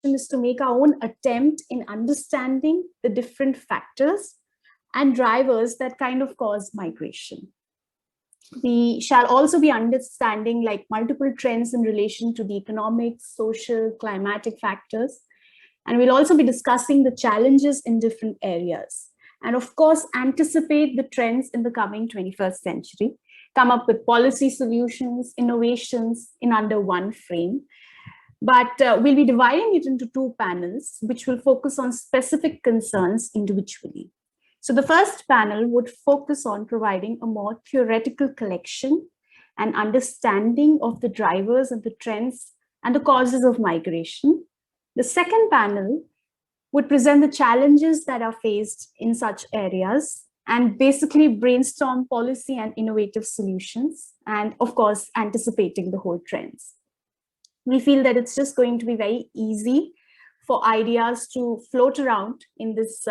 is to make our own attempt in understanding the different factors and drivers that kind of cause migration. We shall also be understanding like multiple trends in relation to the economic, social, climatic factors. And we'll also be discussing the challenges in different areas. And of course, anticipate the trends in the coming 21st century, come up with policy solutions, innovations in under one frame. But we'll be dividing it into two panels, which will focus on specific concerns individually. So the first panel would focus on providing a more theoretical collection and understanding of the drivers and the trends and the causes of migration. The second panel would present the challenges that are faced in such areas and basically brainstorm policy and innovative solutions, and of course, anticipating the whole trends. We feel that it's just going to be very easy for ideas to float around in this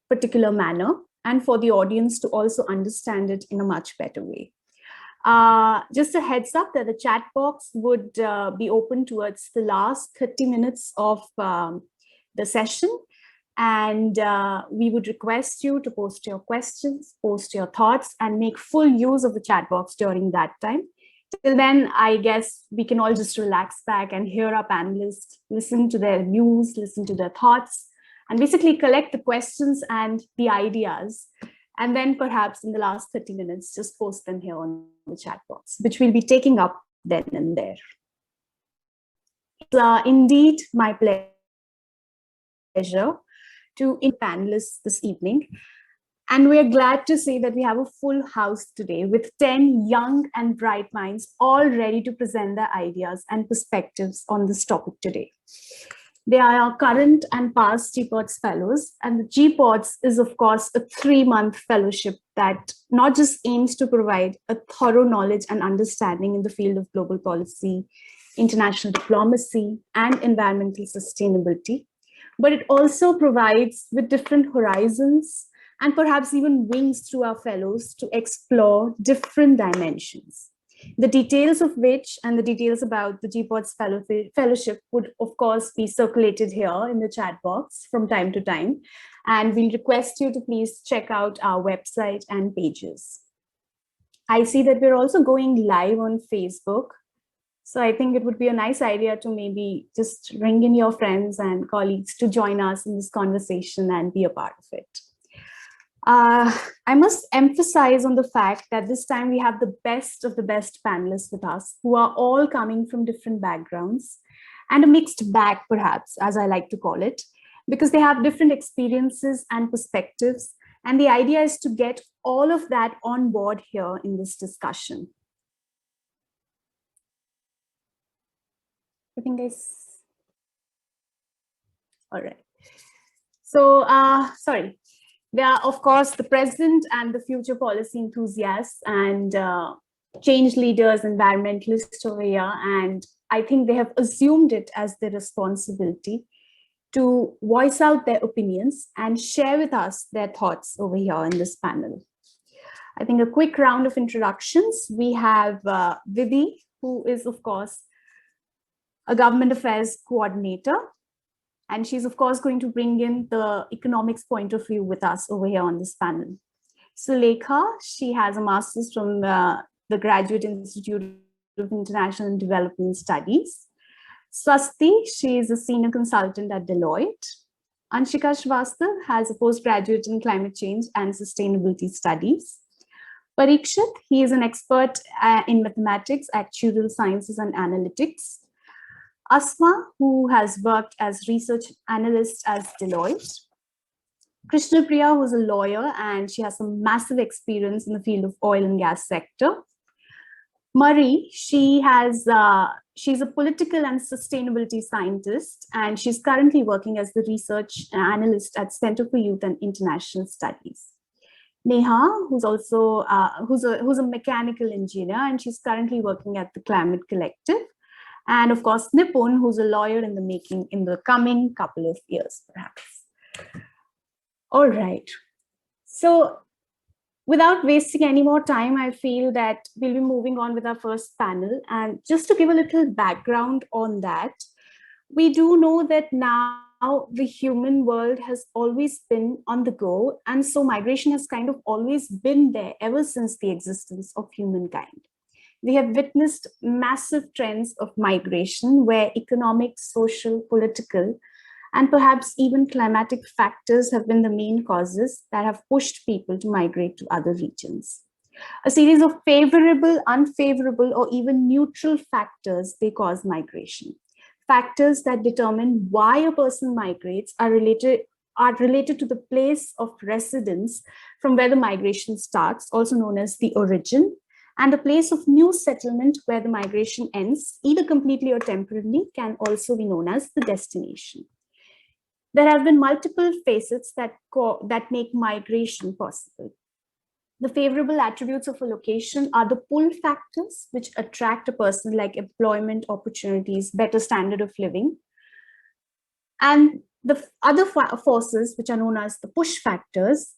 particular manner, and for the audience to also understand it in a much better way. Just a heads up that the chat box would be open towards the last 30 minutes of the session. And we would request you to post your questions, post your thoughts, and make full use of the chat box during that time. Till then, I guess we can all just relax back and hear our panelists, listen to their views, listen to their thoughts, and basically collect the questions and the ideas. And then perhaps in the last 30 minutes, just post them here on the chat box, which we'll be taking up then and there. It's indeed my pleasure to panelists this evening. And we're glad to say that we have a full house today with 10 young and bright minds, all ready to present their ideas and perspectives on this topic today. They are our current and past GPODS fellows, and the GPODS is, of course, a 3-month fellowship that not just aims to provide a thorough knowledge and understanding in the field of global policy, international diplomacy, and environmental sustainability, but it also provides with different horizons and perhaps even wings through our fellows to explore different dimensions. The details of which and the details about the GPODS fellowship would, of course, be circulated here in the chat box from time to time. And we'll request you to please check out our website and pages. I see that we're also going live on Facebook. So I think it would be a nice idea to maybe just ring in your friends and colleagues to join us in this conversation and be a part of it. I must emphasize on the fact that this time we have the best of the best panelists with us, who are all coming from different backgrounds and a mixed bag, perhaps, as I like to call it, because they have different experiences and perspectives. And the idea is to get all of that on board here in this discussion. I think all right. So, sorry. They are, of course, the present and the future policy enthusiasts and change leaders, environmentalists over here. And I think they have assumed it as their responsibility to voice out their opinions and share with us their thoughts over here in this panel. I think a quick round of introductions. We have Vidhi, who is, of course, a government affairs coordinator. And she's, of course, going to bring in the economics point of view with us over here on this panel. Sulekha, she has a master's from the Graduate Institute of International and Development Studies. Swasti, she is a senior consultant at Deloitte. Anshika Shrivastava has a postgraduate in climate change and sustainability studies. Parikshit, he is an expert in mathematics, actuarial sciences, and analytics. Asma, who has worked as research analyst at Deloitte. Krishna Priya, who's a lawyer, and she has some massive experience in the field of oil and gas sector. Marie, she's a political and sustainability scientist, and she's currently working as the research analyst at Center for Youth and International Studies. Neha, who's also who's a mechanical engineer, and she's currently working at the Climate Collective. And of course, Nipun, who's a lawyer in the making in the coming couple of years, perhaps. All right. So without wasting any more time, I feel that we'll be moving on with our first panel. And just to give a little background on that, We do know that now the human world has always been on the go, and so migration has kind of always been there ever since the existence of humankind. We have witnessed massive trends of migration where economic, social, political, and perhaps even climatic factors have been the main causes that have pushed people to migrate to other regions. A series of favorable, unfavorable, or even neutral factors they cause migration. Factors that determine why a person migrates are related to the place of residence from where the migration starts, also known as the origin, and the place of new settlement where the migration ends, either completely or temporarily, can also be known as the destination. There have been multiple facets that make migration possible. The favorable attributes of a location are the pull factors, which attract a person, like employment opportunities, better standard of living. And the other forces, which are known as the push factors,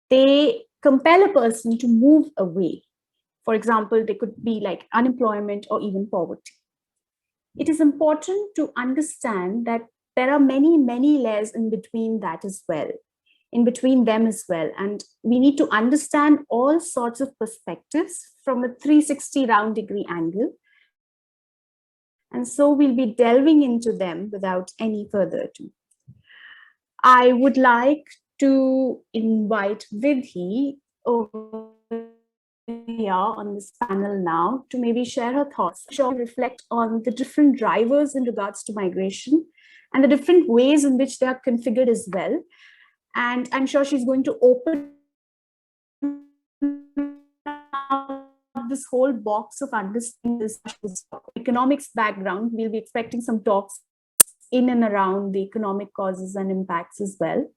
they compel a person to move away. For example, they could be like unemployment or even poverty. It is important to understand that there are many, many layers in between that as well, in between them as well. And we need to understand all sorts of perspectives from a 360 round degree angle. And so we'll be delving into them without any further ado. I would like to invite Vidhi over here on this panel now to maybe share her thoughts, reflect on the different drivers in regards to migration and the different ways in which they are configured as well. And I'm sure she's going to open this whole box of understanding this economics background. We'll be expecting some talks in and around the economic causes and impacts as well.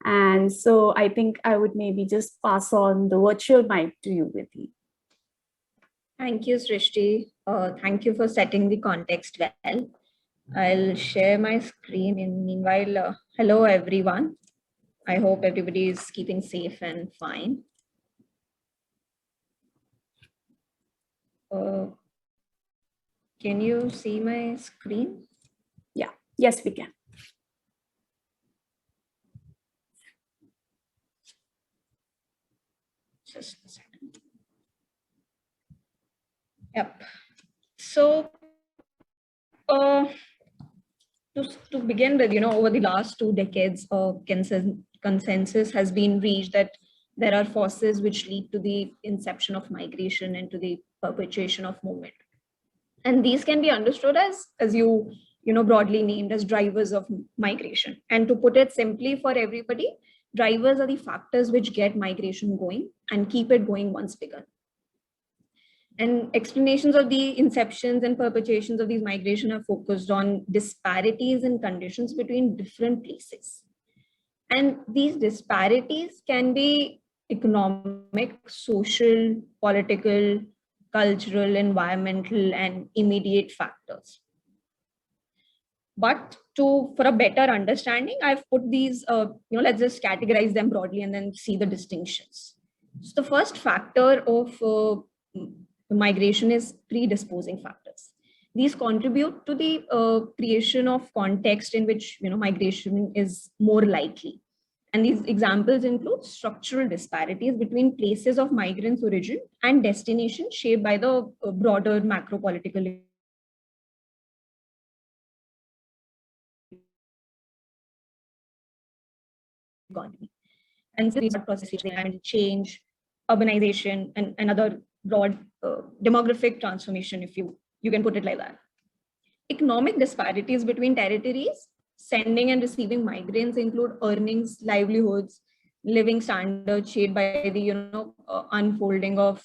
And so I think I would maybe just pass on the virtual mic to you, Vidhi. Thank you, Srishti. Thank you for setting the context well. I'll share my screen. Meanwhile, hello, everyone. I hope everybody is keeping safe and fine. Can you see my screen? Yeah, yes, we can. Just a second. Yep. So, to begin with, over the last 2 decades, consensus has been reached that there are forces which lead to the inception of migration and to the perpetuation of movement. And these can be understood as you broadly named as drivers of migration. And to put it simply for everybody, drivers are the factors which get migration going and keep it going once begun. And explanations of the inceptions and perpetuations of these migration are focused on disparities in conditions between different places. And these disparities can be economic, social, political, cultural, environmental, and immediate factors. But for a better understanding, I've put these, let's just categorize them broadly and then see the distinctions. So the first factor of migration is predisposing factors. These contribute to the creation of context in which migration is more likely. And these examples include structural disparities between places of migrants' origin and destination shaped by the broader macro-political economy. And these processes, climate change, urbanization, and other broad demographic transformation, if you can put it like that. Economic disparities between territories sending and receiving migrants include earnings, livelihoods, living standards shaped by the unfolding of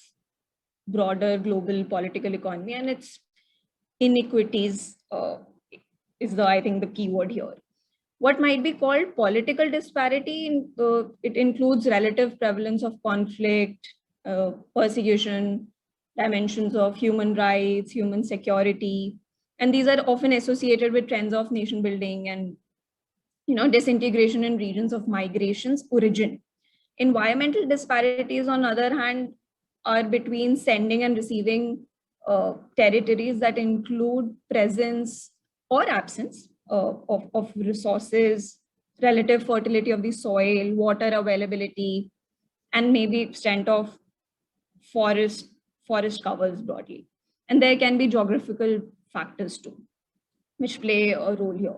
broader global political economy, and its inequities is I think the key word here. What might be called political disparity, it includes relative prevalence of conflict, persecution, dimensions of human rights, human security, and these are often associated with trends of nation building and disintegration in regions of migration's origin. Environmental disparities, on the other hand, are between sending and receiving territories that include presence or absence of resources, relative fertility of the soil, water availability, and maybe extent of forest covers broadly. And there can be geographical factors too, which play a role here.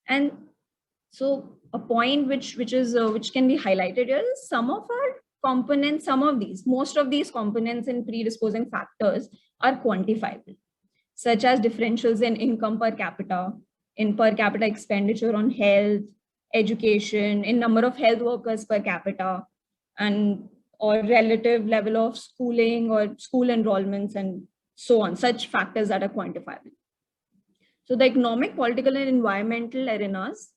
And so a point which can be highlighted here is some of our components, most of these components in predisposing factors are quantifiable, such as differentials in income per capita, in per capita expenditure on health, education, in number of health workers per capita, and or relative level of schooling or school enrollments and so on, such factors that are quantifiable. So the economic, political, and environmental arenas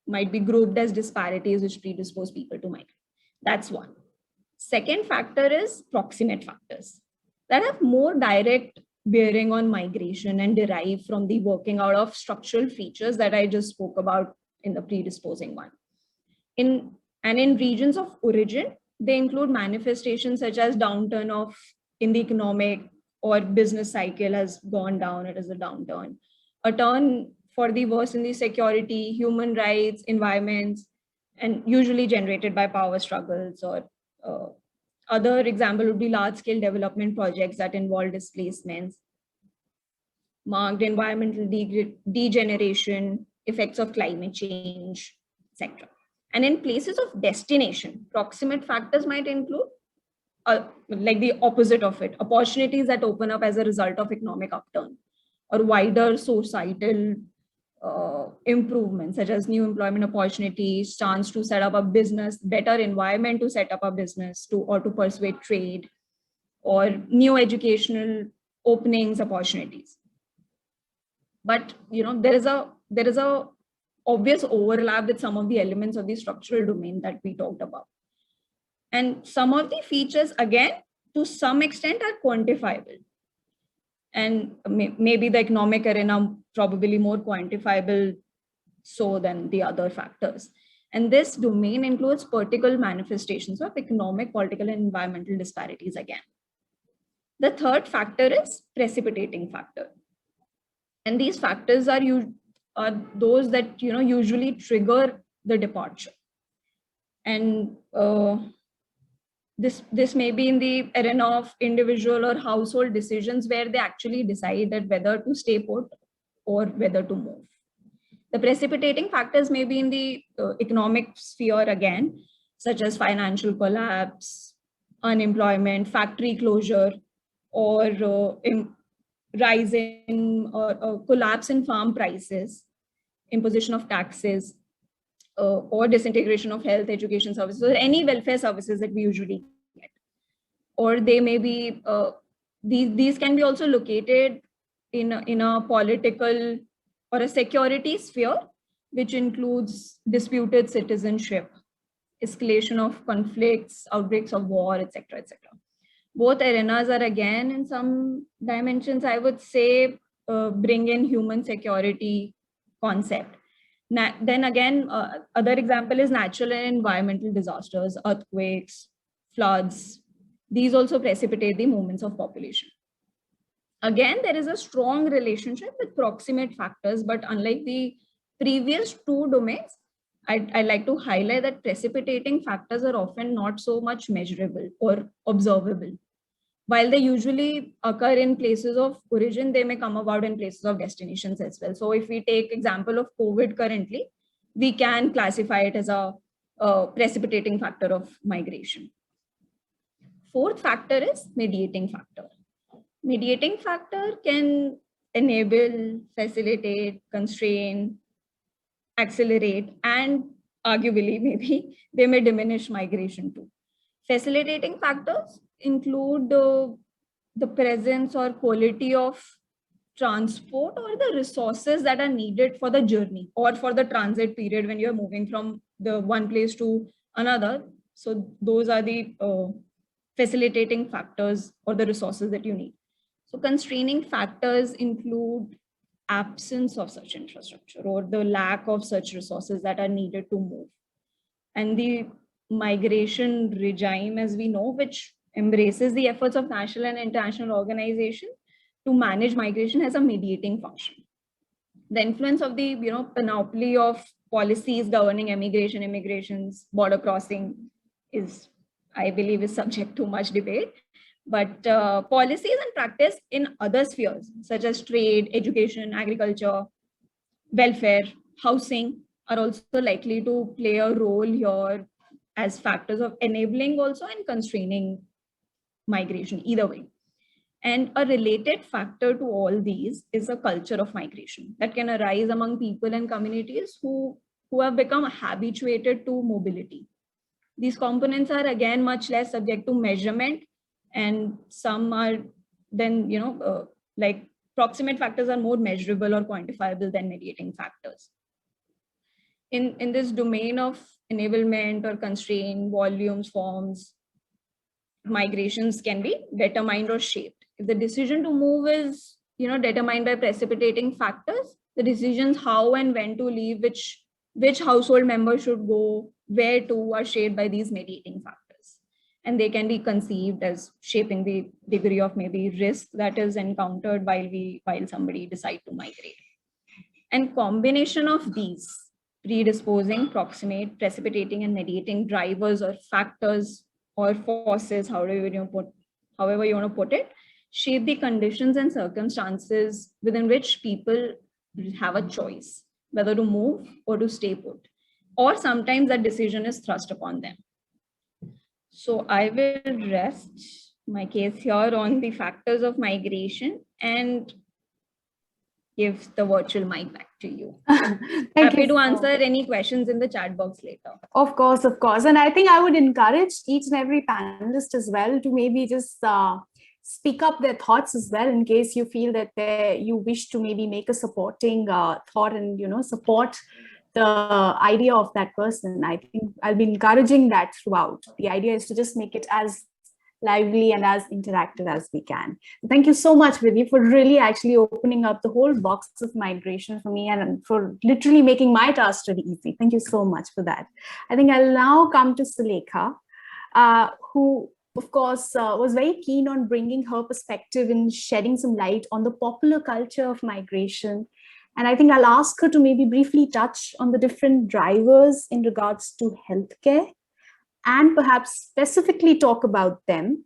might be grouped as disparities which predispose people to migrate. That's one. Second factor is proximate factors that have more direct bearing on migration and derive from the working out of structural features that I just spoke about in the predisposing one. In regions of origin, they include manifestations such as downturn in the economic or business cycle has gone down, it is a downturn. A turn for the worse in the security, human rights, environments, and usually generated by power struggles, or other example would be large-scale development projects that involve displacements, marked environmental degeneration, effects of climate change, etc. And in places of destination, proximate factors might include like the opposite of it, opportunities that open up as a result of economic upturn, or wider societal improvements, such as new employment opportunities, chance to set up a business, better environment to set up a business, or to persuade trade, or new educational openings, opportunities. But there is a obvious overlap with some of the elements of the structural domain that we talked about. And some of the features, again, to some extent are quantifiable. And maybe the economic arena probably more quantifiable so than the other factors. And this domain includes particular manifestations of economic, political, and environmental disparities again. The third factor is precipitating factor. And these factors are those that usually trigger the departure. And this may be in the arena of individual or household decisions where they actually decide that whether to stay put or whether to move. The precipitating factors may be in the economic sphere again, such as financial collapse, unemployment, factory closure, or rise in or collapse in farm prices, imposition of taxes, or disintegration of health, education services, or any welfare services that we usually get. Or they may be, these can be also located in a political or a security sphere, which includes disputed citizenship, escalation of conflicts, outbreaks of war, etc., etc. Both arenas are again in some dimensions, I would say, bring in human security concept. Then again, other example is natural and environmental disasters, earthquakes, floods. These also precipitate the movements of population. Again, there is a strong relationship with proximate factors, but unlike the previous two domains, I'd like to highlight that precipitating factors are often not so much measurable or observable. While they usually occur in places of origin, they may come about in places of destinations as well. So if we take example of COVID currently, we can classify it as a precipitating factor of migration. Fourth factor is mediating factor. Mediating factor can enable, facilitate, constrain, accelerate, and arguably maybe they may diminish migration too. Facilitating factors include the presence or quality of transport or the resources that are needed for the journey or for the transit period when you're moving from the one place to another. So those are the facilitating factors or the resources that you need. So constraining factors include absence of such infrastructure or the lack of such resources that are needed to move. And the migration regime, as we know, which embraces the efforts of national and international organizations to manage migration, has a mediating function. The influence of the panoply of policies governing immigrations, border crossing is, I believe, is subject to much debate. But policies and practice in other spheres such as trade, education, agriculture, welfare, housing are also likely to play a role here as factors of enabling also and constraining migration either way. And a related factor to all these is a culture of migration that can arise among people and communities who have become habituated to mobility. These components are again much less subject to measurement, and some are then, like proximate factors are more measurable or quantifiable than mediating factors. In this domain of enablement or constraint, volumes, forms, migrations can be determined or shaped. If the decision to move is determined by precipitating factors, the decisions how and when to leave, which household member should go, where to, are shaped by these mediating factors. And they can be conceived as shaping the degree of maybe risk that is encountered while somebody decide to migrate. And combination of these predisposing, proximate, precipitating, and mediating drivers or factors or forces, however you want to put it, shape the conditions and circumstances within which people have a choice whether to move or to stay put, or sometimes that decision is thrust upon them. So I will rest my case here on the factors of migration and give the virtual mic back to you. Happy to answer any questions in the chat box later. Of course. And I think I would encourage each and every panelist as well to maybe just speak up their thoughts as well, in case you feel that you wish to maybe make a supporting thought and, support the idea of that person. I think I'll be encouraging that throughout. The idea is to just make it as lively and as interactive as we can. Thank you so much, Vidhi, for really actually opening up the whole box of migration for me and for literally making my task really easy. Thank you so much for that. I think I'll now come to Sulekha, who, of course, was very keen on bringing her perspective and shedding some light on the popular culture of migration. And I think I'll ask her to maybe briefly touch on the different drivers in regards to healthcare, and perhaps specifically talk about them.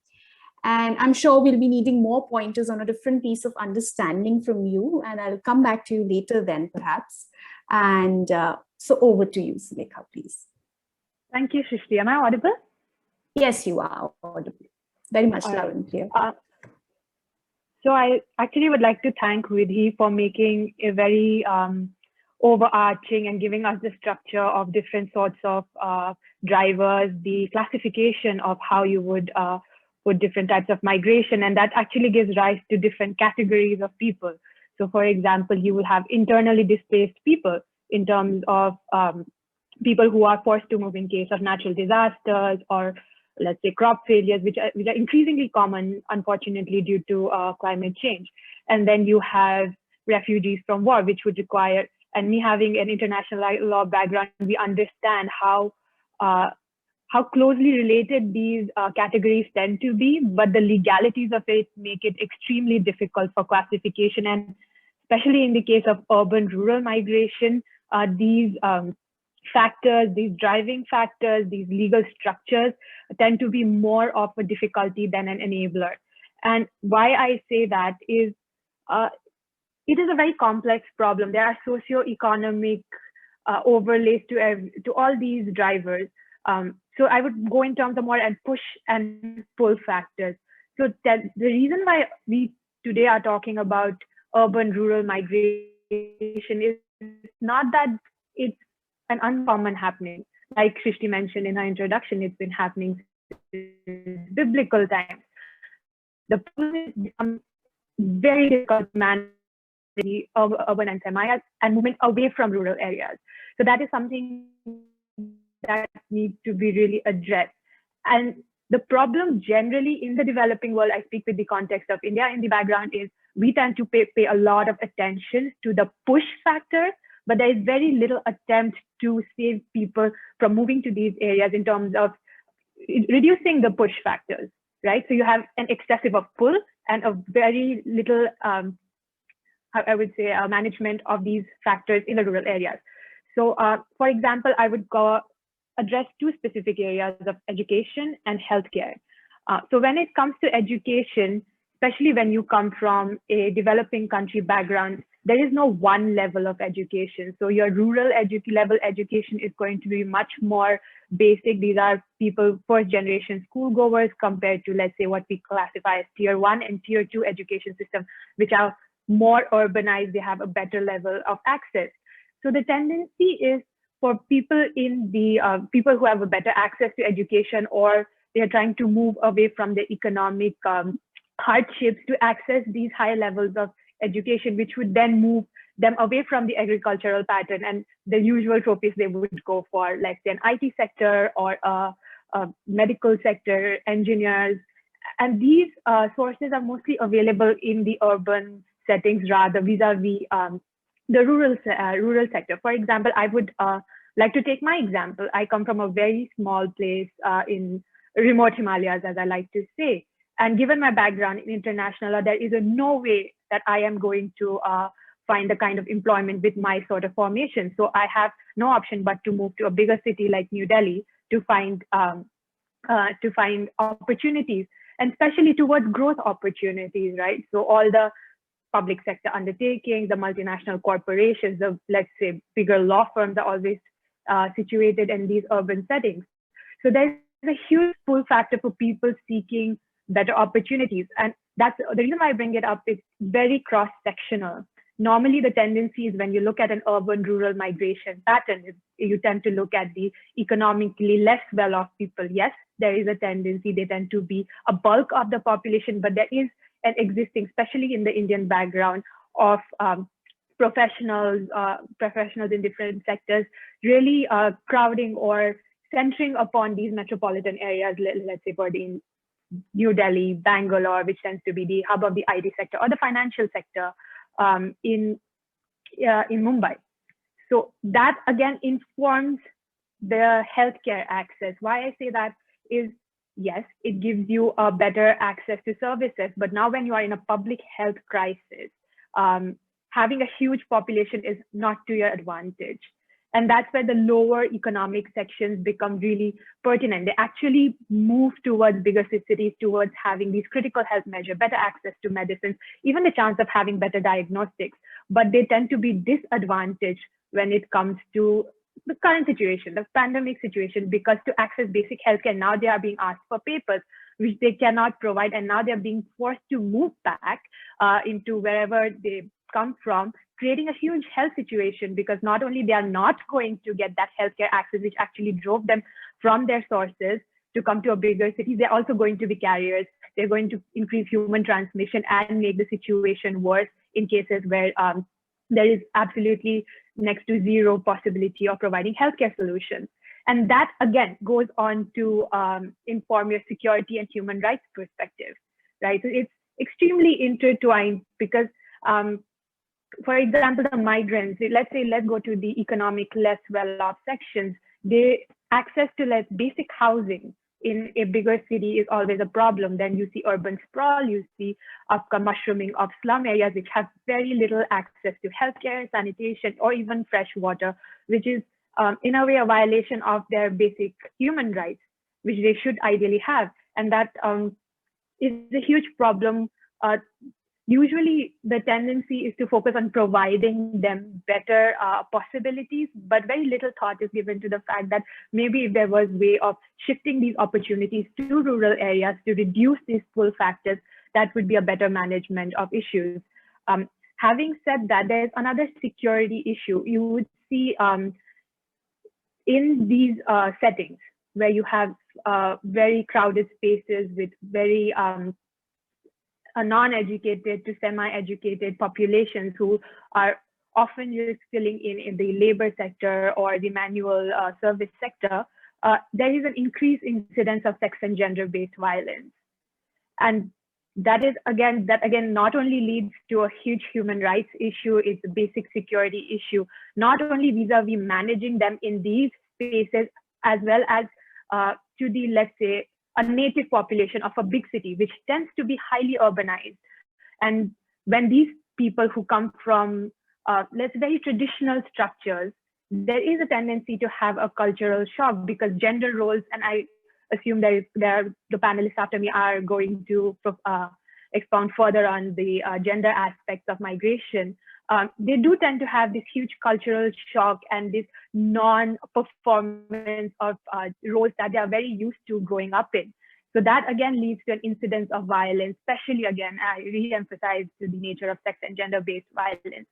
And I'm sure we'll be needing more pointers on a different piece of understanding from you. And I'll come back to you later then, perhaps. And so over to you, Sulekha, please. Thank you, Srishti. Am I audible? Yes, you are audible. Very much loud and clear. So I actually would like to thank Vidhi for making a very overarching and giving us the structure of different sorts of drivers, the classification of how you would put different types of migration, and that actually gives rise to different categories of people. So for example, you will have internally displaced people in terms of people who are forced to move in case of natural disasters, or let's say crop failures, which are increasingly common, unfortunately, due to climate change. And then you have refugees from war, which would require, and me having an international law background, we understand how closely related these categories tend to be, but the legalities of it make it extremely difficult for classification. And especially in the case of urban-rural migration, these factors, these driving factors, these legal structures tend to be more of a difficulty than an enabler. And why I say that is, it is a very complex problem. There are socioeconomic overlays to all these drivers. So I would go in terms of more and push and pull factors. So that the reason why we today are talking about urban-rural migration is not that it's an uncommon happening. Like Srishti mentioned in her introduction, it's been happening since biblical times. The problem is become very difficult to manage the urban and semi and movement away from rural areas. So that is something that needs to be really addressed. And the problem generally in the developing world, I speak with the context of India in the background, is we tend to pay a lot of attention to the push factor, but there is very little attempt to save people from moving to these areas in terms of reducing the push factors, right? So you have an excessive of pull and a very little, I would say, management of these factors in the rural areas. So, for example, I would address two specific areas of education and healthcare. So when it comes to education, especially when you come from a developing country background, there is no one level of education. So your rural level education is going to be much more basic. These are people, first generation schoolgoers, compared to, let's say, what we classify as tier 1 and tier 2 education system, which are more urbanized. They have a better level of access. So the tendency is for people in the people who have a better access to education, or they are trying to move away from the economic hardships to access these high levels of education, which would then move them away from the agricultural pattern and the usual trophies they would go for, like say an IT sector or a medical sector, engineers. And these sources are mostly available in the urban settings rather vis-a-vis the rural sector. For example, I would like to take my example. I come from a very small place in remote Himalayas, as I like to say. And given my background in international law, there is no way that I am going to find the kind of employment with my sort of formation. So I have no option but to move to a bigger city like New Delhi to find opportunities, and especially towards growth opportunities, right? So all the public sector undertakings, the multinational corporations, the, let's say, bigger law firms are always situated in these urban settings. So there's a huge pull factor for people seeking better opportunities. And that's the reason why I bring it up. It's very cross-sectional. Normally, the tendency is when you look at an urban-rural migration pattern, you tend to look at the economically less well-off people. Yes, there is a tendency, they tend to be a bulk of the population, but there is an existing, especially in the Indian background, of professionals in different sectors, really crowding or centering upon these metropolitan areas, let's say for the New Delhi, Bangalore, which tends to be the hub of the IT sector, or the financial sector in Mumbai. So that again informs the healthcare access. Why I say that is, yes, it gives you a better access to services, but now when you are in a public health crisis, having a huge population is not to your advantage. And that's where the lower economic sections become really pertinent. They actually move towards bigger cities, towards having these critical health measures, better access to medicines, even the chance of having better diagnostics. But they tend to be disadvantaged when it comes to the current situation, the pandemic situation, because to access basic healthcare, now they are being asked for papers, which they cannot provide. And now they're being forced to move back into wherever they come from, creating a huge health situation, because not only they are not going to get that healthcare access, which actually drove them from their sources to come to a bigger city, they're also going to be carriers. They're going to increase human transmission and make the situation worse in cases where there is absolutely next to zero possibility of providing healthcare solutions. And that, again, goes on to inform your security and human rights perspective, right? So it's extremely intertwined because for example, the migrants, let's go to the economic less well-off sections. They access to basic housing in a bigger city is always a problem. Then you see urban sprawl, you see mushrooming of slum areas, which have very little access to healthcare, sanitation, or even fresh water, which is in a way a violation of their basic human rights, which they should ideally have. And that is a huge problem. Usually the tendency is to focus on providing them better possibilities, but very little thought is given to the fact that maybe if there was a way of shifting these opportunities to rural areas to reduce these pull factors, that would be a better management of issues. Having said that, there's another security issue. You would see in these settings where you have very crowded spaces with very non-educated to semi-educated populations who are often just filling in the labor sector or the manual service sector, there is an increased incidence of sex and gender-based violence. And that again not only leads to a huge human rights issue, it's a basic security issue, not only vis-a-vis managing them in these spaces, as well as to the, let's say, a native population of a big city, which tends to be highly urbanized. And when these people who come from, let's say, very traditional structures, there is a tendency to have a cultural shock because gender roles, and I assume that the panelists after me are going to expound further on the gender aspects of migration. They do tend to have this huge cultural shock and this non-performance of roles that they are very used to growing up in. So that again leads to an incidence of violence, especially again, I re-emphasize to the nature of sex and gender-based violence.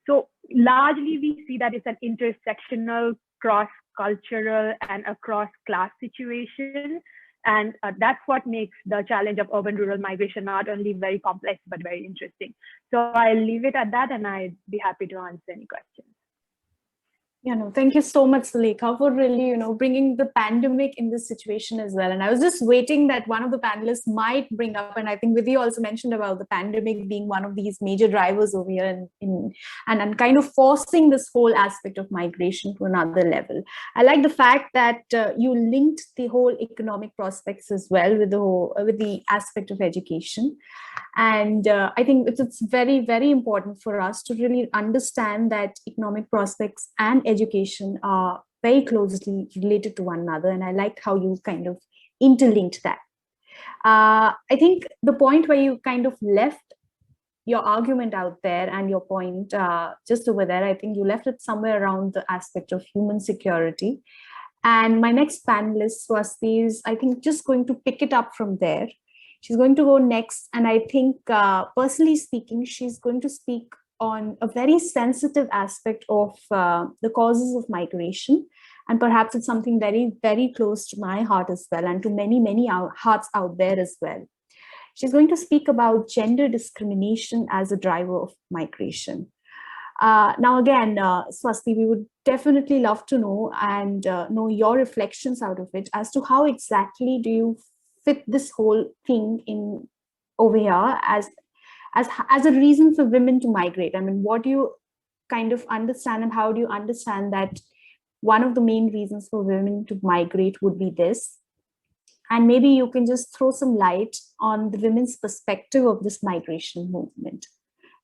So largely we see that it's an intersectional, cross-cultural and across class situation. And that's what makes the challenge of urban-rural migration not only very complex, but very interesting. So I'll leave it at that and I'd be happy to answer any questions. Yeah, no, thank you so much, Sulekha, for really, bringing the pandemic in this situation as well. And I was just waiting that one of the panelists might bring up, and I think Vidhi also mentioned about the pandemic being one of these major drivers over here and kind of forcing this whole aspect of migration to another level. I like the fact that you linked the whole economic prospects as well with the aspect of education. And I think it's very, very important for us to really understand that economic prospects and education are very closely related to one another. And I liked how you kind of interlinked that. I think the point where you kind of left your argument out there and your point just over there, I think you left it somewhere around the aspect of human security. And my next panelist, Swasti, is, I think, just going to pick it up from there. She's going to go next. And I think, personally speaking, she's going to speak on a very sensitive aspect of the causes of migration. And perhaps it's something very, very close to my heart as well, and to many, many hearts out there as well. She's going to speak about gender discrimination as a driver of migration. Now, again, Swasti, we would definitely love to know and know your reflections out of it as to how exactly do you fit this whole thing in over here as a reason for women to migrate. I mean, what do you kind of understand, and how do you understand that one of the main reasons for women to migrate would be this? And maybe you can just throw some light on the women's perspective of this migration movement.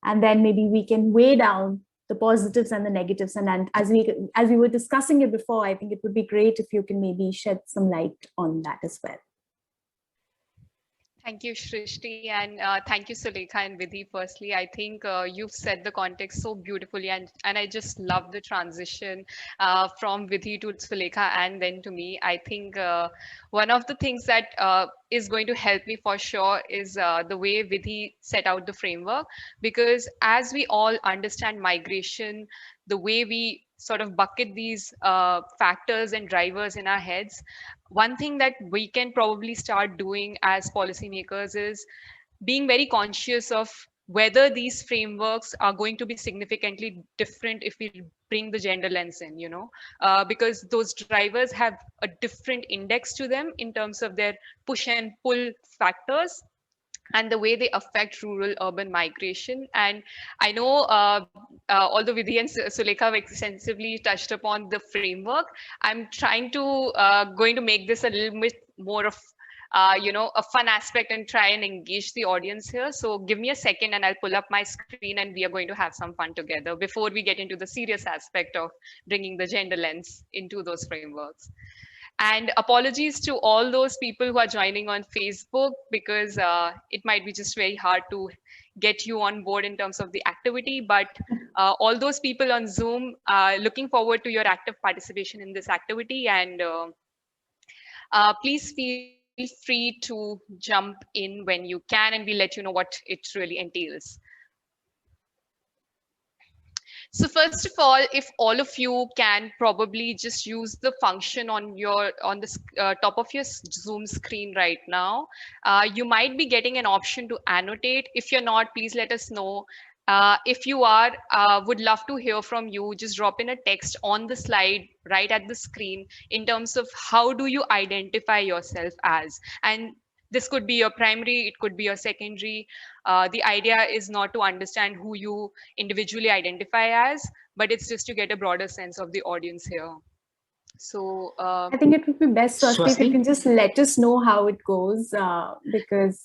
And then maybe we can weigh down the positives and the negatives. And as we were discussing it before, I think it would be great if you can maybe shed some light on that as well. Thank you, Shrishti, and thank you, Sulekha and Vidhi. Firstly, I think you've set the context so beautifully, and I just love the transition from Vidhi to Sulekha and then to me. I think one of the things that is going to help me for sure is the way Vidhi set out the framework, because as we all understand migration, the way we sort of bucket these factors and drivers in our heads, one thing that we can probably start doing as policymakers is being very conscious of whether these frameworks are going to be significantly different if we bring the gender lens in, because those drivers have a different index to them in terms of their push and pull factors and the way they affect rural urban migration. And I know although Vidhi and Sulekha have extensively touched upon the framework, I'm trying to going to make this a little bit more of a fun aspect and try and engage the audience here. So give me a second and I'll pull up my screen and we are going to have some fun together before we get into the serious aspect of bringing the gender lens into those frameworks. And apologies to all those people who are joining on Facebook, because it might be just very hard to get you on board in terms of the activity. But all those people on Zoom, looking forward to your active participation in this activity. And please feel free to jump in when you can, and we'll let you know what it really entails. So first of all, if all of you can probably just use the function on the top of your Zoom screen right now, you might be getting an option to annotate. If you're not, please let us know. If you are, would love to hear from you. Just drop in a text on the slide right at the screen in terms of how do you identify yourself as. And this could be your primary, it could be your secondary. The idea is not to understand who you individually identify as, but it's just to get a broader sense of the audience here. So I think it would be best, Swasti, if you Swasti? can just let us know how it goes, because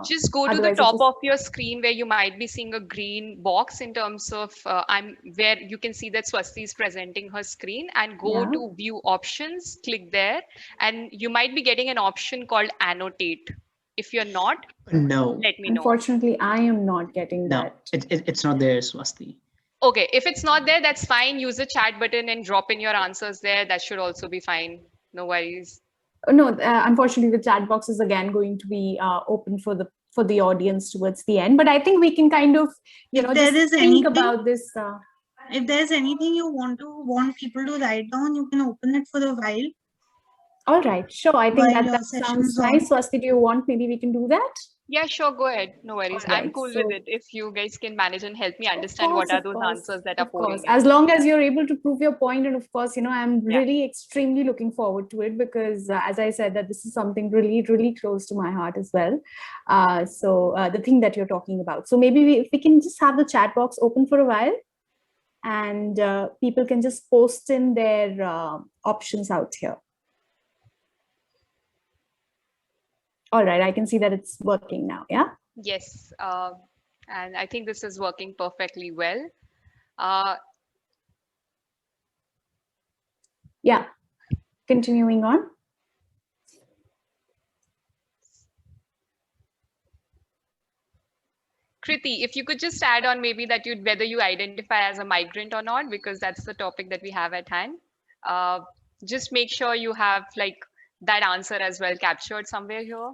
just go to the otherwise top of your screen where you might be seeing a green box in terms of where you can see that Swasti is presenting her screen, and go Yeah. to view options, click there, and you might be getting an option called annotate. If you're not, No, let me know. Unfortunately, I am not getting no, that. it's not there, Swasti. Okay, if it's not there, that's fine. Use the chat button and drop in your answers there. That should also be fine. No worries. No, unfortunately, the chat box is again going to be open for the audience towards the end. But I think we can kind of, If just there is think anything- about this. If there's anything you want people to write down, you can open it for a while. All right, sure. I think While that your sounds session's on. nice. Swasti, do you want? Maybe we can do that. Yeah, sure. Go ahead. No worries. I'm Alright, cool so- with it. If you guys can manage and help me understand what are those answers that are Of course, pouring as in. long as you're able to prove your point, and of course, I'm Yeah. really extremely looking forward to it, because as I said, that this is something really, really close to my heart as well. So the thing that you're talking about. So maybe if we can just have the chat box open for a while, and people can just post in their options out here. All right, I can see that it's working now. Yeah. Yes. And I think this is working perfectly well. Yeah. Continuing on. Kriti, if you could just add on maybe that whether you identify as a migrant or not, because that's the topic that we have at hand. Just make sure you have like that answer as well captured somewhere here,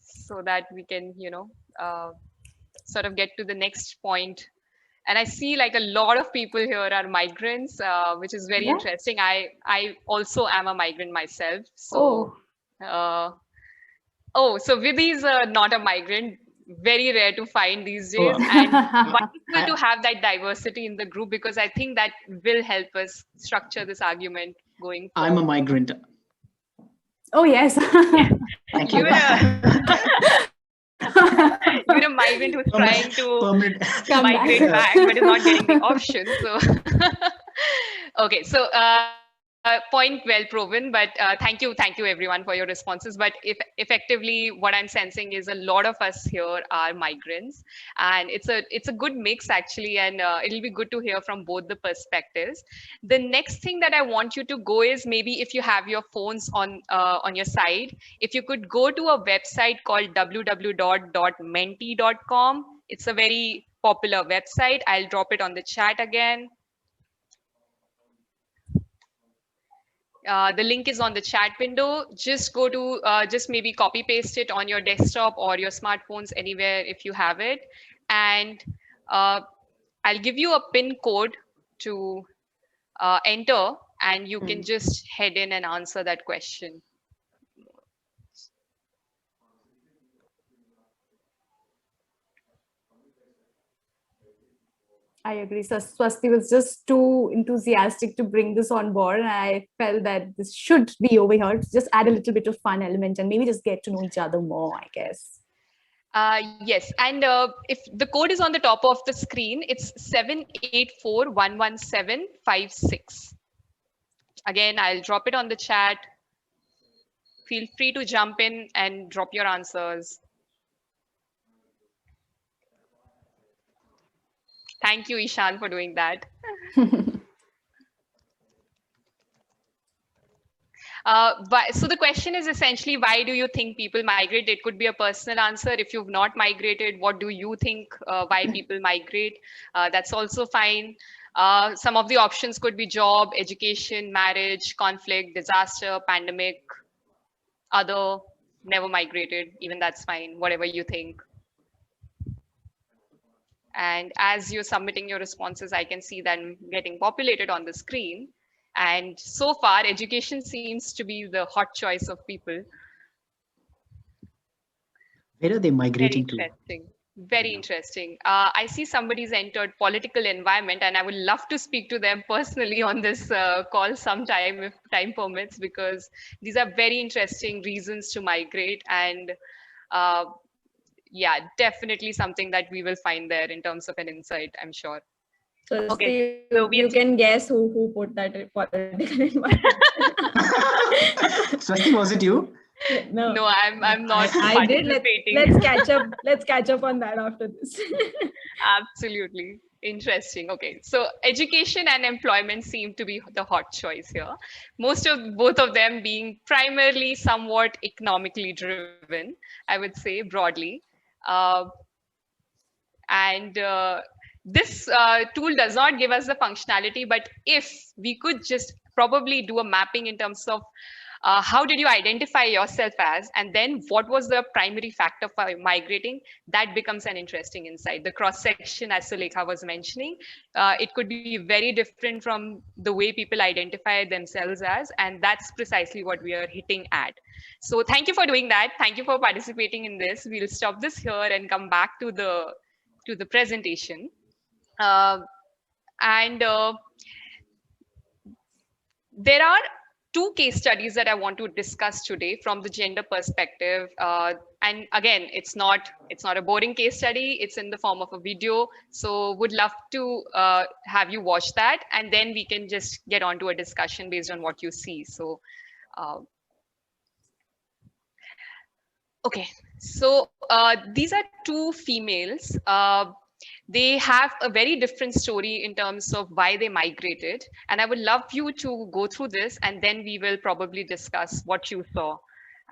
so that we can, sort of get to the next point. And I see like a lot of people here are migrants, which is very Yeah. interesting. I also am a migrant myself. So, so Vidhi is not a migrant. Very rare to find these days, Oh, and wonderful to have that diversity in the group, because I think that will help us structure this argument going forward. I'm a migrant. Oh yes. Thank you. You're a migrant who's trying to Permanent. Come migrate back. back, but is not getting the option. So, okay. So, point well proven. But thank you everyone for your responses. But if effectively, what I'm sensing is a lot of us here are migrants, and it's a good mix actually, and it'll be good to hear from both the perspectives. The next thing that I want you to go is, maybe if you have your phones on your side, if you could go to a website called www.menti.com. It's a very popular website. I'll drop it on the chat again. The link is on the chat window. Just go to, just maybe copy paste it on your desktop or your smartphones, anywhere if you have it. And I'll give you a PIN code to enter, and you can just head in and answer that question. I agree. So Swasti was just too enthusiastic to bring this on board, and I felt that this should be over here to just add a little bit of fun element and maybe just get to know each other more, I guess. Yes, and if the code is on the top of the screen, it's 784111756. Again, I'll drop it on the chat. Feel free to jump in and drop your answers. Thank you, Ishan, for doing that. But so the question is essentially, why do you think people migrate? It could be a personal answer. If you've not migrated, what do you think why people migrate? That's also fine. Some of the options could be job, education, marriage, conflict, disaster, pandemic, other, never migrated. Even that's fine, whatever you think. And as you're submitting your responses, I can see them getting populated on the screen. And so far, education seems to be the hot choice of people. Where are they Very migrating to? interesting. Very interesting. I see somebody's entered political environment, and I would love to speak to them personally on this call sometime if time permits, because these are very interesting reasons to migrate. And yeah, definitely something that we will find there in terms of an insight, I'm sure. So Okay, Steve, so we you have- can guess who put that political environment. Swasti, was it you? No, I'm not I did. participating. Let's catch up. Let's catch up on that after this. Absolutely. Interesting. Okay. So education and employment seem to be the hot choice here. Both of them being primarily somewhat economically driven, I would say broadly. Uh, and this tool does not give us the functionality, but if we could just probably do a mapping in terms of how did you identify yourself as, and then what was the primary factor for migrating, that becomes an interesting insight. The cross section, as Sulekha was mentioning, it could be very different from the way people identify themselves as, and that's precisely what we are hitting at. So thank you for doing that. Thank you for participating in this. We'll stop this here and come back to the presentation. And there are two case studies that I want to discuss today from the gender perspective. And again, it's not a boring case study. It's in the form of a video. So would love to have you watch that, and then we can just get on to a discussion based on what you see. So, okay. So these are two females. They have a very different story in terms of why they migrated. And I would love you to go through this, and then we will probably discuss what you saw.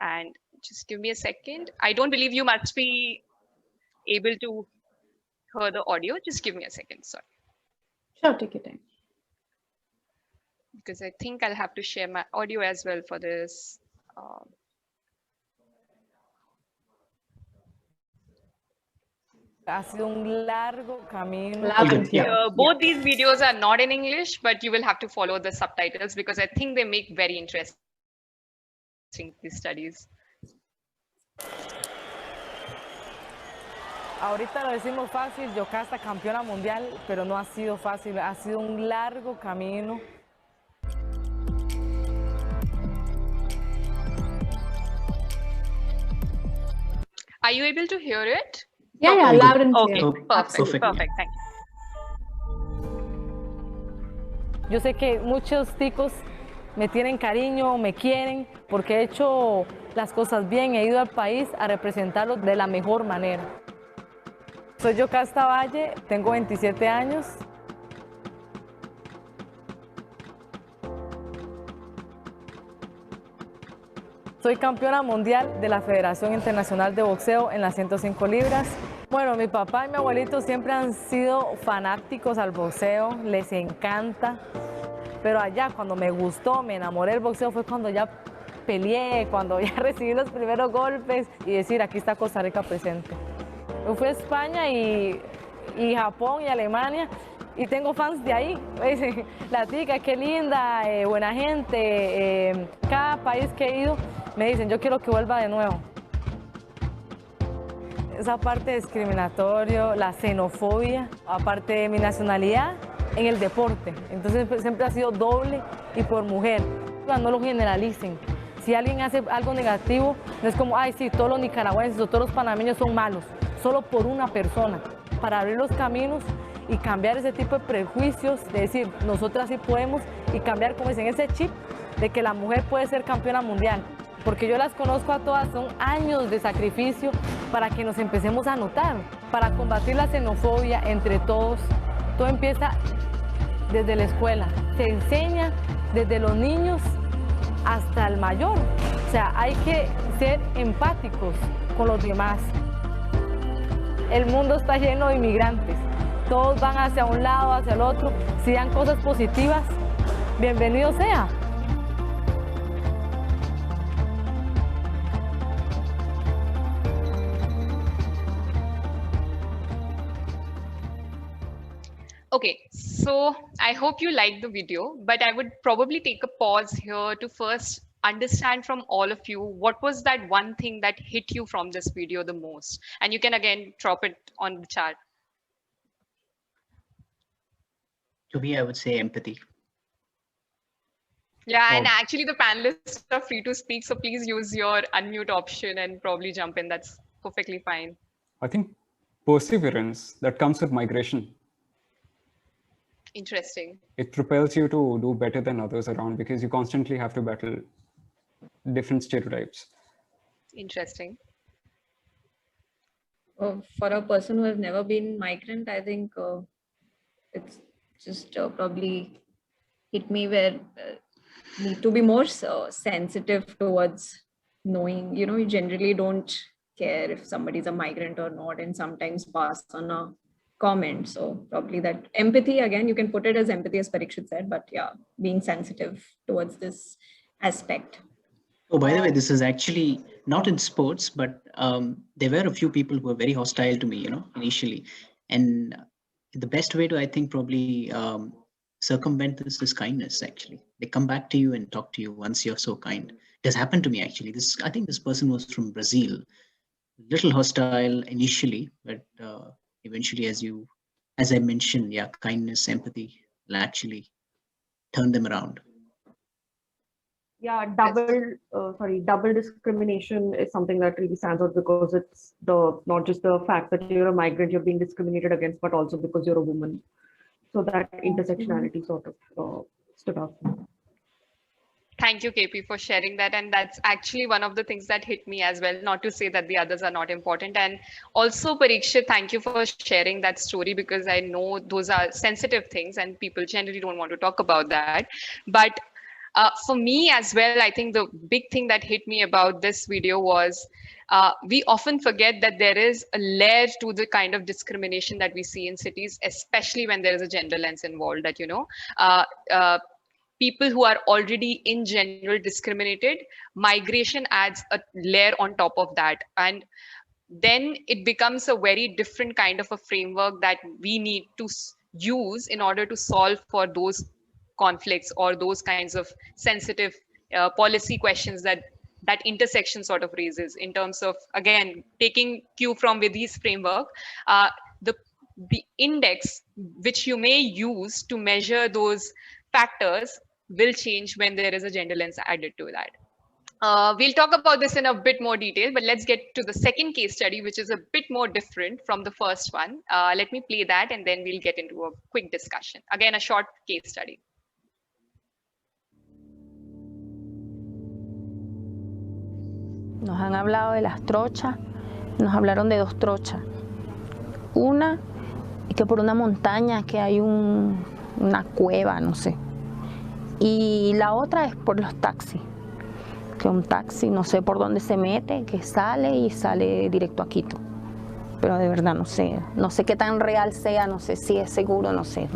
And just give me a second. I don't believe you must be able to hear the audio. Just give me a second, sorry. Sure, take your time. Because I think I'll have to share my audio as well for this. Ha sido un largo camino. Loud and clear. Both these videos are not in English, but you will have to follow the subtitles because I think they make very interesting these studies. Ahorita lo decimos fácil, Yocasta campeona mundial, pero no ha sido fácil, ha sido un largo camino. Are you able to hear it? Yeah, yeah, Very good. loud and clear. Okay, perfect, Perfect. thank you. Yo sé que muchos ticos me tienen cariño, me quieren, porque he hecho las cosas bien, he ido al país a representarlo de la mejor manera. Soy Yocasta Valle, tengo 27 años. Soy campeona mundial de la Federación Internacional de Boxeo en las 105 libras. Bueno, mi papá y mi abuelito siempre han sido fanáticos al boxeo, les encanta. Pero allá, cuando me gustó, me enamoré del boxeo, fue cuando ya peleé, cuando ya recibí los primeros golpes y decir, aquí está Costa Rica presente. Yo fui a España y Japón y Alemania y tengo fans de ahí. La tica, qué linda, buena gente. Cada país que he ido me dicen, yo quiero que vuelva de nuevo. Esa parte discriminatoria, la xenofobia, aparte de mi nacionalidad, en el deporte. Entonces siempre ha sido doble y por mujer. No lo generalicen. Si alguien hace algo negativo, no es como, ay, sí, todos los nicaragüenses o todos los panameños son malos, solo por una persona. Para abrir los caminos y cambiar ese tipo de prejuicios, de decir, nosotras sí podemos, y cambiar, como dicen, ese chip de que la mujer puede ser campeona mundial. Porque yo las conozco a todas, son años de sacrificio para que nos empecemos a notar, para combatir la xenofobia entre todos. Todo empieza desde la escuela, se enseña desde los niños hasta el mayor. O sea, hay que ser empáticos con los demás. El mundo está lleno de inmigrantes, todos van hacia un lado, hacia el otro. Si dan cosas positivas, bienvenido sea. Okay, so I hope you liked the video, but I would probably take a pause here to first understand from all of you, what was that one thing that hit you from this video the most? And you can again drop it on the chat. To me, I would say empathy. Yeah, and Oh. actually the panelists are free to speak, so please use your unmute option and probably jump in. That's perfectly fine. I think perseverance that comes with migration. Interesting. It propels you to do better than others around because you constantly have to battle different stereotypes. Interesting. For a person who has never been migrant, I think it's just probably hit me where need to be more sensitive towards knowing, you generally don't care if somebody's a migrant or not, and sometimes pass on a comment. So probably that empathy, again, you can put it as empathy, as Parikshit said, but yeah, being sensitive towards this aspect. Oh, by the way, this is actually not in sports, but there were a few people who were very hostile to me, initially. And the best way to, I think, probably circumvent this is kindness, actually. They come back to you and talk to you once you're so kind. It has happened to me, actually. I think this person was from Brazil. Little hostile initially, but eventually, as I mentioned, yeah, kindness, empathy will actually turn them around. Yeah, double discrimination is something that really stands out because it's not just the fact that you're a migrant, you're being discriminated against, but also because you're a woman. So that intersectionality sort of stood out. Thank you, KP, for sharing that. And that's actually one of the things that hit me as well, not to say that the others are not important. And also, Parikshit, thank you for sharing that story, because I know those are sensitive things and people generally don't want to talk about that. But for me as well, I think the big thing that hit me about this video was we often forget that there is a layer to the kind of discrimination that we see in cities, especially when there is a gender lens involved, that, people who are already in general discriminated, migration adds a layer on top of that. And then it becomes a very different kind of a framework that we need to use in order to solve for those conflicts or those kinds of sensitive policy questions that intersection sort of raises, in terms of, again, taking cue from Vidhi's framework, the index which you may use to measure those factors will change when there is a gender lens added to that. We'll talk about this in a bit more detail, but let's get to the second case study, which is a bit more different from the first one. Let me play that and then we'll get into a quick discussion. Again, a short case study. Nos han hablado de las trochas, nos hablaron de dos trochas. Una, que por una montaña que hay una cueva, no sé. Y la otra es por los taxis, que un taxi no sé por dónde se mete, que sale y sale directo a Quito. Pero de verdad no sé qué tan real sea, no sé si es seguro, no sé.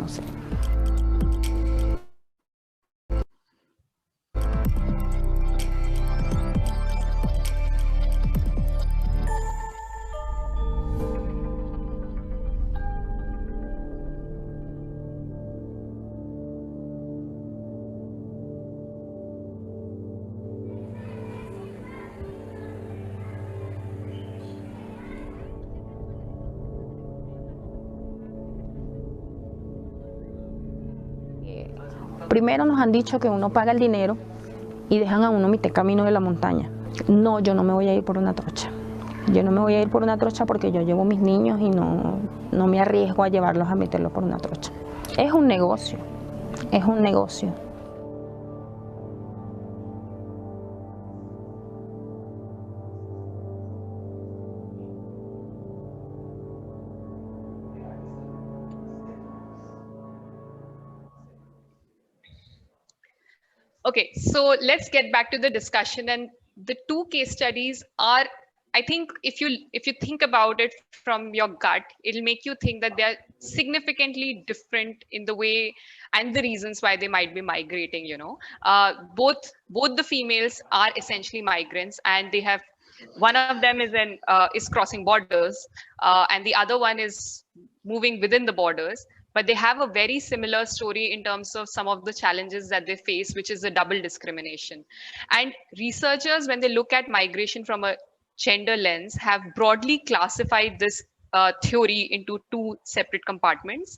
Primero nos han dicho que uno paga el dinero y dejan a uno mitad camino de la montaña. No, yo no me voy a ir por una trocha. Yo no me voy a ir por una trocha porque yo llevo mis niños y no me arriesgo a llevarlos a meterlos por una trocha. Es un negocio, es un negocio. Okay, so let's get back to the discussion. And the two case studies are, I think, if you think about it from your gut, it'll make you think that they're significantly different in the way and the reasons why they might be migrating. Both the females are essentially migrants, and they have, one of them is crossing borders, and the other one is moving within the borders. But they have a very similar story in terms of some of the challenges that they face, which is the double discrimination. And researchers, when they look at migration from a gender lens, have broadly classified this theory into two separate compartments.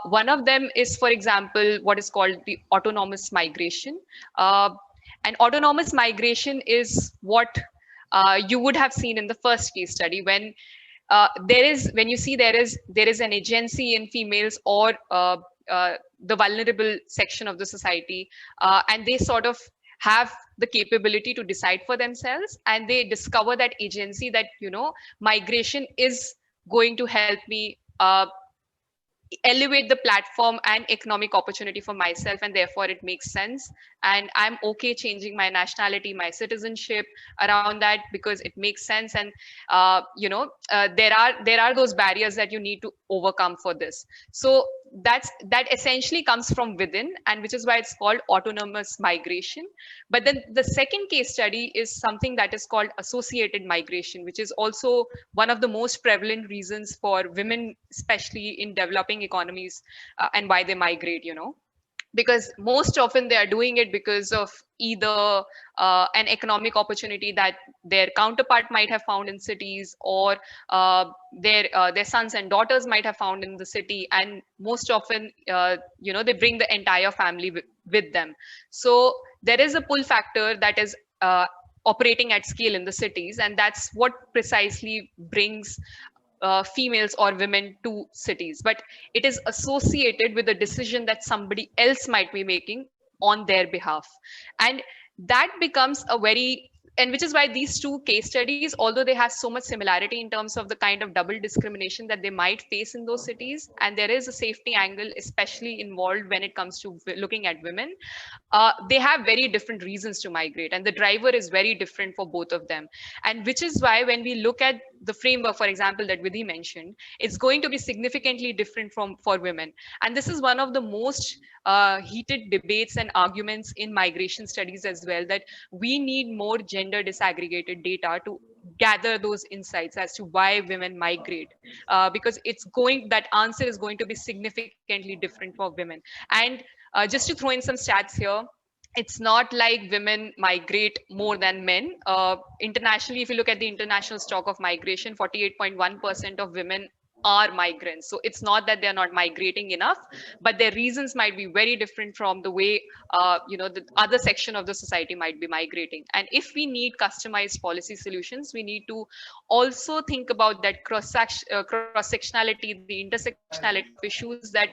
One of them is, for example, what is called the autonomous migration. And autonomous migration is what you would have seen in the first case study, when there is an agency in females, or the vulnerable section of the society, and they sort of have the capability to decide for themselves, and they discover that agency that, migration is going to help me elevate the platform and economic opportunity for myself, and therefore it makes sense, and I'm okay changing my nationality, my citizenship around that, because it makes sense. And there are those barriers that you need to overcome for this. So that essentially comes from within, and which is why it's called autonomous migration. But then the second case study is something that is called associated migration, which is also one of the most prevalent reasons for women, especially in developing economies, and why they migrate, because most often they are doing it because of either an economic opportunity that their counterpart might have found in cities, or their sons and daughters might have found in the city, and most often they bring the entire family with them. So there is a pull factor that is operating at scale in the cities, and that's what precisely brings females or women to cities. But it is associated with a decision that somebody else might be making on their behalf, and that becomes a very, and which is why these two case studies, although they have so much similarity in terms of the kind of double discrimination that they might face in those cities, and there is a safety angle especially involved when it comes to looking at women, they have very different reasons to migrate, and the driver is very different for both of them. And which is why when we look at the framework, for example, that Vidhi mentioned, it's going to be significantly different for women. And this is one of the most heated debates and arguments in migration studies as well, that we need more gender disaggregated data to gather those insights as to why women migrate, because that answer is going to be significantly different for women. And just to throw in some stats here, it's not like women migrate more than men. Internationally, if you look at the international stock of migration, 48.1% of women are migrants. So it's not that they're not migrating enough, but their reasons might be very different from the way the other section of the society might be migrating. And if we need customized policy solutions, we need to also think about that cross-sectionality, the intersectionality of issues that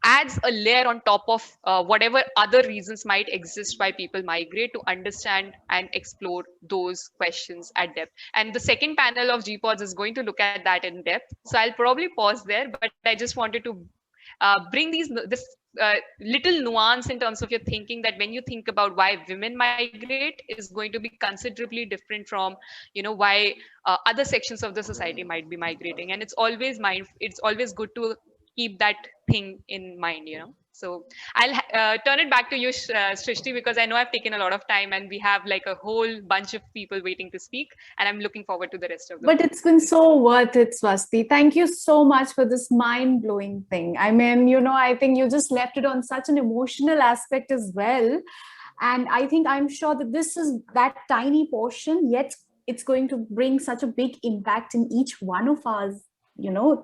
adds a layer on top of whatever other reasons might exist why people migrate, to understand and explore those questions at depth. And the second panel of GPODS is going to look at that in depth. So I'll probably pause there, but I just wanted to bring this little nuance in terms of your thinking, that when you think about why women migrate is going to be considerably different from why other sections of the society might be migrating. And it's always good to keep that thing in mind. So I'll turn it back to you, Srishti, because I know I've taken a lot of time and we have like a whole bunch of people waiting to speak, and I'm looking forward to the rest of the But it's been so worth it, Swasti. Thank you so much for this mind-blowing thing. I mean, I think you just left it on such an emotional aspect as well. And I'm sure that this is that tiny portion, yet it's going to bring such a big impact in each one of us,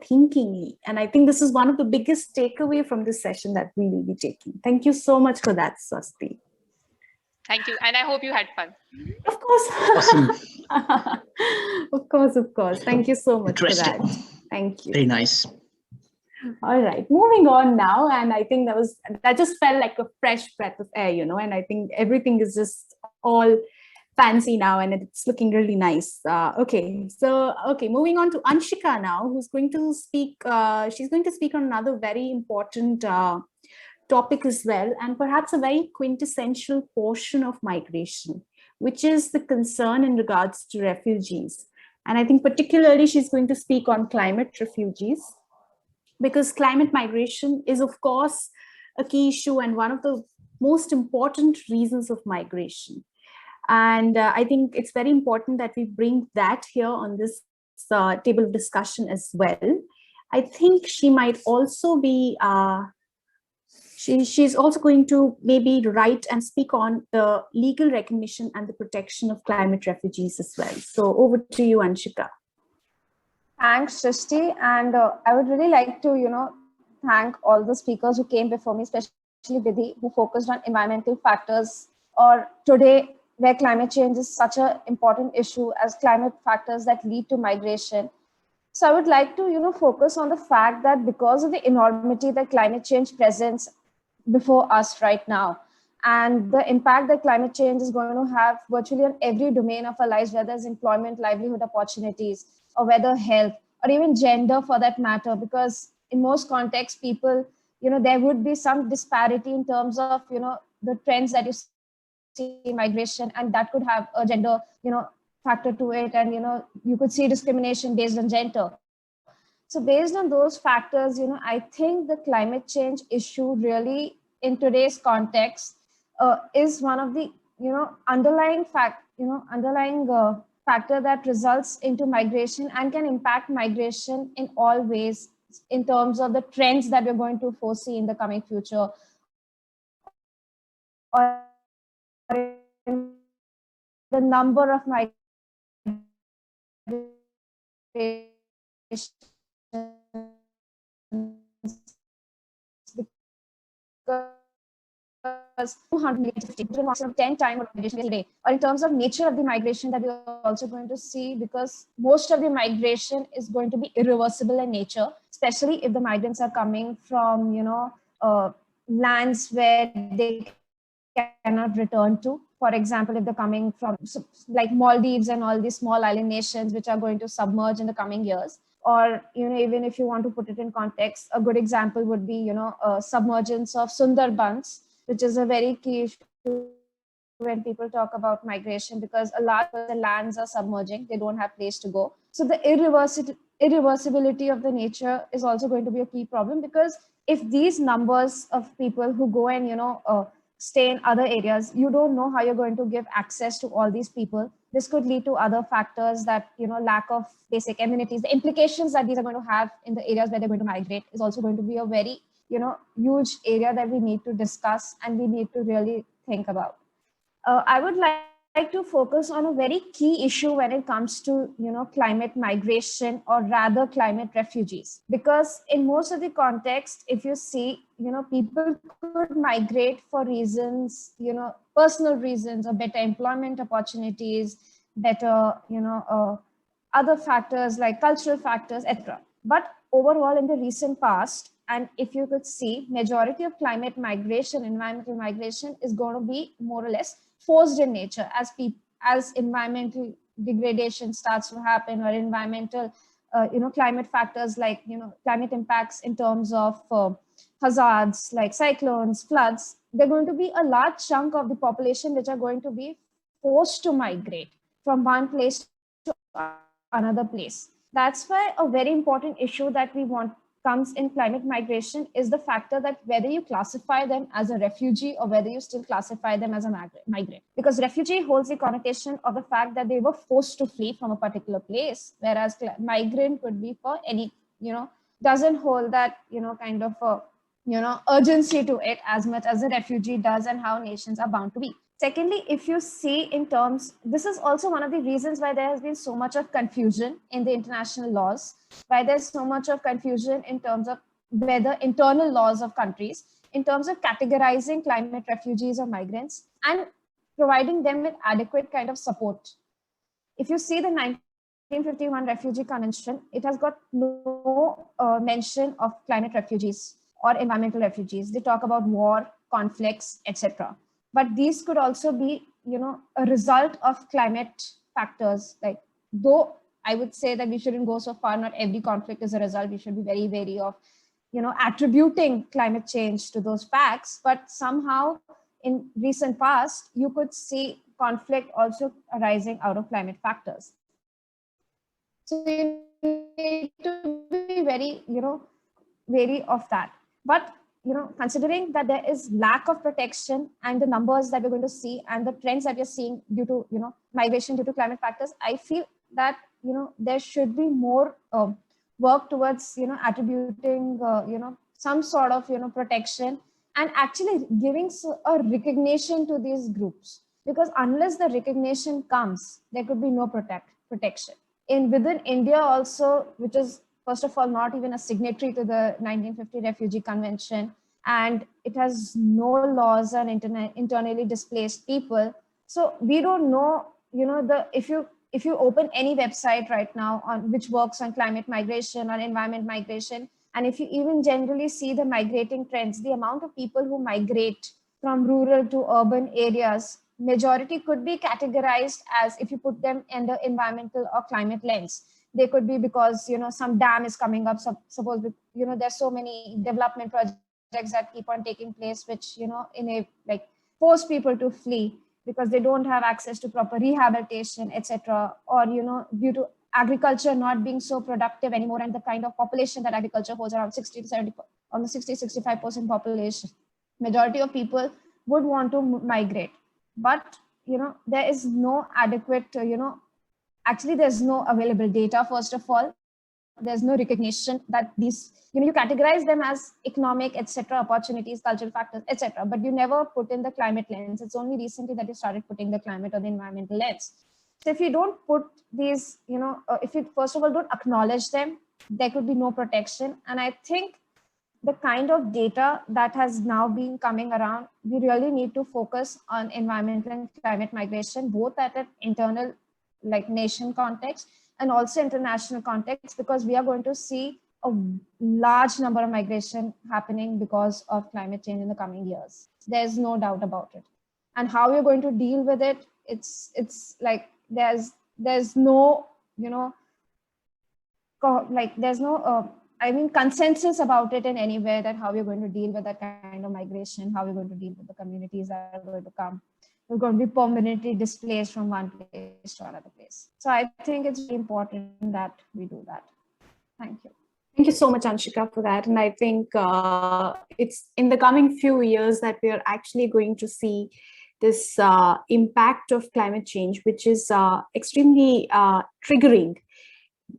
thinking. And I think this is one of the biggest takeaway from this session that we will be taking. Thank you so much for that, Swasti. Thank you. And I hope you had fun. Of course. Awesome. Of course. Thank you so much for that. Thank you. Very nice. All right, moving on now. And I think that just felt like a fresh breath of air, and I think everything is just all fancy now and it's looking really nice. Okay, moving on to Anshika now, who's going to speak. She's going to speak on another very important topic as well, and perhaps a very quintessential portion of migration, which is the concern in regards to refugees. And I think particularly she's going to speak on climate refugees, because climate migration is, of course, a key issue and one of the most important reasons of migration. And I think it's very important that we bring that here on this table of discussion as well. I think she might also be, she's also going to maybe write and speak on the legal recognition and the protection of climate refugees as well. So over to you, Anshika. Thanks, Srishti. And I would really like to, thank all the speakers who came before me, especially Vidhi, who focused on environmental factors, or today, where climate change is such an important issue as climate factors that lead to migration. So I would like to, focus on the fact that because of the enormity that climate change presents before us right now, and the impact that climate change is going to have virtually on every domain of our lives, whether it's employment, livelihood opportunities, or whether health, or even gender for that matter, because in most contexts, people, there would be some disparity in terms of, the trends that you see in migration, and that could have a gender, factor to it. And, you could see discrimination based on gender. So based on those factors, I think the climate change issue really in today's context is one of the, underlying factor that results into migration and can impact migration in all ways in terms of the trends that we're going to foresee in the coming future, or the number of migrations, because 10 times of migration today, or in terms of nature of the migration that we're also going to see, because most of the migration is going to be irreversible in nature, especially if the migrants are coming from, lands where they cannot return to. For example, if they're coming from like Maldives and all these small island nations which are going to submerge in the coming years, or even if you want to put it in context, a good example would be submergence of Sundarbans, which is a very key issue when people talk about migration, because a lot of the lands are submerging, they don't have place to go. So the irreversibility of the nature is also going to be a key problem, because if these numbers of people who go and stay in other areas, you don't know how you're going to give access to all these people. This could lead to other factors that, lack of basic amenities. The implications that these are going to have in the areas where they're going to migrate is also going to be a very, huge area that we need to discuss and we need to really think about. I would like to focus on a very key issue when it comes to, climate migration, or rather climate refugees, because in most of the context, if you see, people could migrate for reasons, personal reasons, or better employment opportunities, better, other factors like cultural factors, etc. But overall, in the recent past, and if you could see, majority of climate migration, environmental migration, is going to be more or less forced in nature as environmental degradation starts to happen, or environmental, climate factors like, climate impacts in terms of hazards like cyclones, floods. They're going to be a large chunk of the population which are going to be forced to migrate from one place to another place. That's why a very important issue that we want comes in climate migration is the factor that whether you classify them as a refugee or whether you still classify them as a migrant. Because refugee holds the connotation of the fact that they were forced to flee from a particular place, whereas migrant could be for any, doesn't hold that, kind of a, urgency to it as much as a refugee does, and how nations are bound to be. Secondly, if you see in terms, this is also one of the reasons why there has been so much of confusion in the international laws, why there's so much of confusion in terms of whether internal laws of countries, in terms of categorizing climate refugees or migrants and providing them with adequate kind of support. If you see the 1951 Refugee Convention, it has got no mention of climate refugees or environmental refugees. They talk about war, conflicts, etc. But these could also be, a result of climate factors. Like, though I would say that we shouldn't go so far, not every conflict is a result. We should be very wary of, attributing climate change to those facts. But somehow in recent past, you could see conflict also arising out of climate factors. So you need to be very, wary of that. But considering that there is lack of protection and the numbers that we're going to see and the trends that we're seeing due to, migration due to climate factors, I feel that, there should be more work towards, attributing, some sort of, protection, and actually giving a recognition to these groups. Because unless the recognition comes, there could be no protection. Within India also, which is first of all not even a signatory to the 1950 Refugee Convention, and it has no laws on internally displaced people. So we don't know, if you if you open any website right now on which works on climate migration or environment migration, and if you even generally see the migrating trends, the amount of people who migrate from rural to urban areas, majority could be categorized as, if you put them in the environmental or climate lens, they could be because, you know, some dam is coming up. Suppose, you know, there's so many development projects that keep on taking place, which, you know, in a like force people to flee because they don't have access to proper rehabilitation, etc. Or, you know, due to agriculture not being so productive anymore, and the kind of population that agriculture holds, around 60 to 70, almost 60-65% population, majority of people would want to migrate. But, you know, there is no adequate, you know, actually there's no available data. First of all, there's no recognition that these, you know, you categorize them as economic, etc., opportunities, cultural factors, etc., but you never put in the climate lens. It's only recently that you started putting the climate or the environmental lens. So if you don't put these, you know, if you first of all don't acknowledge them, there could be no protection. And I think the kind of data that has now been coming around, we really need to focus on environmental and climate migration, both at an internal, like nation context, and also international context, because we are going to see a large number of migration happening because of climate change in the coming years. There's no doubt about it. And how we're going to deal with it, it's like there's no, you know, like there's no I mean consensus about it in any way, that how we're going to deal with that kind of migration, how we're going to deal with the communities that are going to come. We're going to be permanently displaced from one place to another place. So I think it's very important that we do that. Thank you. Thank you so much, Anshika, for that. And I think it's in the coming few years that we are actually going to see this impact of climate change, which is extremely triggering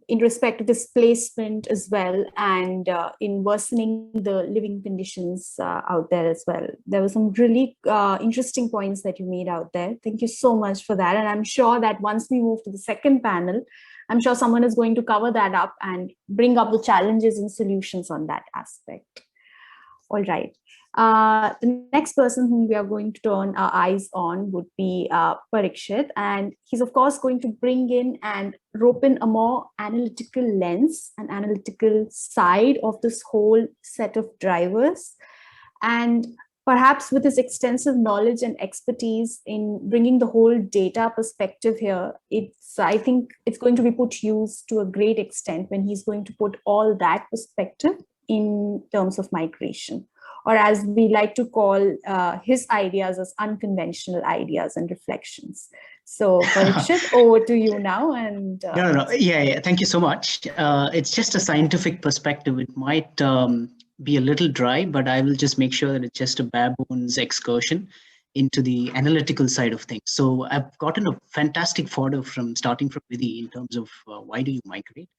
in respect to displacement as well, and in worsening the living conditions out there as well. There were some really interesting points that you made out there. Thank you so much for that. And I'm sure that once we move to the second panel, I'm sure someone is going to cover that up and bring up the challenges and solutions on that aspect. All right. The next person whom we are going to turn our eyes on would be Parikshit, and he's of course going to bring in and rope in a more analytical lens, an analytical side of this whole set of drivers. And perhaps with his extensive knowledge and expertise in bringing the whole data perspective here, I think it's going to be put use to a great extent when he's going to put all that perspective in terms of migration, or as we like to call his ideas as unconventional ideas and reflections. So Parikshit, over to you now. And No. Yeah, thank you so much. It's just a scientific perspective. It might be a little dry, but I will just make sure that it's just a bare bones excursion into the analytical side of things. So I've gotten a fantastic fodder starting from Vidhi in terms of why do you migrate,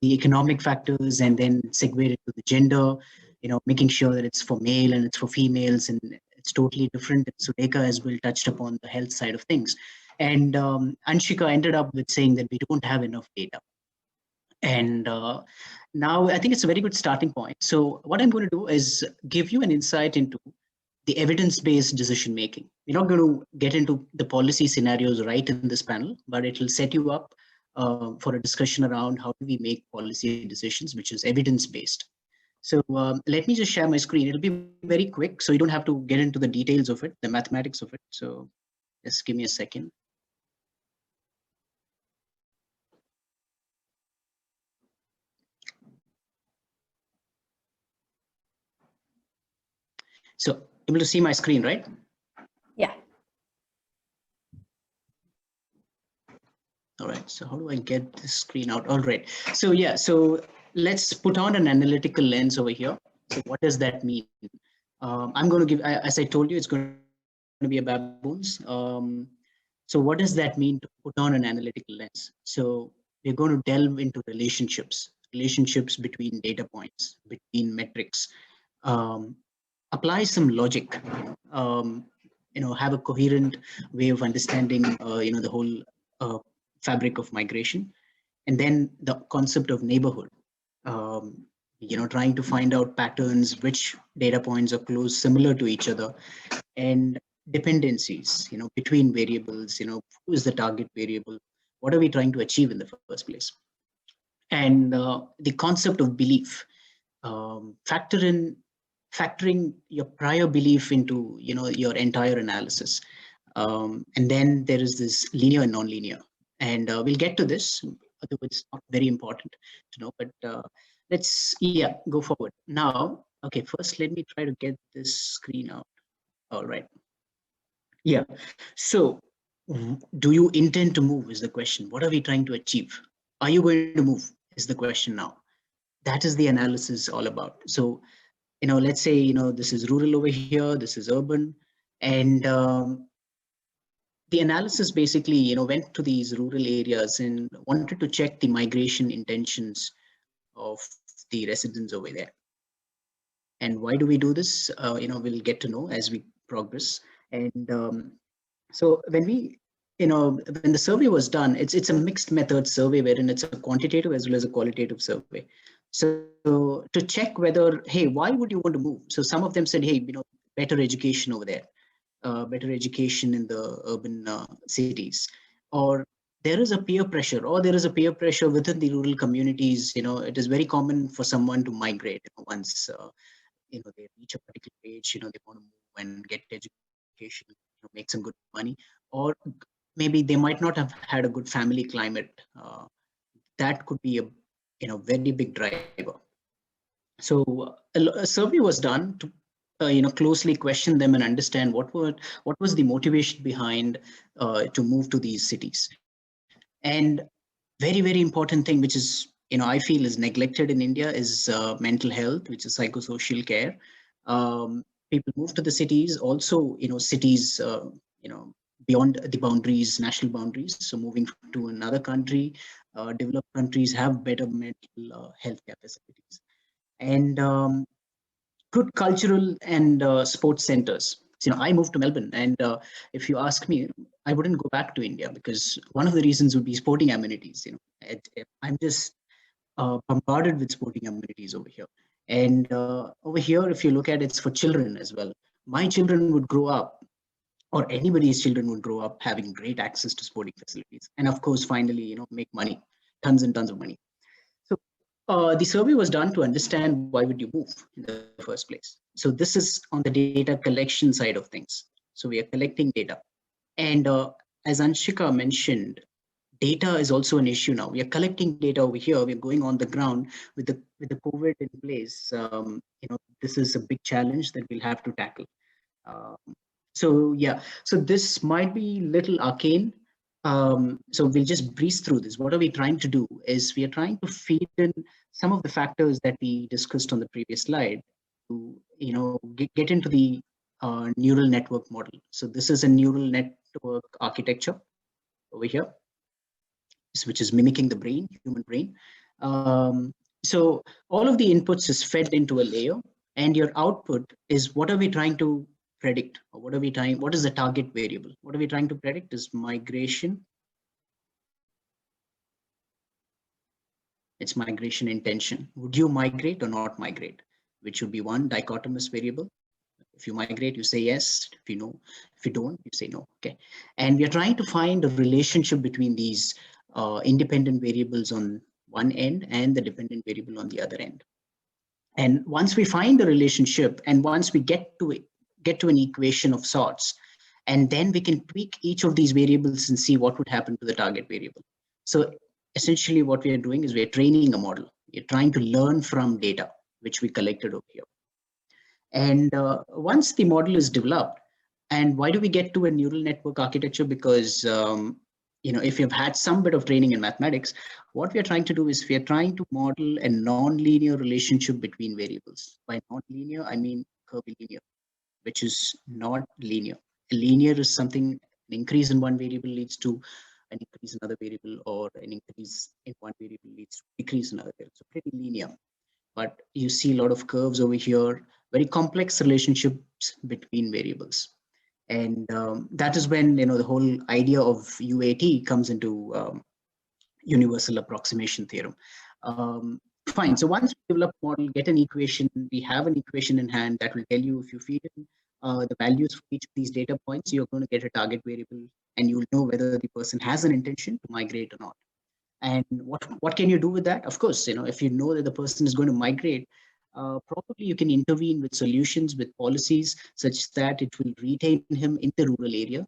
the economic factors, and then segue it to the gender, you know, making sure that it's for male and it's for females, and it's totally different. Sudeka as well touched upon the health side of things. And Anshika ended up with saying that we don't have enough data. And now I think it's a very good starting point. So what I'm going to do is give you an insight into the evidence-based decision making. We're not going to get into the policy scenarios right in this panel, but it will set you up for a discussion around how do we make policy decisions, which is evidence-based. So let me just share my screen. It'll be very quick, so you don't have to get into the details of it, the mathematics of it. So just give me a second. So able to see my screen, right? yeah. All right, so how do I get this screen out? All right, so yeah, so let's put on an analytical lens over here. So what does that mean? I'm going to give, as I told you, it's going to be a bare bones. So what does that mean to put on an analytical lens? So we're going to delve into relationships between data points, between metrics, apply some logic, have a coherent way of understanding, the whole fabric of migration, and then the concept of neighborhood. Trying to find out patterns, which data points are close, similar to each other, and dependencies, between variables. Who is the target variable? What are we trying to achieve in the first place? And the concept of belief, factoring your prior belief into your entire analysis. And then there is this linear and non-linear, and we'll get to this, although it's not very important to know, but let's go forward now. Okay, first let me try to get this screen out. All right. Yeah, so do you intend to move is the question. What are we trying to achieve? Are you going to move is the question now. That is the analysis all about. So let's say this is rural over here, this is urban, and the analysis basically went to these rural areas and wanted to check the migration intentions of the residents over there. And why do we do this? We'll get to know as we progress. And so when the survey was done, it's a mixed method survey wherein it's a quantitative as well as a qualitative survey. So to check whether, hey, why would you want to move? So some of them said, hey, better education over there, better education in the urban cities, or there is a peer pressure, within the rural communities. It is very common for someone to migrate once they reach a particular age. They want to move and get education, make some good money, or maybe they might not have had a good family climate. That could be a very big driver. So a survey was done to closely question them and understand what was the motivation behind to move to these cities. And very, very important thing, which is I feel is neglected in India, is mental health, which is psychosocial care. People move to the cities, also cities beyond the boundaries, national boundaries. So moving to another country, developed countries have better mental health facilities, and good cultural and sports centers. So, I moved to Melbourne, and if you ask me, I wouldn't go back to India, because one of the reasons would be sporting amenities. I'm just bombarded with sporting amenities over here. And over here, if you look at it, it's for children as well. My children would grow up, or anybody's children would grow up having great access to sporting facilities. And of course, finally, make money, tons and tons of money. So the survey was done to understand why would you move in the first place. So this is on the data collection side of things. So we are collecting data. And as Anshika mentioned, data is also an issue now. We are collecting data over here. We're going on the ground with the COVID in place. This is a big challenge that we'll have to tackle. So this might be a little arcane. So we'll just breeze through this. What are we trying to do is we are trying to feed in some of the factors that we discussed on the previous slide to get into the neural network model. So this is a neural network architecture over here, which is mimicking the brain, human brain. So all of the inputs is fed into a layer, and your output is what are we trying to predict, or what is the target variable? What are we trying to predict is migration. It's migration intention. Would you migrate or not migrate? Which would be one dichotomous variable. If you migrate, you say yes. If you don't, you say no. Okay. And we are trying to find a relationship between these independent variables on one end and the dependent variable on the other end. And once we find the relationship, and once we get to an equation of sorts, and then we can tweak each of these variables and see what would happen to the target variable. So essentially what we are doing is we're training a model. We're trying to learn from data, which we collected over here. And once the model is developed, and why do we get to a neural network architecture? Because if you've had some bit of training in mathematics, what we are trying to do is we are trying to model a non-linear relationship between variables. By non-linear, I mean curvilinear, which is not linear. A linear is something, an increase in one variable leads to an increase in another variable, or an increase in one variable leads to decrease in another variable. So pretty linear. But you see a lot of curves over here, very complex relationships between variables. And that is when the whole idea of UAT comes into universal approximation theorem. Fine. So once we develop a model, get an equation, we have an equation in hand that will tell you if you feed in the values for each of these data points, you're going to get a target variable, and you'll know whether the person has an intention to migrate or not. And what can you do with that? Of course, if you know that the person is going to migrate, probably you can intervene with solutions, with policies such that it will retain him in the rural area,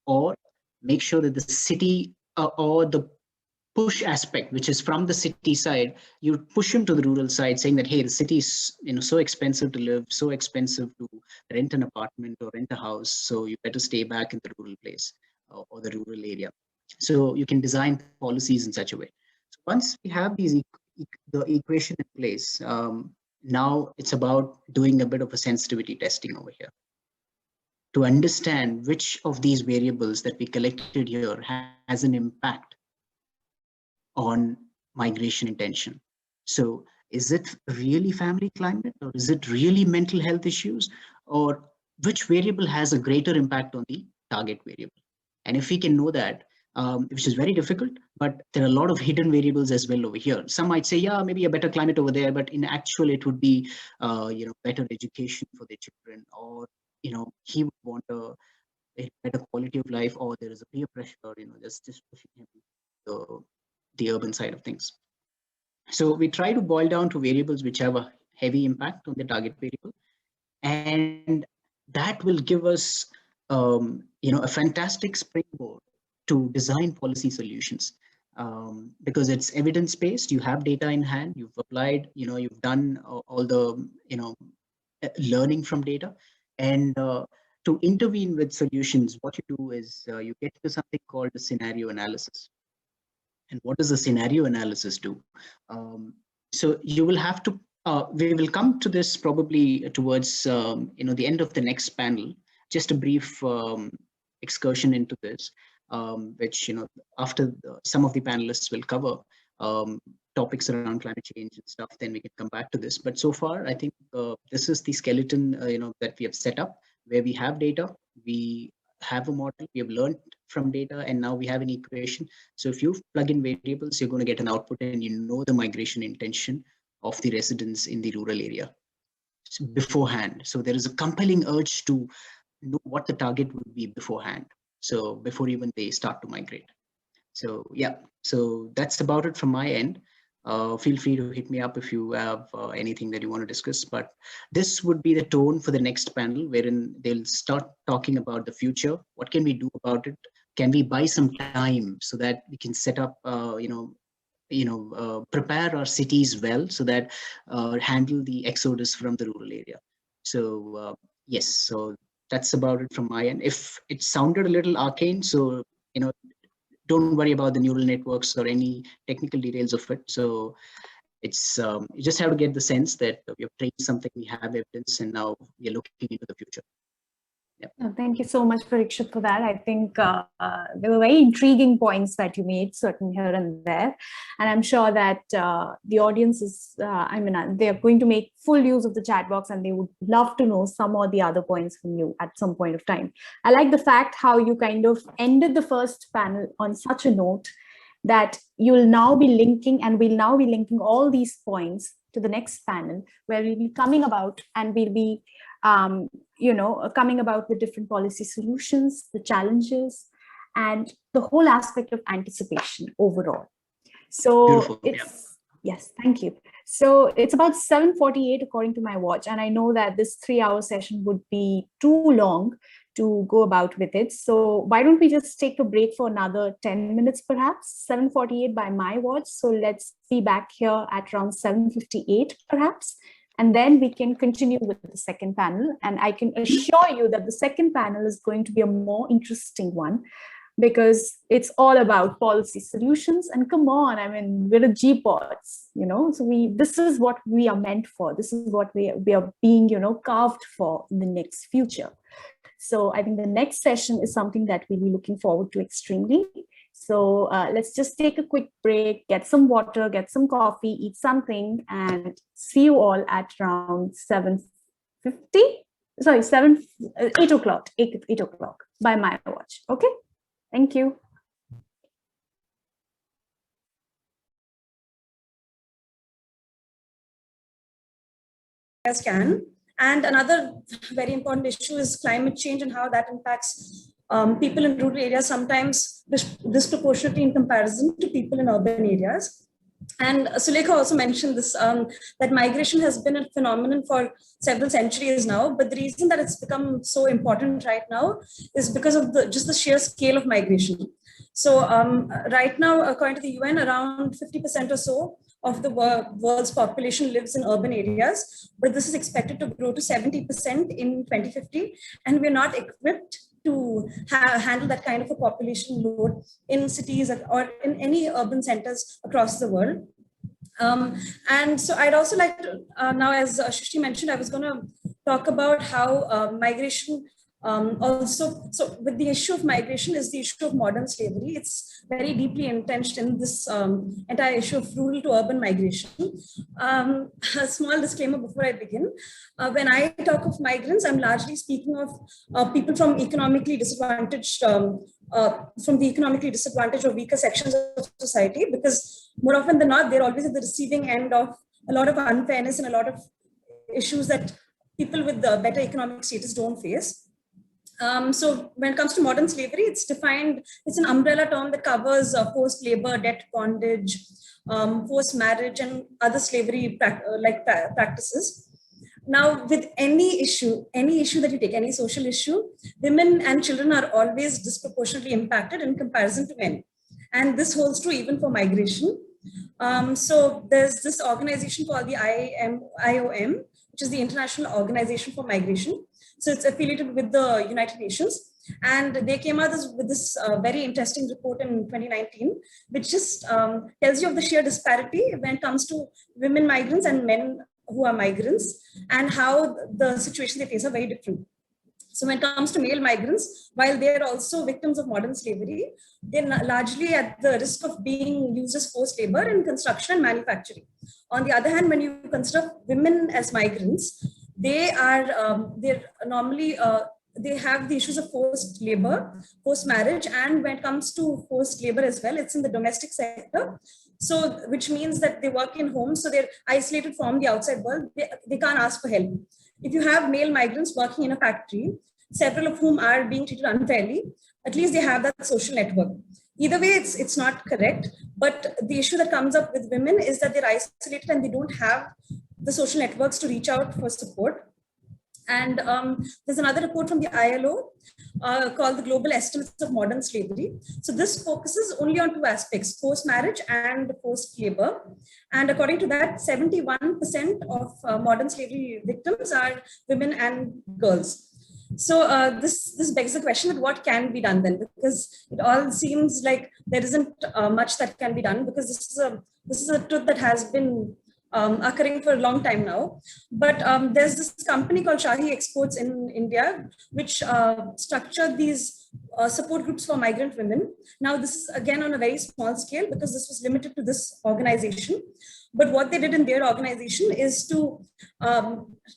or make sure that the city or the push aspect, which is from the city side, you push him to the rural side, saying that, hey, the city is so expensive to live, so expensive to rent an apartment or rent a house, so you better stay back in the rural place or the rural area. So you can design policies in such a way. So once we have the equation in place, now it's about doing a bit of a sensitivity testing over here to understand which of these variables that we collected here has an impact on migration intention. So is it really family climate, or is it really mental health issues, or which variable has a greater impact on the target variable? And if we can know that, which is very difficult, but there are a lot of hidden variables as well over here. Some might say, yeah, maybe a better climate over there, but in actual, it would be, better education for their children, or, he would want a better quality of life, or there is a peer pressure, just pushing him to the urban side of things. So we try to boil down to variables which have a heavy impact on the target variable, and that will give us, a fantastic springboard to design policy solutions, because it's evidence-based. You have data in hand, you've applied, you've done all the, learning from data, and to intervene with solutions, what you do is you get to something called a scenario analysis. And what does a scenario analysis do? So you will have to, we will come to this probably towards, the end of the next panel, just a brief excursion into this, which, after some of the panelists will cover topics around climate change and stuff, then we can come back to this. But so far, I think this is the skeleton, that we have set up, where we have data, we have a model, we have learned from data, and now we have an equation. So if you plug in variables, you're going to get an output, and the migration intention of the residents in the rural area beforehand. So there is a compelling urge to know what the target would be beforehand. So before even they start to migrate. So yeah, so that's about it from my end. Feel free to hit me up if you have anything that you want to discuss, but this would be the tone for the next panel, wherein they'll start talking about the future. What can we do about it? Can we buy some time so that we can set up, prepare our cities well, so that handle the exodus from the rural area? So yes, so that's about it from my end. If it sounded a little arcane, so don't worry about the neural networks or any technical details of it. So it's you just have to get the sense that we have trained something, we have evidence, and now we are looking into the future. Yep. Oh, thank you so much, Parikshit, for that. I think there were very intriguing points that you made, certain here and there. And I'm sure that the audience is, they're going to make full use of the chat box, and they would love to know some or the other points from you at some point of time. I like the fact how you kind of ended the first panel on such a note that you'll now be linking, and we'll now be linking all these points to the next panel, where we'll be coming about, and we'll be coming about with different policy solutions, the challenges, and the whole aspect of anticipation overall. So Beautiful. Yes, thank you. So it's about 7:48 according to my watch, and I know that this 3-hour session would be too long to go about with it. So why don't we just take a break for another 10 minutes, perhaps? 7:48 by my watch. So let's be back here at around 7:58, perhaps. And then we can continue with the second panel. And I can assure you that the second panel is going to be a more interesting one, because it's all about policy solutions. And come on, I mean, we're a GPODS, so this is what we are meant for. This is what we are being, carved for in the next future. So I think the next session is something that we'll be looking forward to extremely. So let's just take a quick break, get some water, get some coffee, eat something, and see you all at around 8 o'clock, 8 o'clock by my watch. Okay, thank you. Scan. And another very important issue is climate change and how that impacts people in rural areas, sometimes disproportionately in comparison to people in urban areas. And Sulekha also mentioned this, that migration has been a phenomenon for several centuries now, but the reason that it's become so important right now is because of just the sheer scale of migration. So right now, according to the UN, around 50% or so of the world's population lives in urban areas, but this is expected to grow to 70% in 2050, and we're not equipped to handle that kind of a population load in cities or in any urban centers across the world. And so I'd also like to, now as Shrishti mentioned, I was going to talk about how migration also, so with the issue of migration is the issue of modern slavery. It's very deeply entrenched in this entire issue of rural to urban migration. A small disclaimer before I begin. When I talk of migrants, I'm largely speaking of people from economically disadvantaged, from the economically disadvantaged or weaker sections of society, because more often than not, they're always at the receiving end of a lot of unfairness and a lot of issues that people with the better economic status don't face. So when it comes to modern slavery, it's defined, it's an umbrella term that covers forced labor, debt bondage, forced marriage, and other slavery practices. Now, with any issue that you take, any social issue, women and children are always disproportionately impacted in comparison to men. And this holds true even for migration. So there's this organization called the IOM, which is the International Organization for Migration. So it's affiliated with the United Nations. And they came out with this very interesting report in 2019, which just tells you of the sheer disparity when it comes to women migrants and men who are migrants, and how the situation they face are very different. So when it comes to male migrants, while they're also victims of modern slavery, they're largely at the risk of being used as forced labor in construction and manufacturing. On the other hand, when you consider women as migrants, they're normally, they have the issues of forced labor, forced marriage, and when it comes to forced labor as well, it's in the domestic sector. So, which means that they work in homes, so they're isolated from the outside world. They can't ask for help. If you have male migrants working in a factory, several of whom are being treated unfairly, at least they have that social network. Either way, it's not correct. But the issue that comes up with women is that they're isolated and they don't have the social networks to reach out for support. And there's another report from the ILO called the Global Estimates of Modern Slavery. So this focuses only on two aspects, forced marriage and forced labor. And according to that, 71% of modern slavery victims are women and girls. So this begs the question that what can be done then? Because it all seems like there isn't much that can be done, because this is a truth that has been occurring for a long time now. But there's this company called Shahi Exports in India, which structured these support groups for migrant women. Now, this is again on a very small scale because this was limited to this organization. But what they did in their organization is to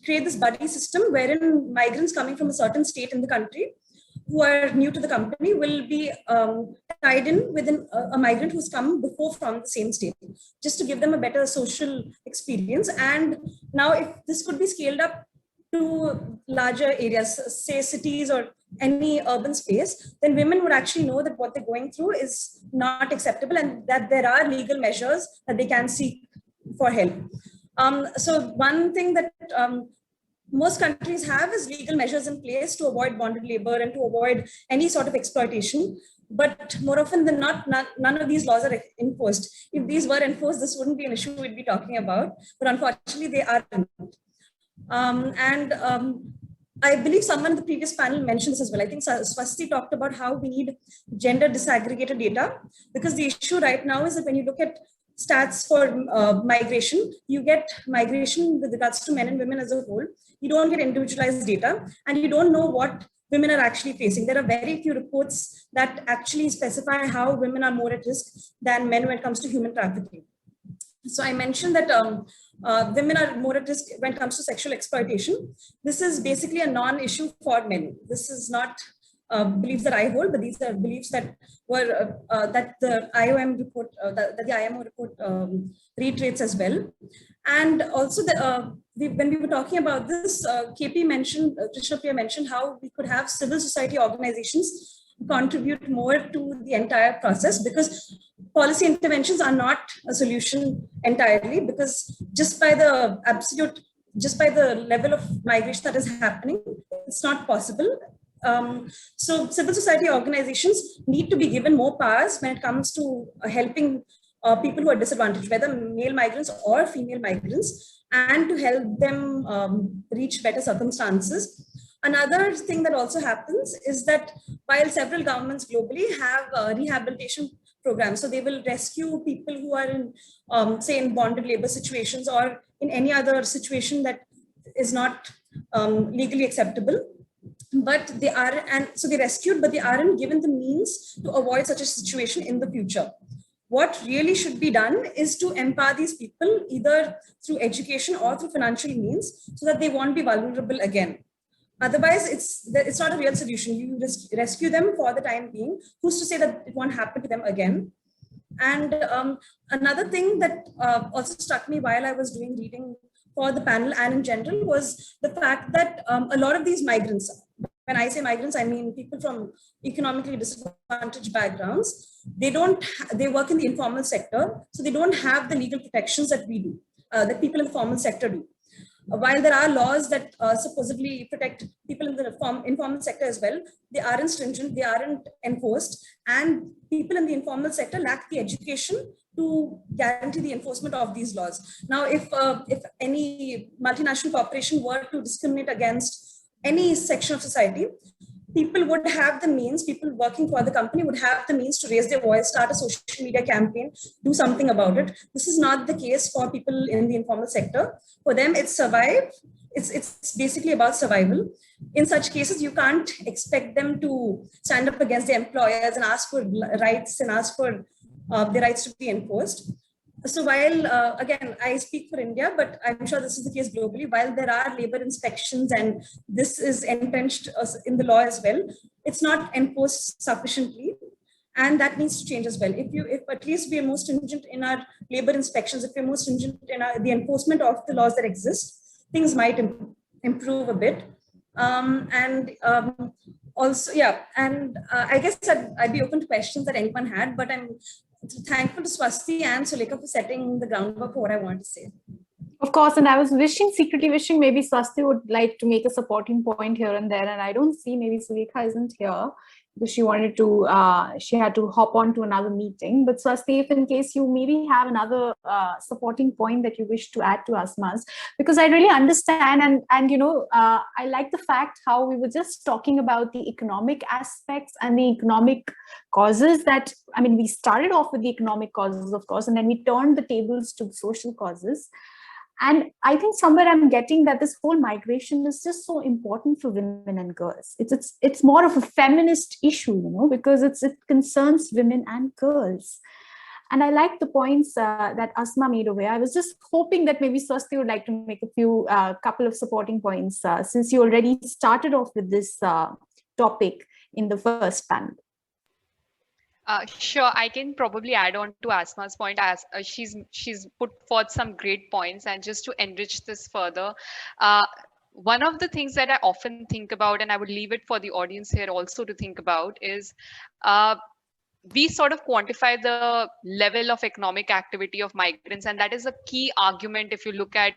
create this buddy system wherein migrants coming from a certain state in the country who are new to the company will be tied in with a migrant who's come before from the same state, just to give them a better social experience. And now if this could be scaled up to larger areas, say cities or any urban space, then women would actually know that what they're going through is not acceptable and that there are legal measures that they can seek for help. So one thing that most countries have is legal measures in place to avoid bonded labor and to avoid any sort of exploitation. But more often than not, none of these laws are enforced. If these were enforced, this wouldn't be an issue we'd be talking about. But unfortunately, they aren't. I believe someone in the previous panel mentioned this as well. I think Swasti talked about how we need gender disaggregated data, because the issue right now is that when you look at stats for migration, you get migration with regards to men and women as a whole. You don't get individualized data, and you don't know what women are actually facing. There are very few reports that actually specify how women are more at risk than men when it comes to human trafficking. So I mentioned that women are more at risk when it comes to sexual exploitation. This is basically a non-issue for men. This is not beliefs that I hold, but these are beliefs that were that the IOM report, that the IMO report reiterates as well. And also, when we were talking about this, KP mentioned, Krishna Priya mentioned how we could have civil society organizations contribute more to the entire process, because policy interventions are not a solution entirely, because just by the level of migration that is happening, it's not possible. So civil society organizations need to be given more powers when it comes to helping people who are disadvantaged, whether male migrants or female migrants, and to help them reach better circumstances. Another thing that also happens is that while several governments globally have rehabilitation programs, so they will rescue people who are in, say, in bonded labor situations or in any other situation that is not legally acceptable. But they are, and so they rescued, but they aren't given the means to avoid such a situation in the future. What really should be done is to empower these people either through education or through financial means, so that they won't be vulnerable again. Otherwise, it's not a real solution. You rescue them for the time being. Who's to say that it won't happen to them again? And another thing that also struck me while I was doing reading for the panel and in general was the fact that a lot of these migrants, when I say migrants, I mean people from economically disadvantaged backgrounds, they work in the informal sector, so they don't have the legal protections that we do, that people in the formal sector do. While there are laws that supposedly protect people in the informal sector as well, they aren't stringent, they aren't enforced, and people in the informal sector lack the education to guarantee the enforcement of these laws. Now, if any multinational corporation were to discriminate against any section of society, people would have the means, people working for the company would have the means to raise their voice, start a social media campaign, do something about it. This is not the case for people in the informal sector. For them, it's survive. It's basically about survival. In such cases, you can't expect them to stand up against their employers and ask for rights and ask for their rights to be enforced. So while, again, I speak for India, but I'm sure this is the case globally, while there are labor inspections and this is entrenched in the law as well, it's not enforced sufficiently. And that needs to change as well. If at least we are more stringent in our labor inspections, if we're more stringent in the enforcement of the laws that exist, things might improve a bit. Also, yeah, and I guess I'd be open to questions that anyone had, but I'm thankful to Swasti and Sulekha for setting the groundwork for what I wanted to say. Of course, and I was secretly wishing maybe Swasti would like to make a supporting point here and there, and I don't see, maybe Sulekha isn't here because she wanted to, she had to hop on to another meeting. But Swasti, if in case you maybe have another supporting point that you wish to add to Asma's, because I really understand, and you know, I like the fact how we were just talking about the economic aspects and the economic causes that, I mean, we started off with the economic causes, of course, and then we turned the tables to social causes. And I think somewhere I'm getting that this whole migration is just so important for women and girls. It's more of a feminist issue, you know, because it concerns women and girls. And I like the points that Asma made away. I was just hoping that maybe Swasti would like to make a few couple of supporting points since you already started off with this topic in the first panel. Sure, I can probably add on to Asma's point, as she's put forth some great points, and just to enrich this further, one of the things that I often think about, and I would leave it for the audience here also to think about, is we sort of quantify the level of economic activity of migrants, and that is a key argument if you look at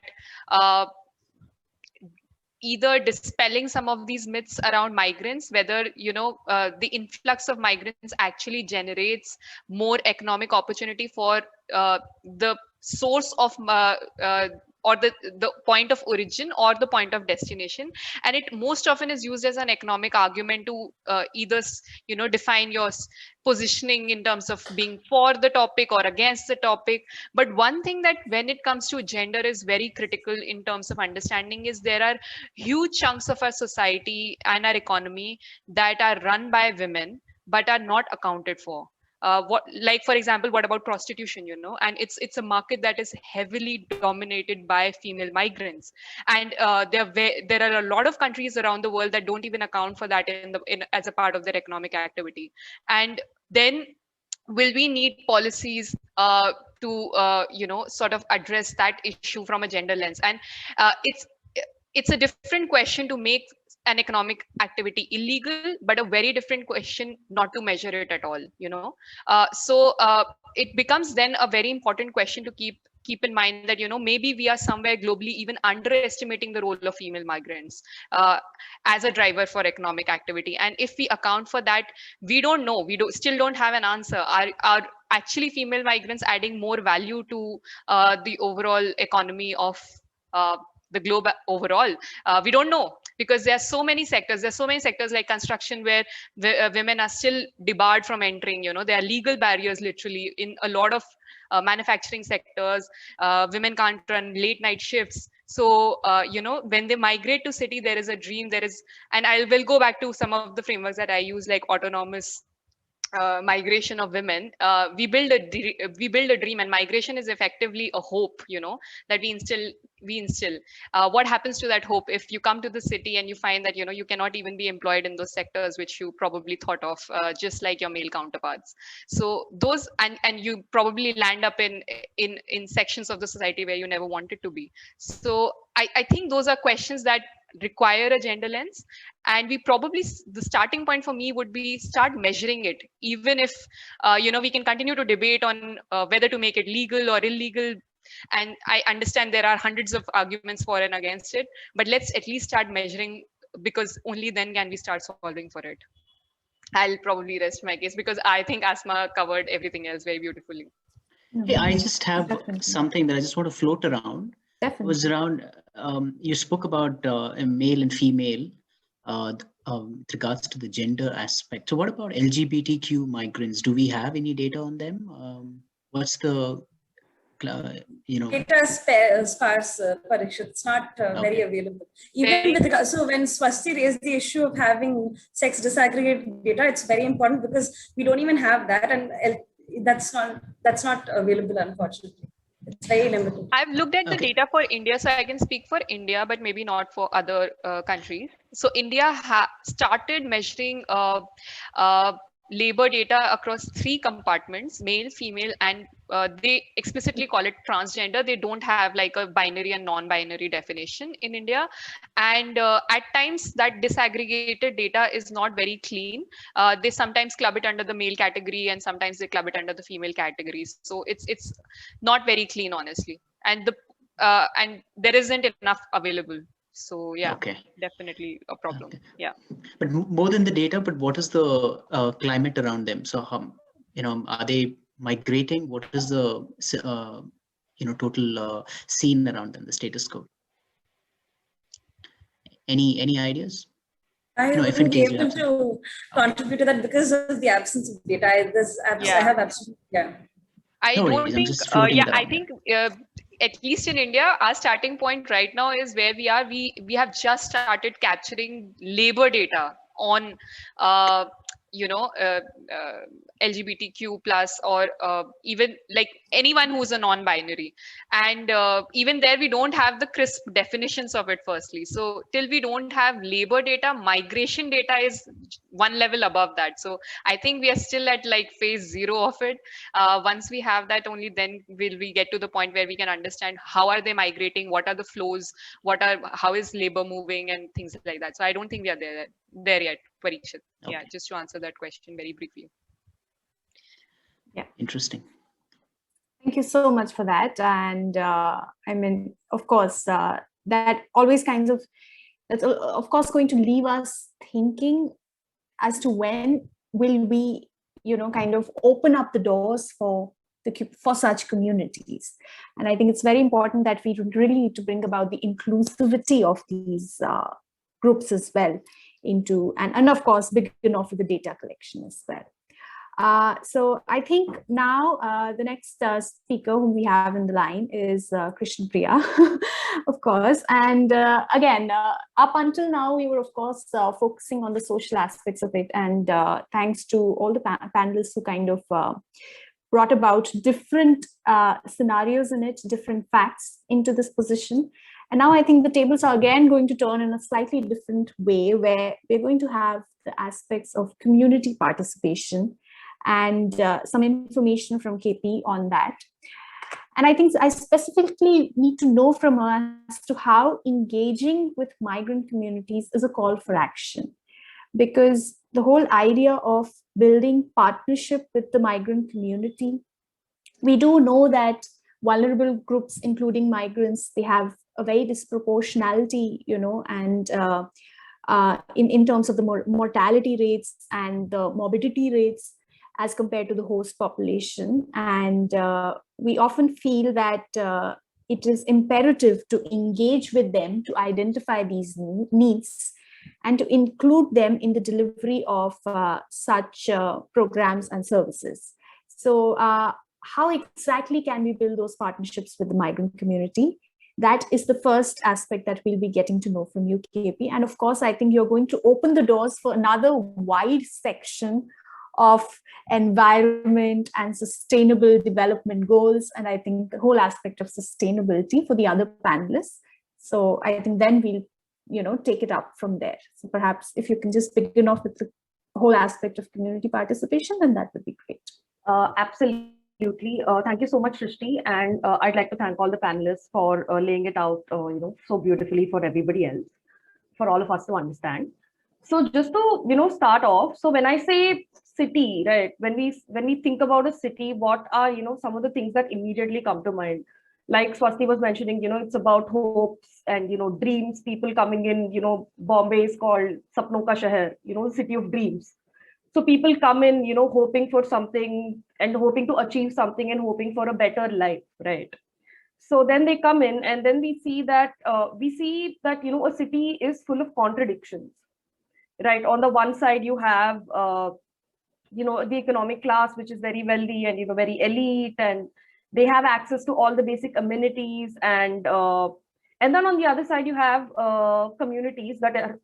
either dispelling some of these myths around migrants, whether, you know, the influx of migrants actually generates more economic opportunity for the source of or the point of origin or the point of destination, and it most often is used as an economic argument to either, you know, define your positioning in terms of being for the topic or against the topic. But one thing that when it comes to gender is very critical in terms of understanding is there are huge chunks of our society and our economy that are run by women but are not accounted for. Like for example, what about prostitution, you know, and it's a market that is heavily dominated by female migrants, and there are a lot of countries around the world that don't even account for that as a part of their economic activity. And then will we need policies to sort of address that issue from a gender lens? And it's a different question to make an economic activity illegal, but a very different question not to measure it at all. So it becomes then a very important question to keep in mind that maybe we are somewhere globally even underestimating the role of female migrants as a driver for economic activity. And if we account for that, we don't know, still don't have an answer. Are actually female migrants adding more value to the overall economy of the globe overall? We don't know, because there are so many sectors. There's so many sectors like construction where women are still debarred from entering. There are legal barriers literally in a lot of manufacturing sectors. Women can't run late night shifts. So when they migrate to city, there is a dream. And I will go back to some of the frameworks that I use, like autonomous migration of women. We build a dream, and migration is effectively a hope, that we instill. What happens to that hope if you come to the city and you find that you cannot even be employed in those sectors which you probably thought of, just like your male counterparts? So those, and you probably land up in sections of the society where you never wanted to be. So I think those are questions that require a gender lens, and we probably, the starting point for me would be start measuring it. Even if we can continue to debate on whether to make it legal or illegal, and I understand there are hundreds of arguments for and against it, but let's at least start measuring, because only then can we start solving for it. I'll probably rest my case because I think Asma covered everything else very beautifully. Hey, I just have Definitely. something that I just want to float around. Definitely. It was around, you spoke about male and female with regards to the gender aspect. So what about LGBTQ migrants? Do we have any data on them? What's the, Data is sparse, Parikshit. It's not very available. Even with so when Swasti raised the issue of having sex disaggregated data, it's very important because we don't even have that, and that's not available, unfortunately. It's very limited. I've looked at the data for India, so I can speak for India, but maybe not for other countries. So India started measuring labor data across 3 compartments: male, female, and they explicitly call it transgender. They don't have like a binary and non-binary definition in India. And at times that disaggregated data is not very clean. They sometimes club it under the male category and sometimes they club it under the female categories. So it's not very clean, honestly. And and there isn't enough available. So yeah, definitely a problem. Yeah. But more than the data, but what is the climate around them? So are they migrating? What is the total scene around them, the status quo? Any ideas? I wouldn't be able to contribute to that because of the absence of data. I have absolutely, I don't think, I think at least in India, our starting point right now is where we are. We have just started capturing labor data on, LGBTQ plus, or even like anyone who's a non-binary. And even there, we don't have the crisp definitions of it, firstly. So till we don't have labor data, migration data is one level above that. So I think we are still at like phase 0 of it. Once we have that, only then will we get to the point where we can understand how are they migrating, what are the flows, how is labor moving, and things like that. So I don't think we are there yet, Parikshit. Okay. Yeah, just to answer that question very briefly. Yeah. Interesting. Thank you so much for that. And I mean, of course, that always that's of course going to leave us thinking as to when will we, kind of open up the doors for such communities. And I think it's very important that we really need to bring about the inclusivity of these groups as well into, and of course, begin off with the data collection as well. So I think now the next speaker whom we have in the line is Krishna Priya, of course. And again, up until now, we were, of course, focusing on the social aspects of it. And thanks to all the panelists who kind of brought about different scenarios in it, different facts into this position. And now I think the tables are again going to turn in a slightly different way, where we're going to have the aspects of community participation and some information from KP on that. And I think I specifically need to know from her as to how engaging with migrant communities is a call for action. Because the whole idea of building partnership with the migrant community, we do know that vulnerable groups, including migrants, they have a very disproportionality, and in terms of the mortality rates and the morbidity rates as compared to the host population. And we often feel that it is imperative to engage with them to identify these needs and to include them in the delivery of such programs and services. So how exactly can we build those partnerships with the migrant community? That is the first aspect that we'll be getting to know from you, KP. And of course, I think you're going to open the doors for another wide section of environment and sustainable development goals. And I think the whole aspect of sustainability for the other panelists. So I think then we'll, take it up from there. So perhaps if you can just begin off with the whole aspect of community participation, then that would be great. Absolutely. Thank you so much, Srishti. And I'd like to thank all the panelists for laying it out, so beautifully for everybody else, for all of us to understand. So just to, start off. So when I say city, right, when we think about a city, what are, some of the things that immediately come to mind? Like Swasti was mentioning, it's about hopes and, dreams, people coming in, Bombay is called Sapno Ka Shahar, city of dreams. So people come in, hoping for something and hoping to achieve something and hoping for a better life, right? So then they come in and then we see that, a city is full of contradictions, right? On the one side, you have, the economic class, which is very wealthy and, very elite, and they have access to all the basic amenities. And then on the other side, you have communities that are,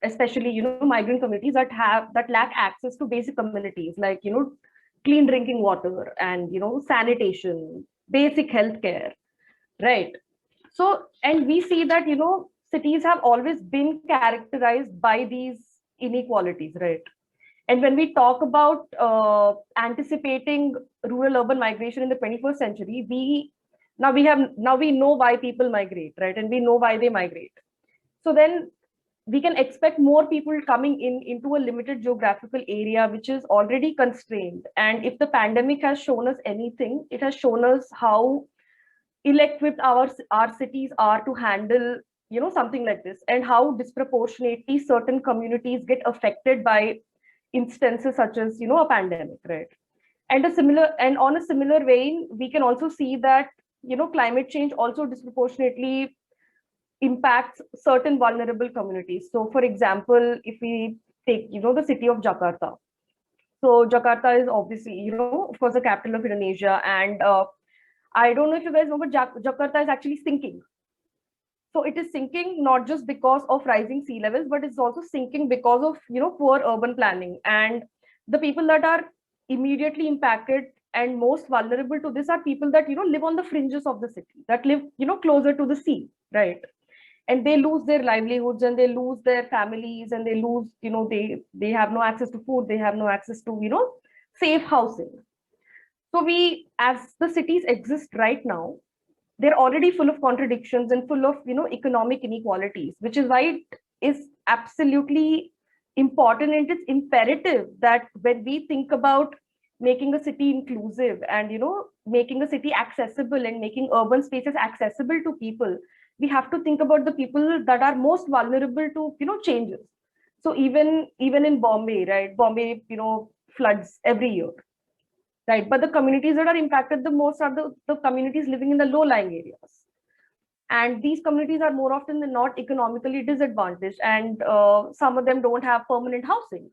especially, migrant communities that lack access to basic amenities like, clean drinking water and, sanitation, basic healthcare, right? So, and we see that, cities have always been characterized by these inequalities, right? And when we talk about anticipating rural-urban migration in the 21st century, we know why people migrate, right? And we know why they migrate. So then we can expect more people coming into a limited geographical area, which is already constrained. And if the pandemic has shown us anything, it has shown us how ill-equipped our cities are to handle, something like this, and how disproportionately certain communities get affected by instances such as, a pandemic, right? And on a similar vein, we can also see that, climate change also disproportionately impacts certain vulnerable communities. So for example, if we take, the city of Jakarta. So Jakarta is obviously, of course, the capital of Indonesia. And I don't know if you guys know, but Jakarta is actually sinking. So it is sinking not just because of rising sea levels, but it's also sinking because of, poor urban planning. And the people that are immediately impacted and most vulnerable to this are people that, live on the fringes of the city, that live, closer to the sea, right? And they lose their livelihoods and they lose their families and they lose, they have no access to food, they have no access to, safe housing. So as the cities exist right now, they're already full of contradictions and full of, economic inequalities, which is why it is absolutely important and it's imperative that when we think about making a city inclusive and, making a city accessible and making urban spaces accessible to people, we have to think about the people that are most vulnerable to, changes. So even in Bombay, right? Bombay, floods every year. Right, but the communities that are impacted the most are the communities living in the low-lying areas. And these communities are more often than not economically disadvantaged, and some of them don't have permanent housing.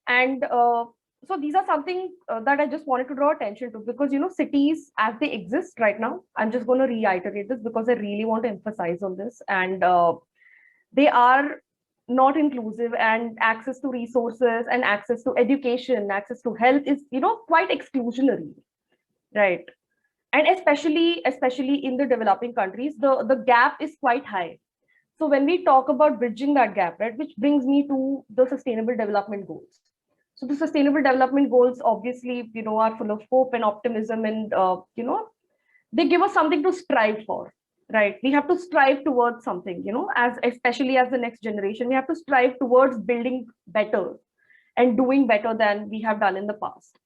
And so these are something that I just wanted to draw attention to, because, cities as they exist right now, I'm just going to reiterate this because I really want to emphasize on this. And they are not inclusive, and access to resources and access to education, access to health is, quite exclusionary, right? And especially in the developing countries, the gap is quite high. So when we talk about bridging that gap, right, which brings me to the sustainable development goals. So the Sustainable Development Goals obviously, are full of hope and optimism, and they give us something to strive for, right? We have to strive towards something, as especially as the next generation, we have to strive towards building better and doing better than we have done in the past.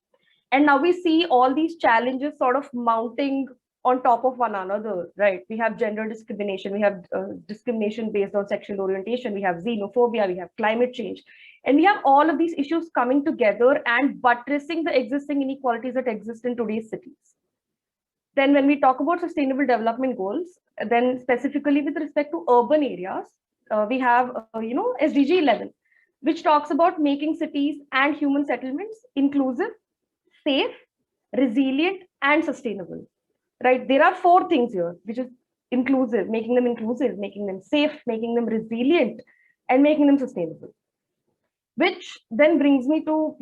And now we see all these challenges sort of mounting on top of one another, right? We have gender discrimination, we have discrimination based on sexual orientation, we have xenophobia, we have climate change, and we have all of these issues coming together and buttressing the existing inequalities that exist in today's cities. Then when we talk about sustainable development goals, then specifically with respect to urban areas, we have, SDG 11, which talks about making cities and human settlements inclusive, safe, resilient, and sustainable. Right? There are 4 things here, which is inclusive, making them safe, making them resilient, and making them sustainable. Which then brings me to,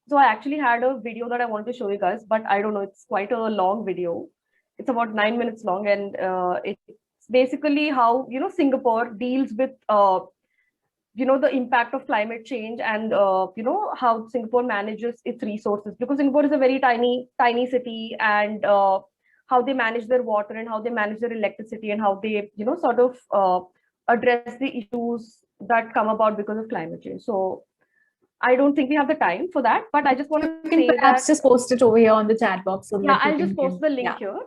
so I actually had a video that I wanted to show you guys, but I don't know, it's quite a long video. It's about 9 minutes long, and it's basically how, Singapore deals with, the impact of climate change, and, how Singapore manages its resources, because Singapore is a very tiny city, and how they manage their water and how they manage their electricity and how they, sort of address the issues that come about because of climate change. So I don't think we have the time for that, but I just want to say perhaps that, just post it over here on the chat box. So yeah, I'll just post the link here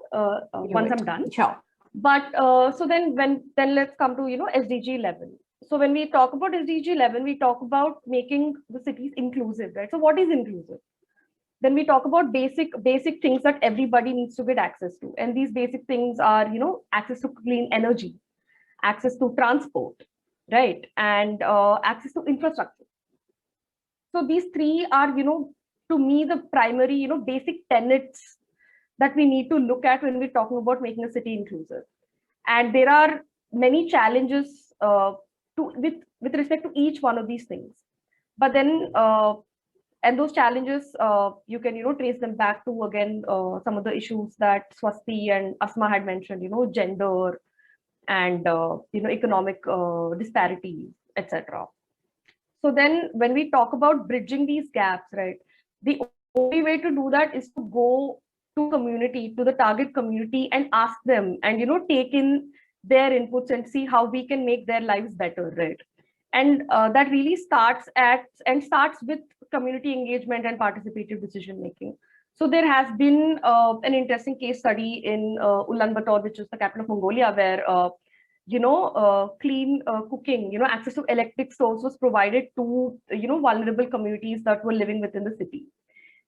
once I'm done. Sure. But so then let's come to, SDG 11. So when we talk about SDG 11, we talk about making the cities inclusive, right? So what is inclusive? Then we talk about basic things that everybody needs to get access to. And these basic things are, access to clean energy, access to transport, right? And access to infrastructure. So these 3 are, to me, the primary, basic tenets that we need to look at when we're talking about making a city inclusive. And there are many challenges with respect to each one of these things. But then, and those challenges, you can, trace them back to, again, some of the issues that Swasti and Asma had mentioned, gender and, economic disparities, etc. So then when we talk about bridging these gaps, right, the only way to do that is to go to community, to the target community, and ask them and, take in their inputs and see how we can make their lives better, right? And that really starts with community engagement and participative decision making. So there has been an interesting case study in Ulaanbaatar, which is the capital of Mongolia, where clean cooking, access to electric stoves was provided to, vulnerable communities that were living within the city.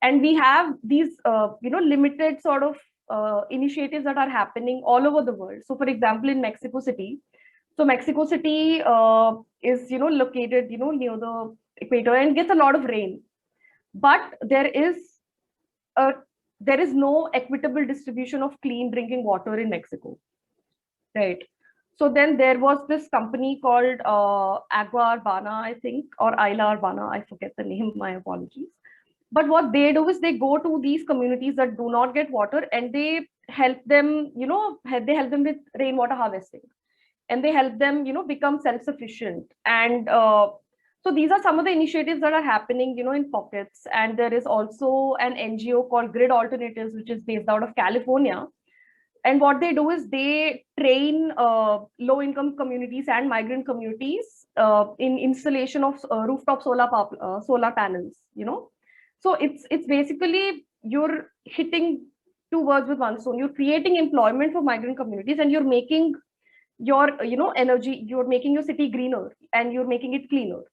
And we have these, limited sort of initiatives that are happening all over the world. So for example, in Mexico City, is, located, near the equator and gets a lot of rain, but there is no equitable distribution of clean drinking water in Mexico, right? So then there was this company called Agua Urbana, I think, or Isla Urbana, I forget the name, my apologies. But what they do is they go to these communities that do not get water, and they help them, with rainwater harvesting, and they help them, become self-sufficient. And so these are some of the initiatives that are happening, in pockets. And there is also an NGO called Grid Alternatives, which is based out of California. And what they do is they train low-income communities and migrant communities in installation of rooftop solar panels. So it's basically you're hitting 2 birds with 1 stone. You're creating employment for migrant communities, and you're making your energy. You're making your city greener, and you're making it cleaner,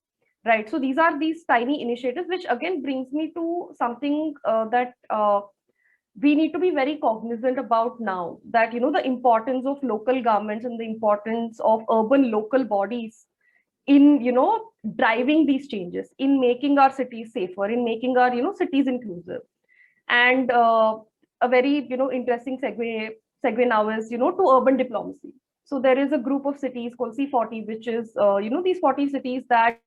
right? So these are these tiny initiatives, which again brings me to something that we need to be very cognizant about now, that the importance of local governments and the importance of urban local bodies in driving these changes, in making our cities safer, in making our cities inclusive. And a very interesting segue now is to urban diplomacy. So there is a group of cities called C40, which is these 40 cities that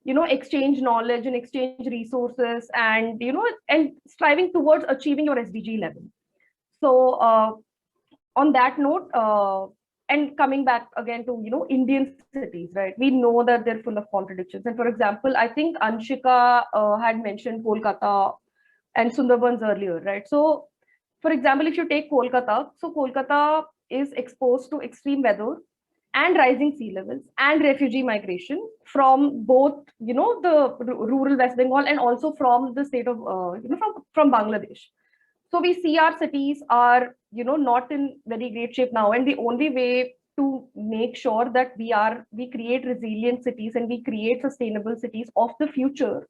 exchange knowledge and exchange resources, and and striving towards achieving your SDG 11. So on that note, and coming back again to, Indian cities, right? We know that they're full of contradictions. And for example, I think Anshika had mentioned Kolkata and Sundarbans earlier, right? So for example, if you take Kolkata, so Kolkata is exposed to extreme weather and rising sea levels and refugee migration from both, the rural West Bengal and also from the state of, from Bangladesh. So we see our cities are, not in very great shape now. And the only way to make sure that we create resilient cities and we create sustainable cities of the future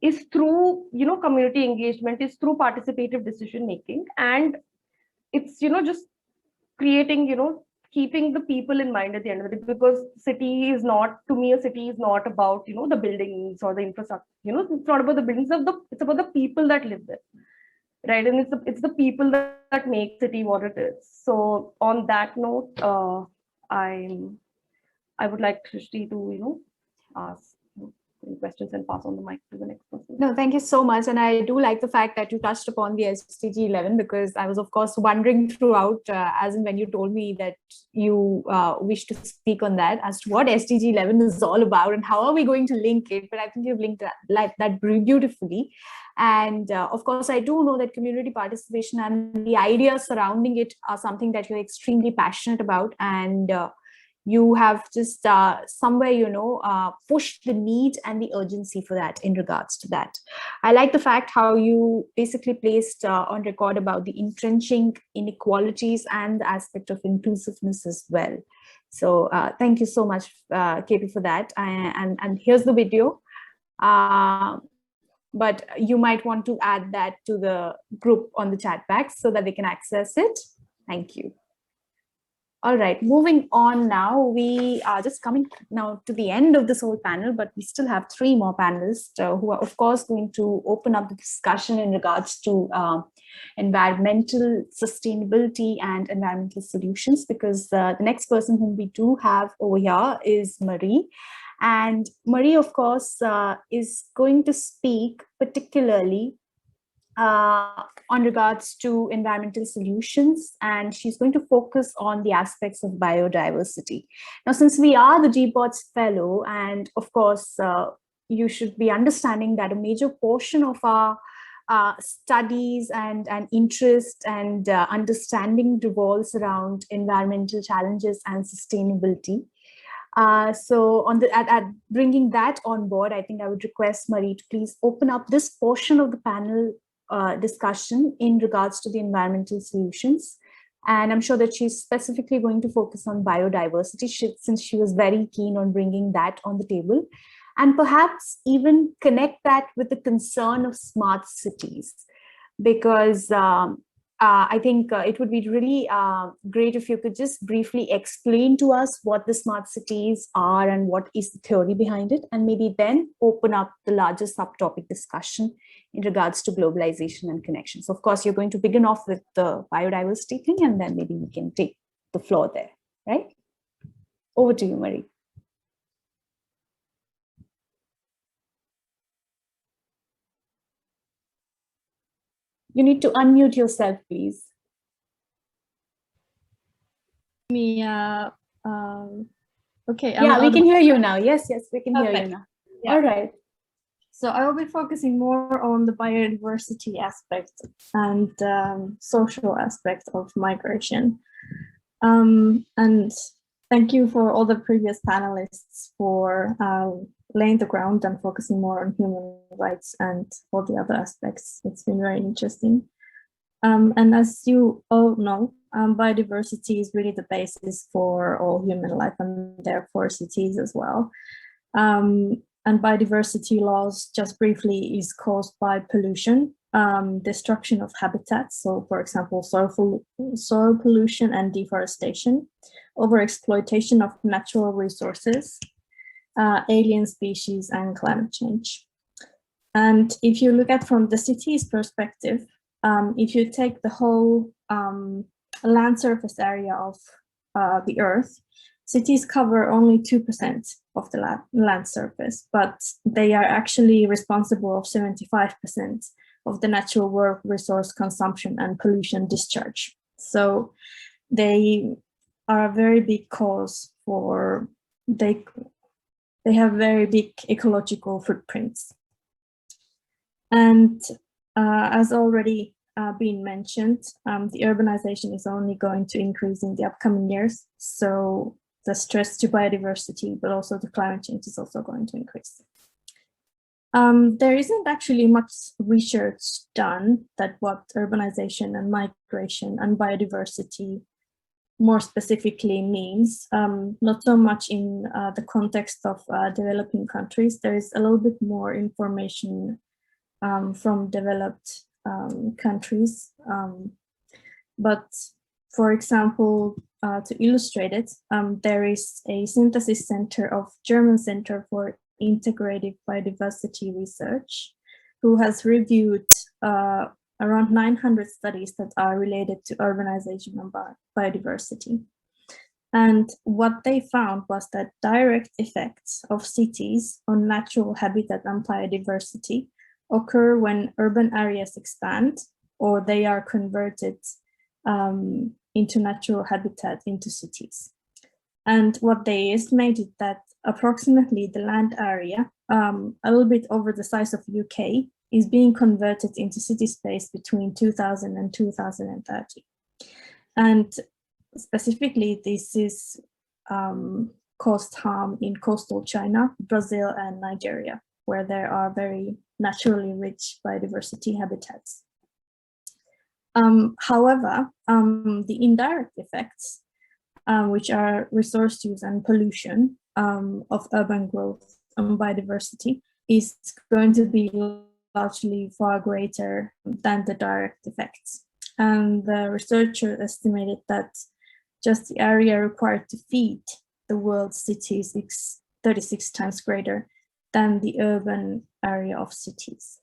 is through, community engagement, is through participative decision making. And it's, just creating, keeping the people in mind at the end of the day, because city is not, to me, a city is not about, the buildings or the infrastructure, it's not about the buildings it's about the people that live there, right? And it's the people that make city what it is. So on that note, I would like Srishti to, ask any questions and pass on the mic to the next person. No, thank you so much. And I do like the fact that you touched upon the SDG 11, because I was, of course, wondering throughout, as in when you told me that you wish to speak on that, as to what SDG 11 is all about and how are we going to link it. But I think you've linked that beautifully. And of course, I do know that community participation and the ideas surrounding it are something that you're extremely passionate about. And you have just somewhere, pushed the need and the urgency for that in regards to that. I like the fact how you basically placed on record about the entrenching inequalities and the aspect of inclusiveness as well. So thank you so much, KP, for that. And here's the video. But you might want to add that to the group on the chat box so that they can access it. Thank you. All right, moving on now. We are just coming now to the end of this whole panel, but we still have 3 more panelists who are, of course, going to open up the discussion in regards to environmental sustainability and environmental solutions, because the next person whom we do have over here is Marie. And Marie, of course, is going to speak particularly on regards to environmental solutions, and she's going to focus on the aspects of biodiversity. Now, since we are the GPODS fellow, and of course, you should be understanding that a major portion of our studies and interest and understanding revolves around environmental challenges and sustainability. So at bringing that on board, I think I would request Marie to please open up this portion of the panel discussion in regards to the environmental solutions. And I'm sure that she's specifically going to focus on biodiversity, since she was very keen on bringing that on the table, and perhaps even connect that with the concern of smart cities, because I think it would be really great if you could just briefly explain to us what the smart cities are and what is the theory behind it, and maybe then open up the larger subtopic discussion in regards to globalization and connections. Of course, you're going to begin off with the biodiversity thing, and then maybe we can take the floor there, right? Over to you, Marie. You need to unmute yourself, please. Okay. Yeah, we can hear you now. Yes, we can hear you now. Yeah. All right. So I will be focusing more on the biodiversity aspect and social aspect of migration. And thank you for all the previous panelists for laying the ground and focusing more on human rights and all the other aspects. It's been very interesting. And as you all know, biodiversity is really the basis for all human life and therefore cities as well. And biodiversity loss, just briefly, is caused by pollution, destruction of habitats. So, for example, soil pollution and deforestation, overexploitation of natural resources, alien species, and climate change. And if you look at from the city's perspective, if you take the whole land surface area of the Earth, cities cover only 2% of the land surface, but they are actually responsible of 75% of the natural world resource consumption and pollution discharge. So they are a very big cause for, they have very big ecological footprints. And as already been mentioned, the urbanization is only going to increase in the upcoming years. So the stress to biodiversity, but also the climate change is also going to increase. There isn't actually much research done that what urbanization and migration and biodiversity more specifically means, not so much in the context of developing countries. There is a little bit more information from developed countries. But for example, to illustrate it, there is a synthesis center of German Center for Integrative Biodiversity Research, who has reviewed around 900 studies that are related to urbanization and biodiversity. And what they found was that direct effects of cities on natural habitat and biodiversity occur when urban areas expand or they are converted into natural habitat into cities. And what they estimated that approximately the land area, a little bit over the size of UK, is being converted into city space between 2000 and 2030. And specifically, this is caused harm in coastal China, Brazil, and Nigeria, where there are very naturally rich biodiversity habitats. However, the indirect effects, which are resource use and pollution of urban growth and biodiversity, is going to be largely far greater than the direct effects. And the researcher estimated that just the area required to feed the world's cities is 36 times greater than the urban area of cities.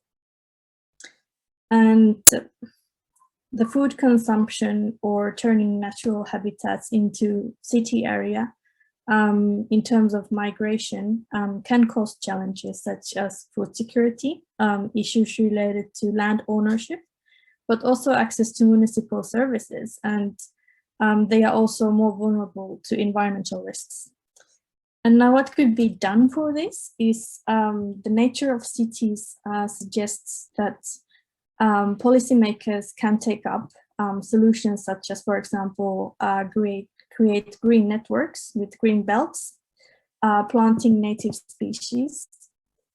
And the food consumption or turning natural habitats into city area in terms of migration can cause challenges such as food security, issues related to land ownership, but also access to municipal services. And they are also more vulnerable to environmental risks. And now what could be done for this is the nature of cities suggests that policymakers can take up solutions such as, for example, create green networks with green belts, planting native species,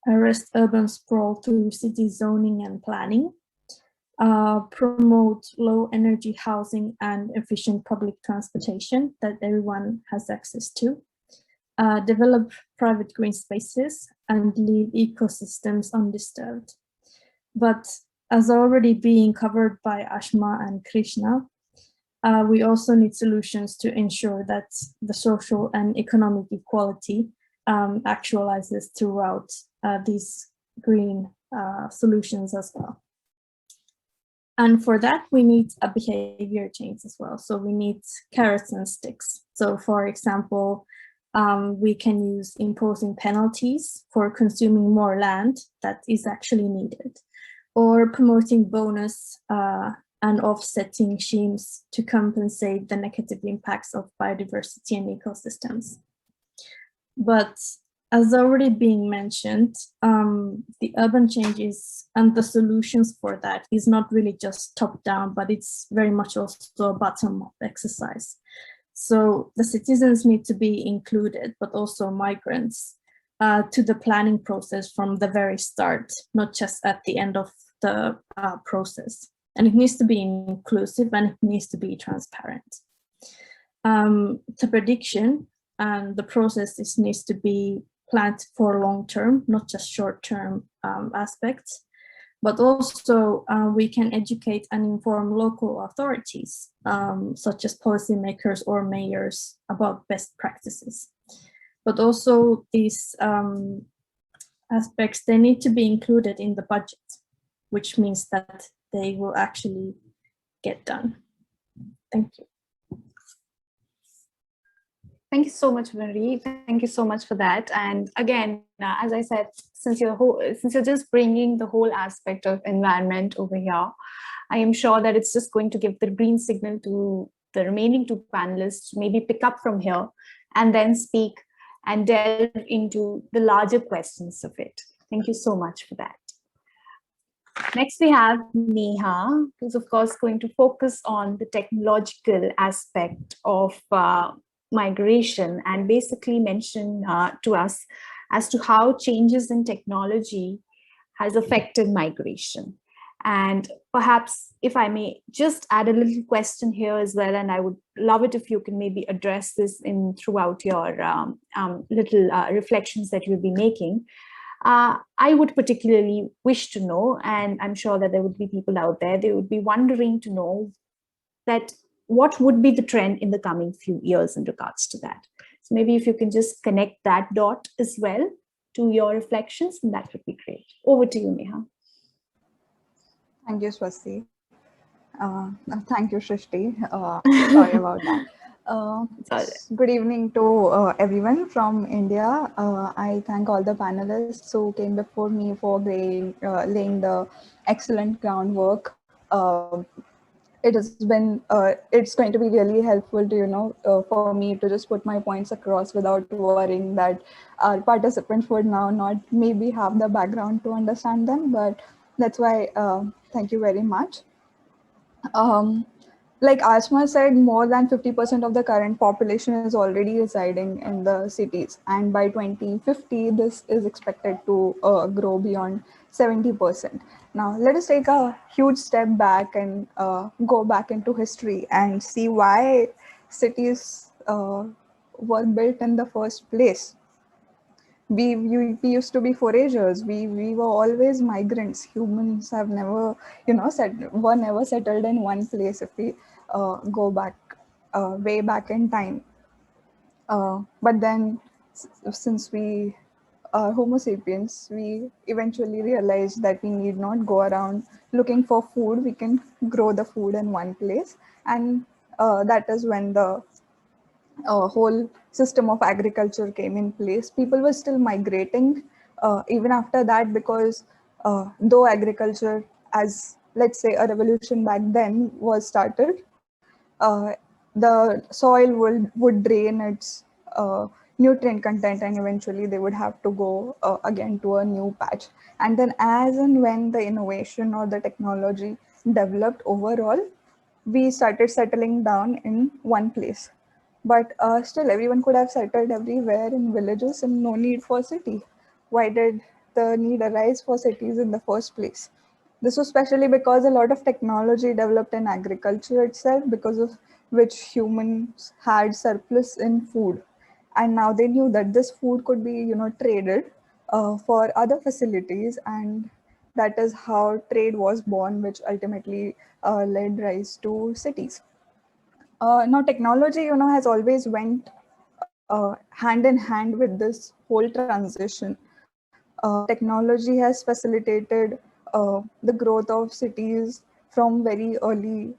arrest urban sprawl through city zoning and planning, promote low energy housing and efficient public transportation that everyone has access to, develop private green spaces, and leave ecosystems undisturbed. But as already being covered by Ashma and Krishna, we also need solutions to ensure that the social and economic equality actualizes throughout these green solutions as well. And for that, we need a behavior change as well. So we need carrots and sticks. So for example, we can use imposing penalties for consuming more land that is actually needed, or promoting bonus and offsetting schemes to compensate the negative impacts of biodiversity and ecosystems. But as already being mentioned, the urban changes and the solutions for that is not really just top down, but it's very much also a bottom up exercise. So the citizens need to be included, but also migrants to the planning process from the very start, not just at the end of the process. And it needs to be inclusive and it needs to be transparent. The prediction and the process needs to be planned for long-term, not just short-term aspects, but also we can educate and inform local authorities, such as policymakers or mayors, about best practices. But also these aspects, they need to be included in the budget, which means that they will actually get done. Thank you. Thank you so much, Marie. Thank you so much for that. And again, as I said, since you're just bringing the whole aspect of environment over here, I am sure that it's just going to give the green signal to the remaining two panelists to maybe pick up from here and then speak and delve into the larger questions of it. Thank you so much for that. Next, we have Neha, who's of course going to focus on the technological aspect of migration and basically mention to us as to how changes in technology has affected migration. And perhaps if I may just add a little question here as well, and I would love it if you can maybe address this in throughout your little reflections that you'll be making. I would particularly wish to know, and I'm sure that there would be people out there, they would be wondering to know that what would be the trend in the coming few years in regards to that. So maybe if you can just connect that dot as well to your reflections, then that would be great. Over to you, Neha. Thank you, Swasti. Thank you, Shrishti. Sorry about that. Good evening to everyone from India. I thank all the panelists who came before me for laying the excellent groundwork. It has been, it's going to be really helpful to, for me to just put my points across without worrying that our participants would now not maybe have the background to understand them, but that's why, thank you very much. Like Asma said, more than 50% of the current population is already residing in the cities. And by 2050, this is expected to grow beyond 70%. Now, let us take a huge step back and go back into history and see why cities were built in the first place. We used to be foragers. We were always migrants. Humans have never, were never settled in one place if we go back, way back in time. But then since we are Homo sapiens, we eventually realized that we need not go around looking for food. We can grow the food in one place. And that is when the whole system of agriculture came in place. People were still migrating even after that, because though agriculture, as let's say a revolution back then was started, the soil would drain its nutrient content, and eventually they would have to go again to a new patch. And then as and when the innovation or the technology developed overall, we started settling down in one place. But still, everyone could have settled everywhere in villages and no need for city. Why did the need arise for cities in the first place? This was especially because a lot of technology developed in agriculture itself, because of which humans had surplus in food. And now they knew that this food could be, traded for other facilities. And that is how trade was born, which ultimately led rise to cities. Now technology, has always went hand in hand with this whole transition. Technology has facilitated the growth of cities from very early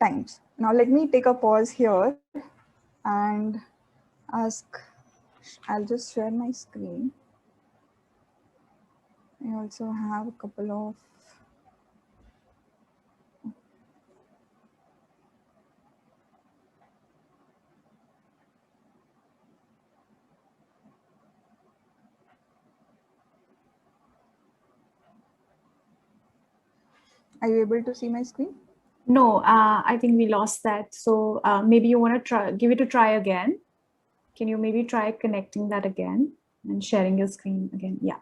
times. Now let me take a pause here and ask, I'll just share my screen. I also have a couple of Are you able to see my screen? No, I think we lost that. So maybe you want to give it a try again. Can you maybe try connecting that again and sharing your screen again? Yeah.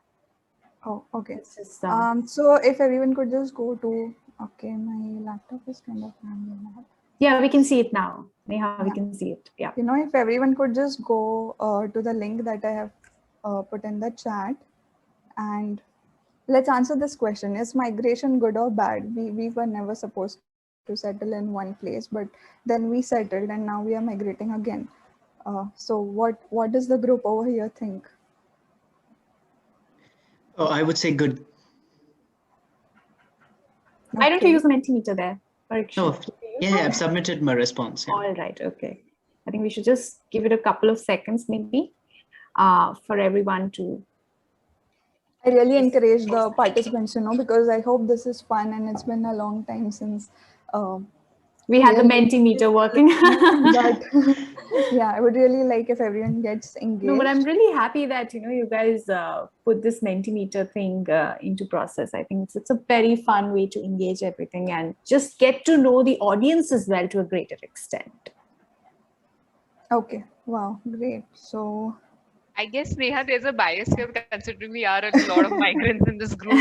Oh, okay. Just, so if everyone could just go to, okay, my laptop is kind of hanging out. Yeah, we can see it now. Neha, we can see it. Yeah. If everyone could just go to the link that I have put in the chat, and let's answer this question. Is migration good or bad? We were never supposed to settle in one place, but then we settled and now we are migrating again. So what does the group over here think? Oh, I would say good. Why don't you use the Mentimeter there? No, yeah, I've submitted my response. Yeah. All right, okay. I think we should just give it a couple of seconds maybe for everyone to. I really encourage the participants, because I hope this is fun, and it's been a long time since We had the really Mentimeter working. but yeah, I would really like if everyone gets engaged. No, but I'm really happy that you guys put this Mentimeter thing into process. I think it's a very fun way to engage everything and just get to know the audience as well to a greater extent. Okay, wow, great. So I guess, Neha, there's a bias here considering we are a lot of migrants in this group.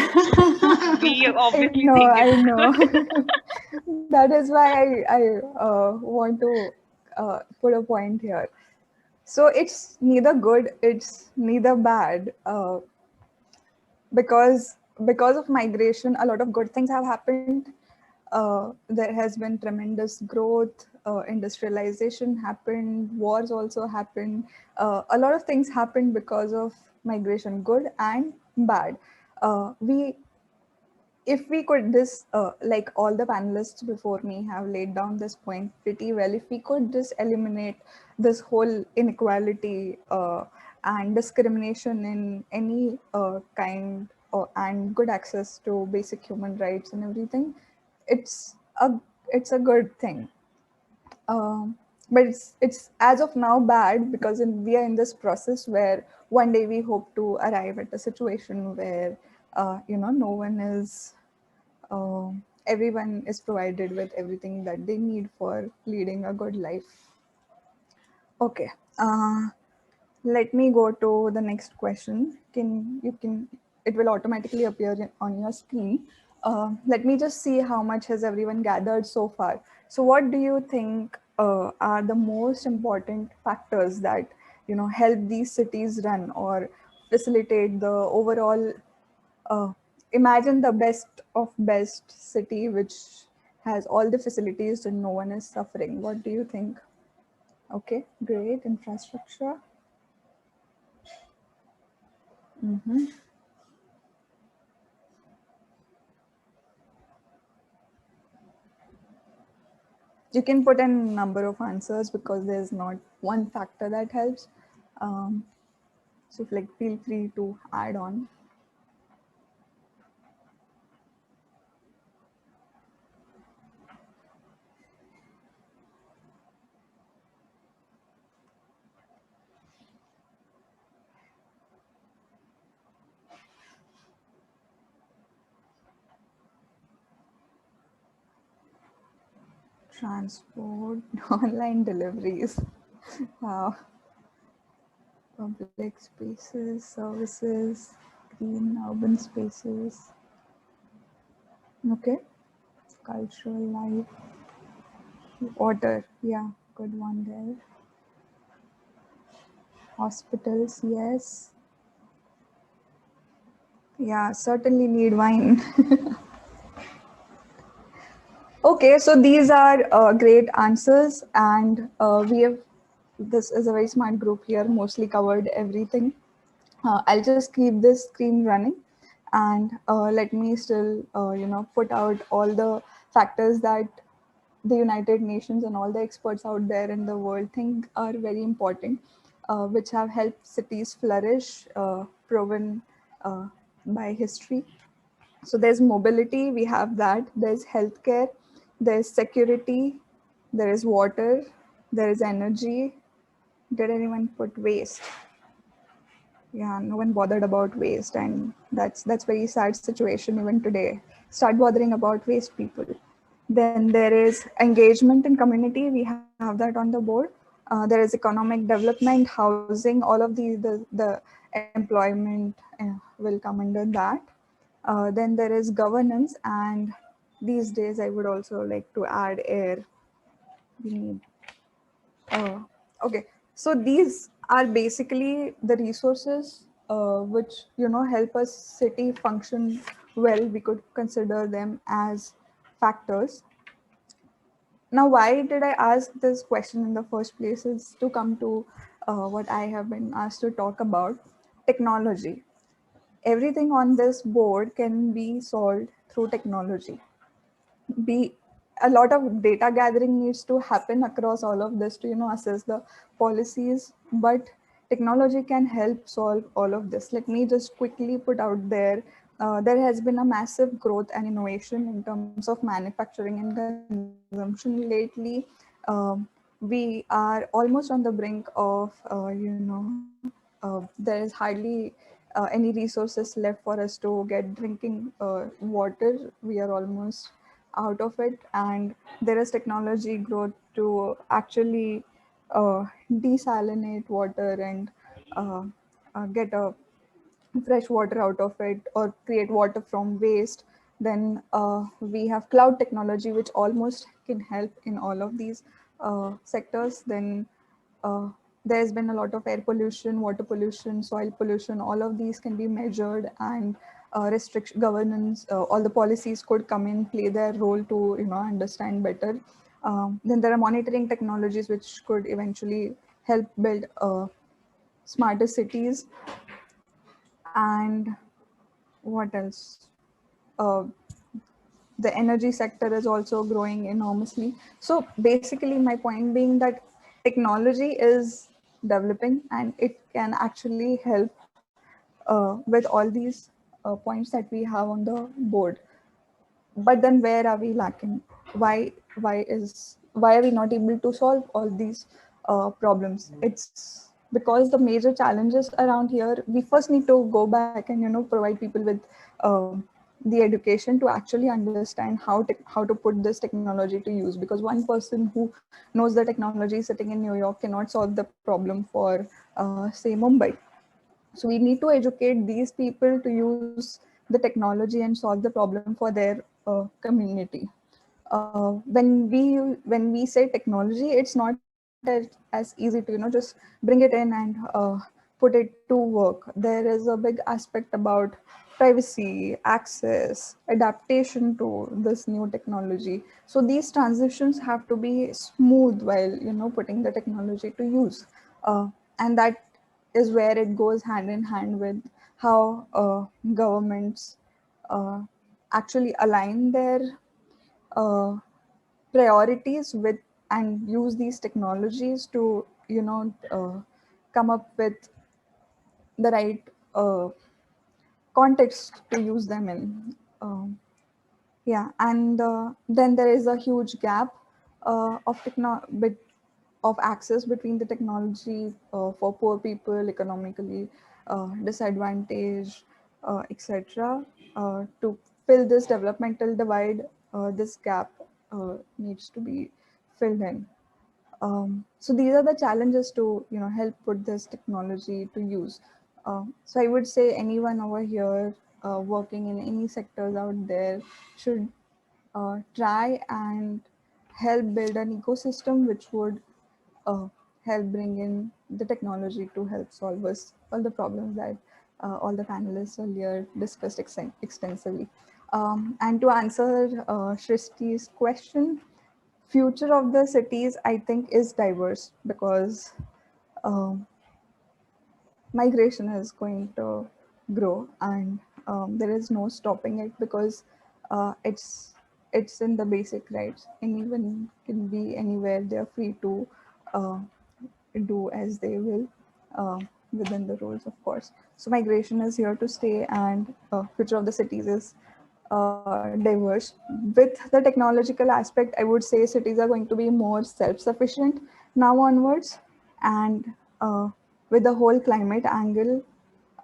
We obviously think I know. That is why I want to put a point here. So it's neither good, it's neither bad. Because of migration, a lot of good things have happened. There has been tremendous growth, industrialization happened, wars also happened. A lot of things happened because of migration, good and bad. If we could like all the panelists before me have laid down this point pretty well, if we could just eliminate this whole inequality and discrimination in any kind, and good access to basic human rights and everything, it's a good thing. But it's as of now bad because we are in this process where one day we hope to arrive at a situation where no one is everyone is provided with everything that they need for leading a good life. Okay, let me go to the next question. It will automatically appear on your screen. Let me just see how much has everyone gathered so far. So what do you think are the most important factors that help these cities run or facilitate the overall imagine the best of best city which has all the facilities and no one is suffering? What do you think? Okay, great. Infrastructure. Mm-hmm. You can put in a number of answers because there's not one factor that helps. So feel free to add on. Transport, online deliveries. Wow. Public spaces, services, green urban spaces. Okay. Cultural life. Water, yeah, good one there. Hospitals, yes. Yeah, certainly need wine. Okay, so these are great answers, and this is a very smart group here, mostly covered everything. I'll just keep this screen running, and let me still, put out all the factors that the United Nations and all the experts out there in the world think are very important, which have helped cities flourish, proven by history. So there's mobility, we have that. There's healthcare, there's security, there is water, there is energy. Did anyone put waste? Yeah, no one bothered about waste, and that's very sad situation even today. Start bothering about waste, people. Then there is engagement in community. We have that on the board. There is economic development, housing, all of the employment will come under that. Then there is governance, and these days I would also like to add air. We need. Okay, so these are basically the resources which help us city function well. We could consider them as factors. Now, why did I ask this question in the first place is to come to what I have been asked to talk about, technology. Everything on this board can be solved through technology. A lot of data gathering needs to happen across all of this to assess the policies, but technology can help solve all of this. Let me just quickly put out there there has been a massive growth and innovation in terms of manufacturing and consumption lately. We are almost on the brink of, there is hardly any resources left for us to get drinking water. We are almost out of it, and there is technology growth to actually desalinate water and get a fresh water out of it or create water from waste. Then we have cloud technology, which almost can help in all of these sectors. Then uh, there's been a lot of air pollution, water pollution, soil pollution. All of these can be measured, and restriction governance, all the policies could come in, play their role to understand better. Then there are monitoring technologies which could eventually help build smarter cities. And what else? Uh, the energy sector is also growing enormously. So basically, my point being that technology is developing and it can actually help with all these points that we have on the board. But then where are we lacking? Why are we not able to solve all these problems? It's because the major challenges around here, we first need to go back and provide people with the education to actually understand how to put this technology to use, because one person who knows the technology sitting in New York cannot solve the problem for say Mumbai. So we need to educate these people to use the technology and solve the problem for their community. When we say technology, it's not as easy to just bring it in and put it to work. There is a big aspect about privacy, access, adaptation to this new technology. So these transitions have to be smooth while putting the technology to use, and that is where it goes hand in hand with how governments actually align their uh, priorities with and use these technologies to come up with the right context to use them in. Yeah, and then there is a huge gap of access between the technology for poor people, economically disadvantaged, etc. To fill this developmental divide, this gap needs to be filled in. So these are the challenges to help put this technology to use. So I would say anyone over here working in any sectors out there should try and help build an ecosystem which would uh, help bring in the technology to help solve us all the problems that all the panelists earlier discussed extensively. And to answer Shristi's question, future of the cities, I think, is diverse because um, migration is going to grow, and there is no stopping it because it's in the basic rights. Anyone can be anywhere. They're free to uh, do as they will uh, within the rules, of course. So migration is here to stay, and future of the cities is diverse. With the technological aspect, I would say cities are going to be more self-sufficient now onwards, and with the whole climate angle,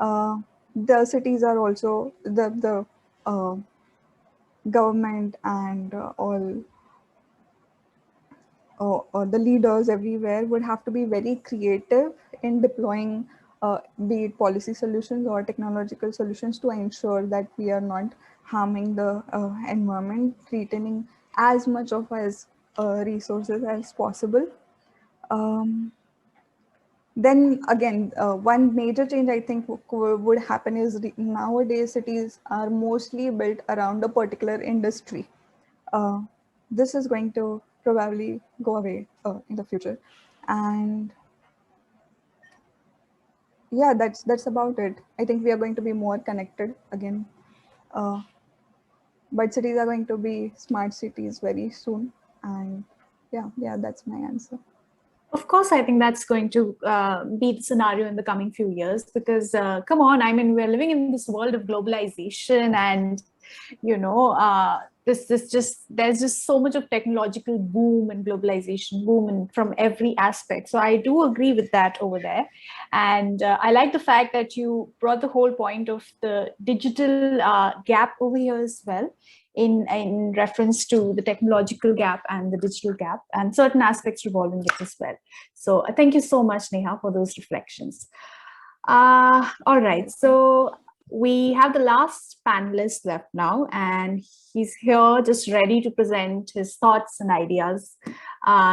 uh, the cities are also the government and all the leaders everywhere would have to be very creative in deploying be it policy solutions or technological solutions to ensure that we are not harming the environment, retaining as much of as resources as possible. Um, then again, one major change I think would happen is nowadays cities are mostly built around a particular industry. Uh, this is going to probably go away in the future, and yeah, that's about it. I think we are going to be more connected again, uh, but cities are going to be smart cities very soon, and yeah, that's my answer. Of course, I think that's going to be the scenario in the coming few years because, come on, I mean, we're living in this world of globalization and, there's just so much of technological boom and globalization boom and from every aspect. So I do agree with that over there. And I like the fact that you brought the whole point of the digital gap over here as well. In reference to the technological gap and the digital gap and certain aspects revolving it as well. So thank you so much, Neha, for those reflections. All right, so we have the last panelist left now, and he's here just ready to present his thoughts and ideas.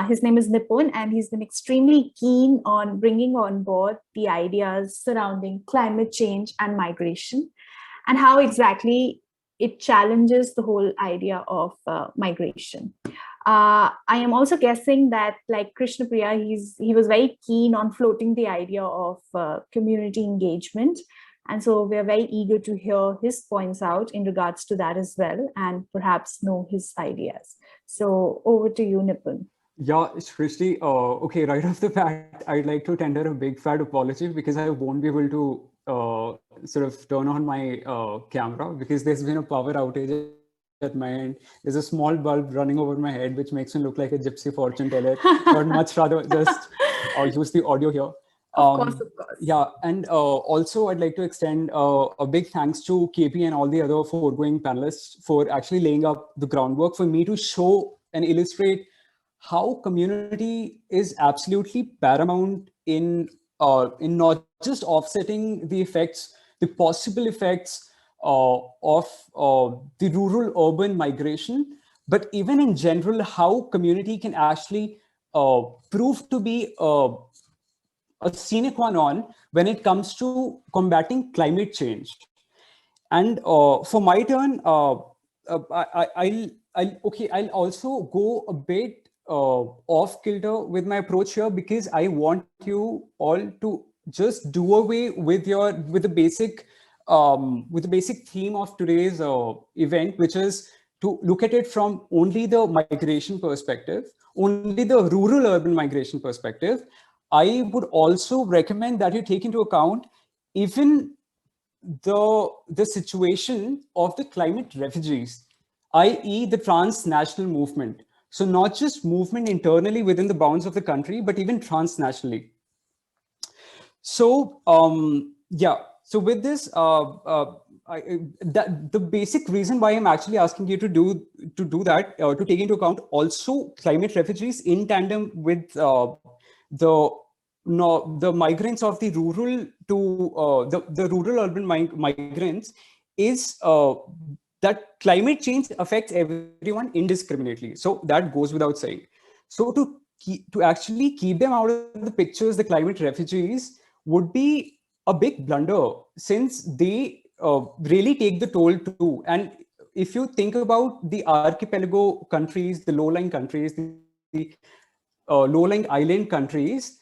His name is Nipun, and he's been extremely keen on bringing on board the ideas surrounding climate change and migration, and how exactly it challenges the whole idea of migration. I am also guessing that, like Krishna Priya, he was very keen on floating the idea of community engagement. And so we're very eager to hear his points out in regards to that as well, and perhaps know his ideas. So over to you, Nipun. Yeah, Shrishti, okay, right off the bat, I'd like to tender a big fat apology because I won't be able to sort of turn on my camera because there's been a power outage at my end. There's a small bulb running over my head, which makes me look like a gypsy fortune teller. So I'd much rather just use the audio here. Of course. Yeah, and also I'd like to extend a big thanks to KP and all the other foregoing panelists for actually laying up the groundwork for me to show and illustrate how community is absolutely paramount in not just offsetting the effects, the possible effects of the rural-urban migration, but even in general, how community can actually prove to be a sine qua non when it comes to combating climate change. And for my turn, I'll also go a bit off kilter with my approach here because I want you all to just do away with the basic theme of today's event, which is to look at it from only the migration perspective, only the rural-urban migration perspective. I would also recommend that you take into account even the situation of the climate refugees, i.e. the transnational movement. So not just movement internally within the bounds of the country, but even transnationally. So yeah, so with this, the basic reason why I'm actually asking you to do that, to take into account also climate refugees in tandem with the migrants of the rural to the rural urban migrants is that climate change affects everyone indiscriminately. So that goes without saying. So to actually keep them out of the pictures, the climate refugees would be a big blunder since they really take the toll too. And if you think about the archipelago countries, the low-lying countries, the low-lying island countries,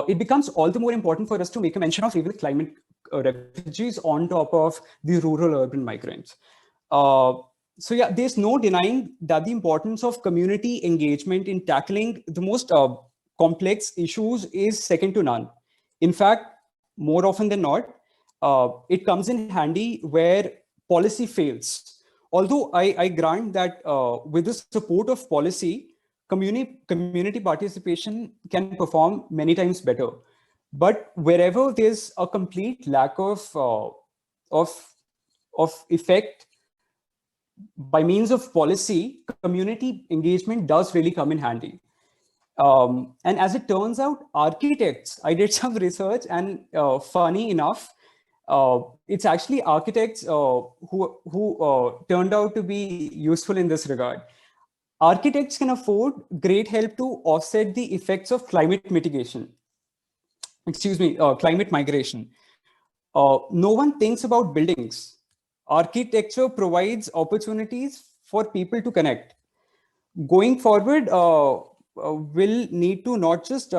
it becomes all the more important for us to make a mention of even climate refugees on top of the rural urban migrants. So yeah, there's no denying that the importance of community engagement in tackling the most complex issues is second to none. In fact, more often than not, it comes in handy where policy fails. Although I grant that with the support of policy, community participation can perform many times better. But wherever there's a complete lack of effect by means of policy, community engagement does really come in handy. And as it turns out, architects, I did some research and funny enough, it's actually architects who turned out to be useful in this regard. Architects can afford great help to offset the effects of climate mitigation. Excuse me, climate migration. No one thinks about buildings. Architecture provides opportunities for people to connect. Going forward, will need to not just,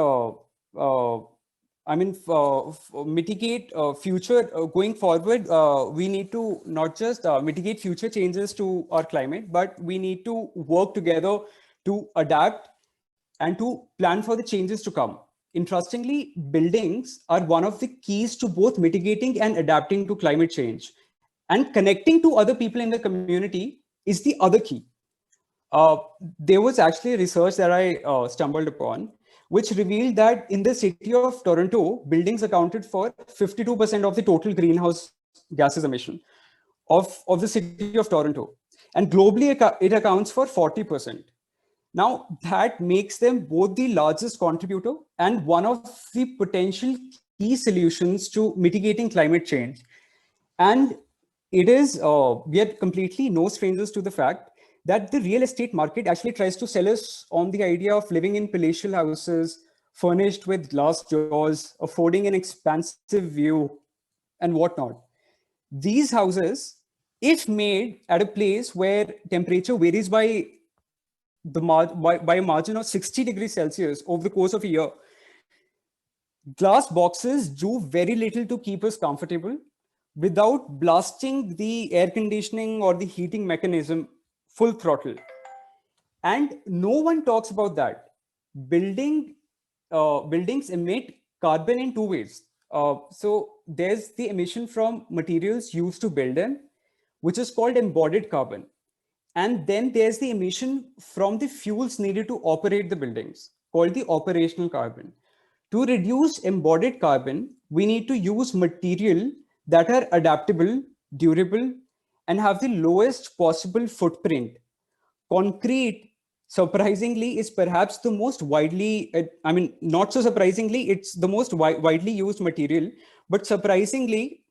mitigate future, going forward, we need to not just mitigate future changes to our climate, but we need to work together to adapt and to plan for the changes to come. Interestingly, buildings are one of the keys to both mitigating and adapting to climate change. And connecting to other people in the community is the other key. There was actually research that I stumbled upon, which revealed that in the city of Toronto, buildings accounted for 52% of the total greenhouse gases emission of the city of Toronto. And globally, it accounts for 40%. Now, that makes them both the largest contributor and one of the potential key solutions to mitigating climate change. And it is, we are completely no strangers to the fact that the real estate market actually tries to sell us on the idea of living in palatial houses, furnished with glass doors, affording an expansive view, and whatnot. These houses, if made at a place where temperature varies by a margin of 60 degrees Celsius over the course of a year, glass boxes do very little to keep us comfortable without blasting the air conditioning or the heating mechanism full throttle. And no one talks about that. Buildings emit carbon in two ways. So there's the emission from materials used to build them, which is called embodied carbon. And then there's the emission from the fuels needed to operate the buildings, called the operational carbon. To reduce embodied carbon, we need to use material that are adaptable, durable, and have the lowest possible footprint. Concrete, surprisingly, is perhaps the most widely, not so surprisingly, it's the most widely used material, but surprisingly,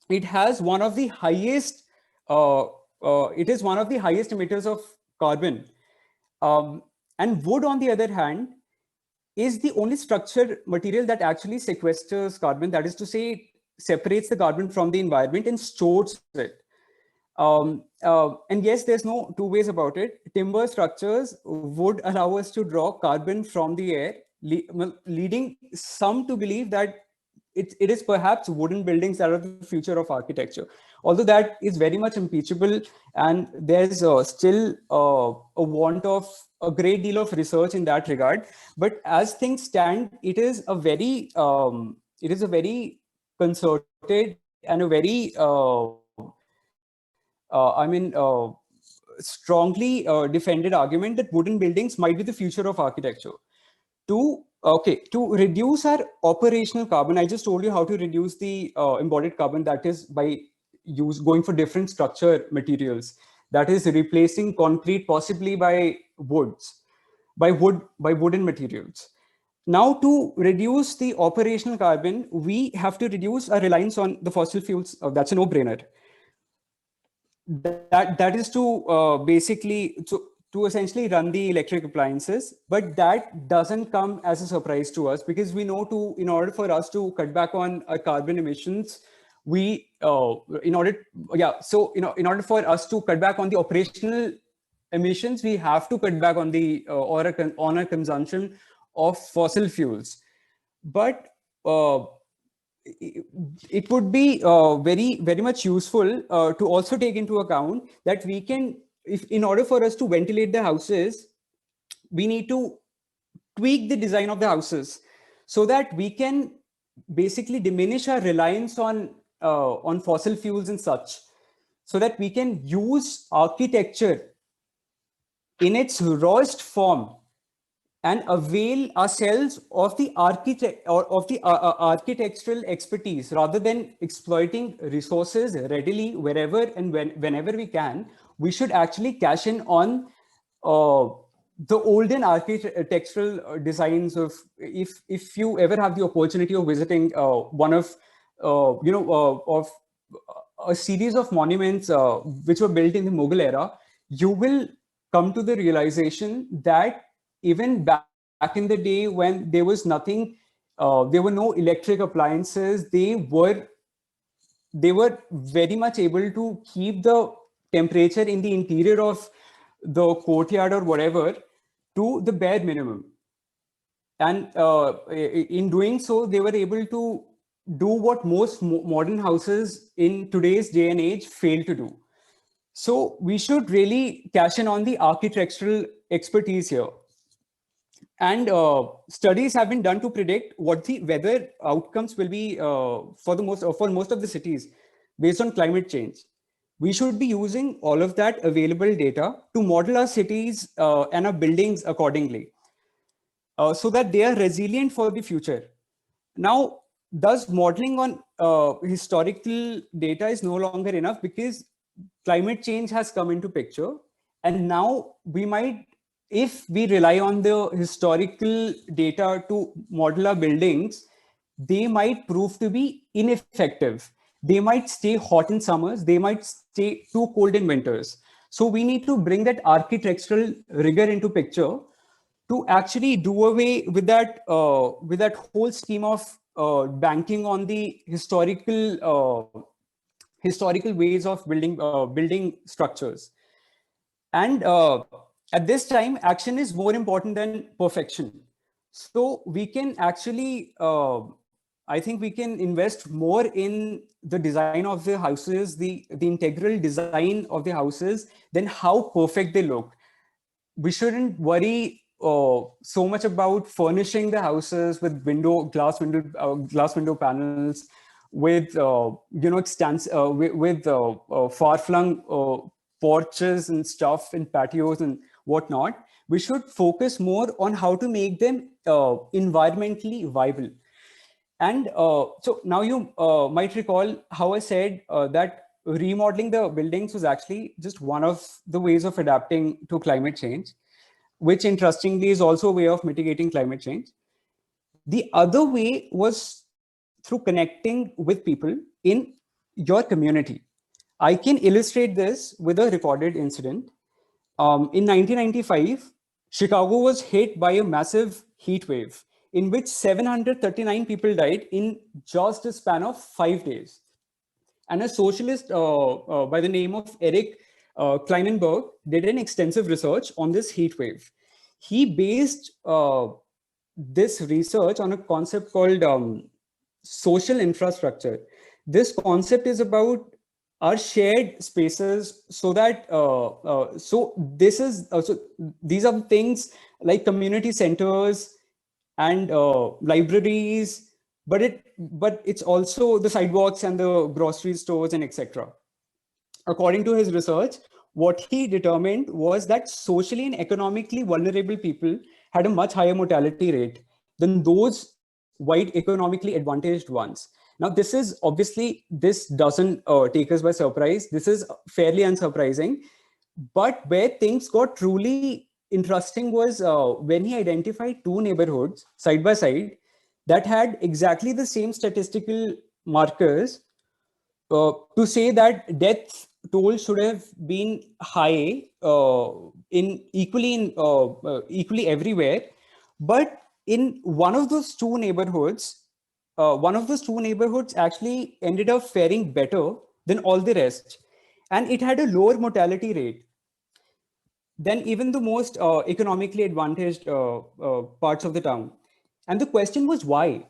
it has one of the highest, it is one of the highest emitters of carbon. And wood, on the other hand, is the only structured material that actually sequesters carbon, that is to say, separates the carbon from the environment and stores it. And yes, there's no two ways about it. Timber structures would allow us to draw carbon from the air, leading some to believe that it is perhaps wooden buildings that are the future of architecture. Although that is very much impeachable, and there's still a want of a great deal of research in that regard. But as things stand, it is a very concerted and a very strongly defended argument that wooden buildings might be the future of architecture. To reduce our operational carbon, I just told you how to reduce the embodied carbon, that is by going for different structure materials, that is replacing concrete possibly by wooden materials. Now, to reduce the operational carbon, we have to reduce our reliance on the fossil fuels. That's a no-brainer. That is to basically to essentially run the electric appliances, but that doesn't come as a surprise to us, because we know in order for us to cut back on our carbon emissions, in order for us to cut back on the operational emissions, we have to cut back on the on our consumption of fossil fuels. But it would be very much useful to also take into account that we can, in order for us to ventilate the houses, we need to tweak the design of the houses so that we can basically diminish our reliance on fossil fuels and such, so that we can use architecture in its rawest form and avail ourselves of the architectural expertise, rather than exploiting resources readily wherever and whenever we can. We should actually cash in on the olden architectural designs of, if you ever have the opportunity of visiting one of of a series of monuments which were built in the Mughal era, you will come to the realization that even back in the day when there was nothing, there were no electric appliances, they were very much able to keep the temperature in the interior of the courtyard or whatever to the bare minimum. And in doing so, they were able to do what most modern houses in today's day and age fail to do. So we should really cash in on the architectural expertise here. And studies have been done to predict what the weather outcomes will be for most of the cities based on climate change. We should be using all of that available data to model our cities and our buildings accordingly, so that they are resilient for the future. Now, thus modeling on historical data is no longer enough, because climate change has come into picture. And now we might, if we rely on the historical data to model our buildings, they might prove to be ineffective. They might stay hot in summers, they might stay too cold in winters. So we need to bring that architectural rigor into picture to actually do away with that whole scheme of banking on the historical ways of building structures. And at this time, action is more important than perfection. So we can actually, I think we can invest more in the design of the houses, the integral design of the houses, than how perfect they look. We shouldn't worry so much about furnishing the houses with glass window panels, with far-flung porches and stuff and patios and whatnot. We should focus more on how to make them environmentally viable. And so now you might recall how I said that remodeling the buildings was actually just one of the ways of adapting to climate change, which interestingly is also a way of mitigating climate change. The other way was through connecting with people in your community. I can illustrate this with a recorded incident. In 1995, Chicago was hit by a massive heat wave in which 739 people died in just a span of 5 days. And a socialist by the name of Eric Kleinenberg did an extensive research on this heat wave. He based this research on a concept called social infrastructure. This concept is about our shared spaces, so that these are things like community centers and libraries, but it's also the sidewalks and the grocery stores and etc. According to his research, what he determined was that socially and economically vulnerable people had a much higher mortality rate than those white economically advantaged ones. Now, this doesn't take us by surprise. This is fairly unsurprising. But where things got truly interesting was when he identified two neighborhoods side by side that had exactly the same statistical markers to say that death toll should have been high equally everywhere. But in one of those two neighborhoods actually ended up faring better than all the rest. And it had a lower mortality rate than even the most economically advantaged parts of the town. And the question was why?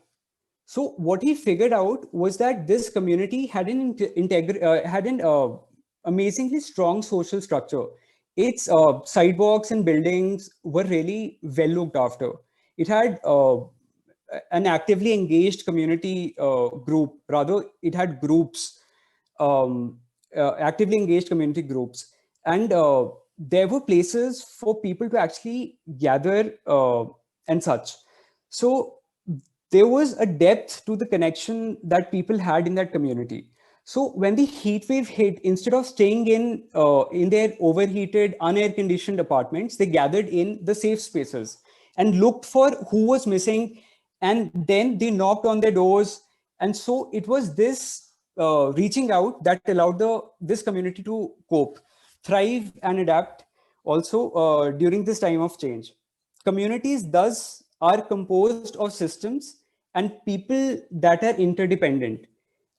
So what he figured out was that this community had an amazingly strong social structure. Its sidewalks and buildings were really well looked after. It had an actively engaged community group. Rather, it had groups, actively engaged community groups. And there were places for people to actually gather and such. So there was a depth to the connection that people had in that community. So when the heat wave hit, instead of staying in their overheated, unair-conditioned apartments, they gathered in the safe spaces and looked for who was missing, and then they knocked on their doors. And so it was this reaching out that allowed this community to cope, thrive, and adapt also during this time of change. Communities thus are composed of systems and people that are interdependent.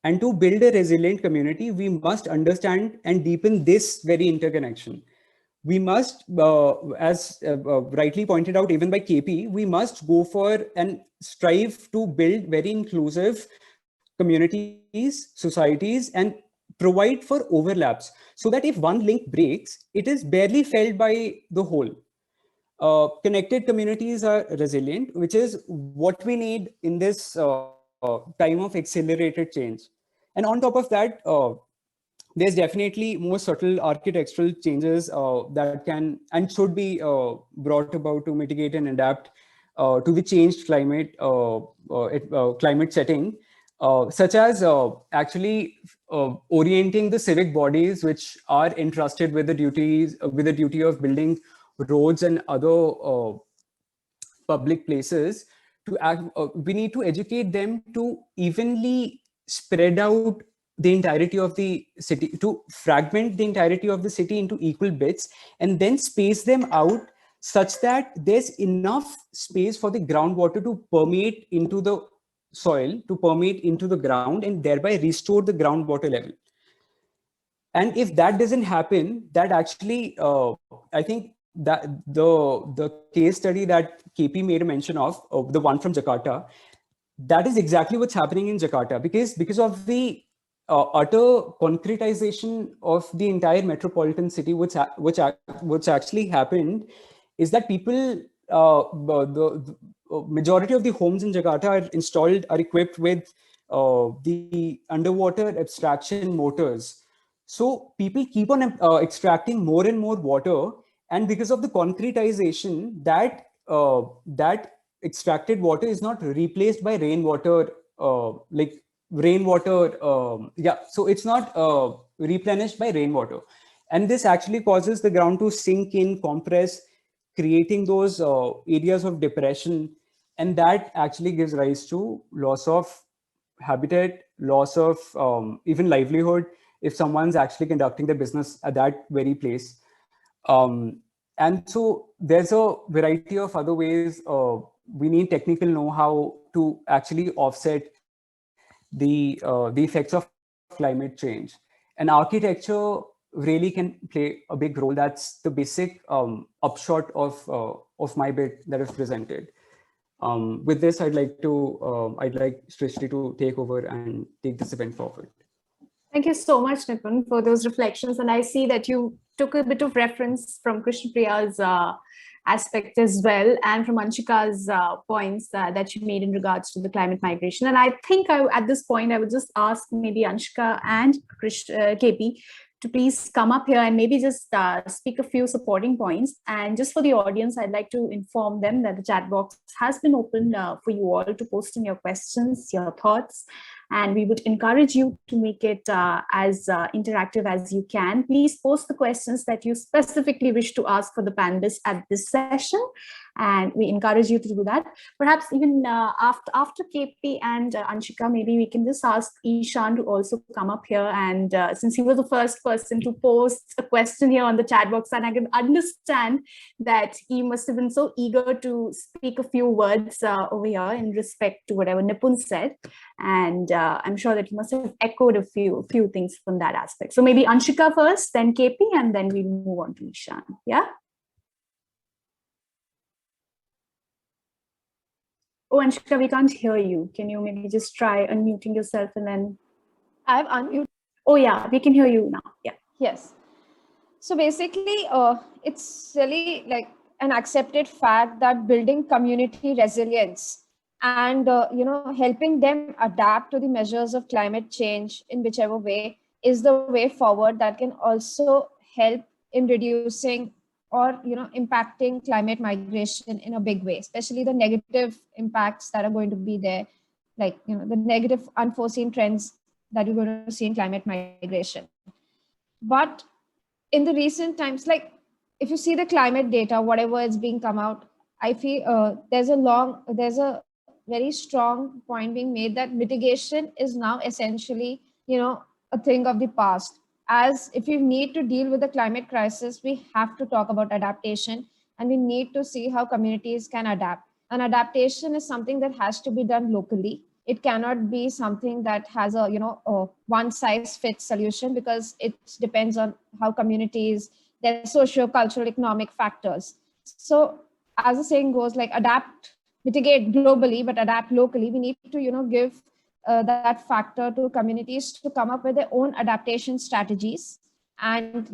And to build a resilient community, we must understand and deepen this very interconnection. We must, as rightly pointed out even by KP, we must go for and strive to build very inclusive communities, societies, and provide for overlaps, so that if one link breaks, it is barely felt by the whole. connected communities are resilient, which is what we need in this time of accelerated change. And on top of that, there's definitely more subtle architectural changes that can and should be brought about to mitigate and adapt to the changed climate setting, such as actually orienting the civic bodies which are entrusted with the duty of building roads and other public places. We need to educate them to evenly spread out the entirety of the city, to fragment the entirety of the city into equal bits, and then space them out such that there's enough space for the groundwater to permeate into the soil, to permeate into the ground, and thereby restore the groundwater level. And if that doesn't happen, that actually, I think that the case study that KP made a mention of, the one from Jakarta, that is exactly what's happening in Jakarta, because of the utter concretization of the entire metropolitan city. What's actually happened is that people, the majority of the homes in Jakarta are equipped with the underwater abstraction motors. So people keep on extracting more and more water, and because of the concretization, that extracted water is not replaced by rainwater, so it's not replenished by rainwater, and this actually causes the ground to sink in, compress, creating those areas of depression, and that actually gives rise to loss of habitat, loss of even livelihood if someone's actually conducting their business at that very place. And so there's a variety of other ways. We need technical know-how to actually offset the effects of climate change. And architecture really can play a big role. That's the basic upshot of my bit that is presented. With this, I'd like Srishti to take over and take this event forward. Thank you so much, Nipun, for those reflections. And I see that you took a bit of reference from Krishnapriya's aspect as well, and from Anshika's points that you made in regards to the climate migration. And I think at this point, I would just ask maybe Anshika and KP to please come up here and maybe just speak a few supporting points. And just for the audience, I'd like to inform them that the chat box has been open for you all to post in your questions, your thoughts, and we would encourage you to make it as interactive as you can. Please post the questions that you specifically wish to ask for the panelists at this session, and we encourage you to do that. Perhaps even after KP and Anshika, maybe we can just ask Ishan to also come up here, and since he was the first person to post a question here on the chat box, and I can understand that he must have been so eager to speak a few words over here in respect to whatever Nipun said, and I'm sure that he must have echoed a few things from that aspect. So maybe Anshika first, then KP, and then we move on to Ishan. Yeah. Oh, Anshika, we can't hear you. Can you maybe just try unmuting yourself and then? I've unmuted. Oh yeah, we can hear you now. Yeah. Yes. So basically, it's really like an accepted fact that building community resilience and helping them adapt to the measures of climate change in whichever way is the way forward that can also help in reducing or impacting climate migration in a big way, especially the negative impacts that are going to be there, like the negative unforeseen trends that you're going to see in climate migration. But in the recent times, like if you see the climate data, whatever is being come out, I feel there's a very strong point being made that mitigation is now essentially a thing of the past. As if you need to deal with the climate crisis, we have to talk about adaptation, and we need to see how communities can adapt. And adaptation is something that has to be done locally. It cannot be something that has a one size fits solution, because it depends on how communities, their socio-cultural, economic factors. So as the saying goes, like mitigate globally, but adapt locally. We need to give that factor to communities to come up with their own adaptation strategies, and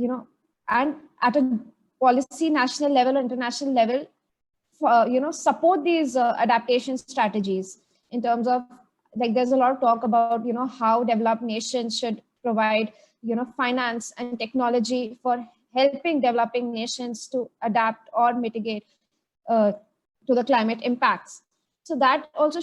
and at a policy national level or international level, support these adaptation strategies in terms of, like, there's a lot of talk about, how developed nations should provide, finance and technology for helping developing nations to adapt or mitigate to the climate impacts. So that also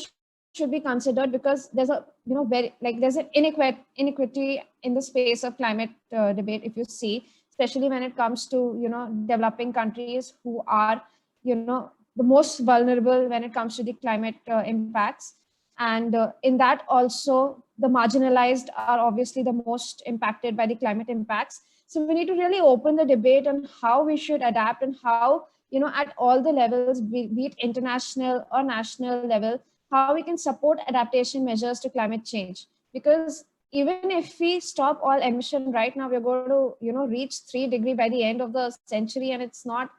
should be considered, because there's a, there's an inequity in the space of climate debate, if you see, especially when it comes to, developing countries who are, the most vulnerable when it comes to the climate impacts. And in that also, the marginalized are obviously the most impacted by the climate impacts. So we need to really open the debate on how we should adapt, and how, at all the levels, be it international or national level, how we can support adaptation measures to climate change. Because even if we stop all emission right now, we're going to, reach 3 degrees by the end of the century. And it's not,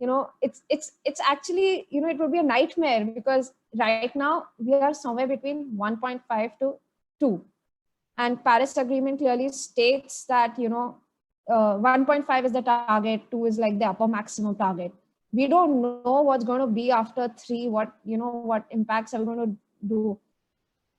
it's actually, it will be a nightmare, because right now we are somewhere between 1.5 to 2. And Paris Agreement clearly states that, 1.5 is the target, 2 is like the upper maximum target. We don't know what's going to be after 3, what impacts are we going to do.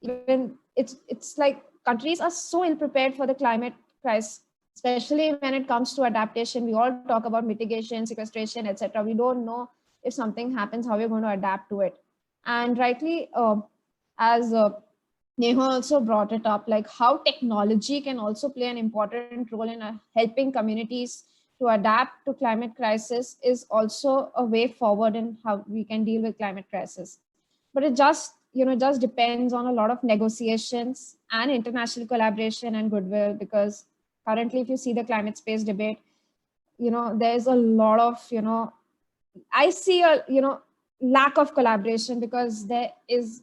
Even it's like countries are so ill prepared for the climate crisis, especially when it comes to adaptation. We all talk about mitigation, sequestration, etc. We don't know if something happens, how we're going to adapt to it. And rightly, as Neha also brought it up, like how technology can also play an important role in helping communities to adapt to climate crisis is also a way forward in how we can deal with climate crisis. But it just, just depends on a lot of negotiations and international collaboration and goodwill, because currently, if you see the climate space debate, there's a lot of, I see a, lack of collaboration, because there is,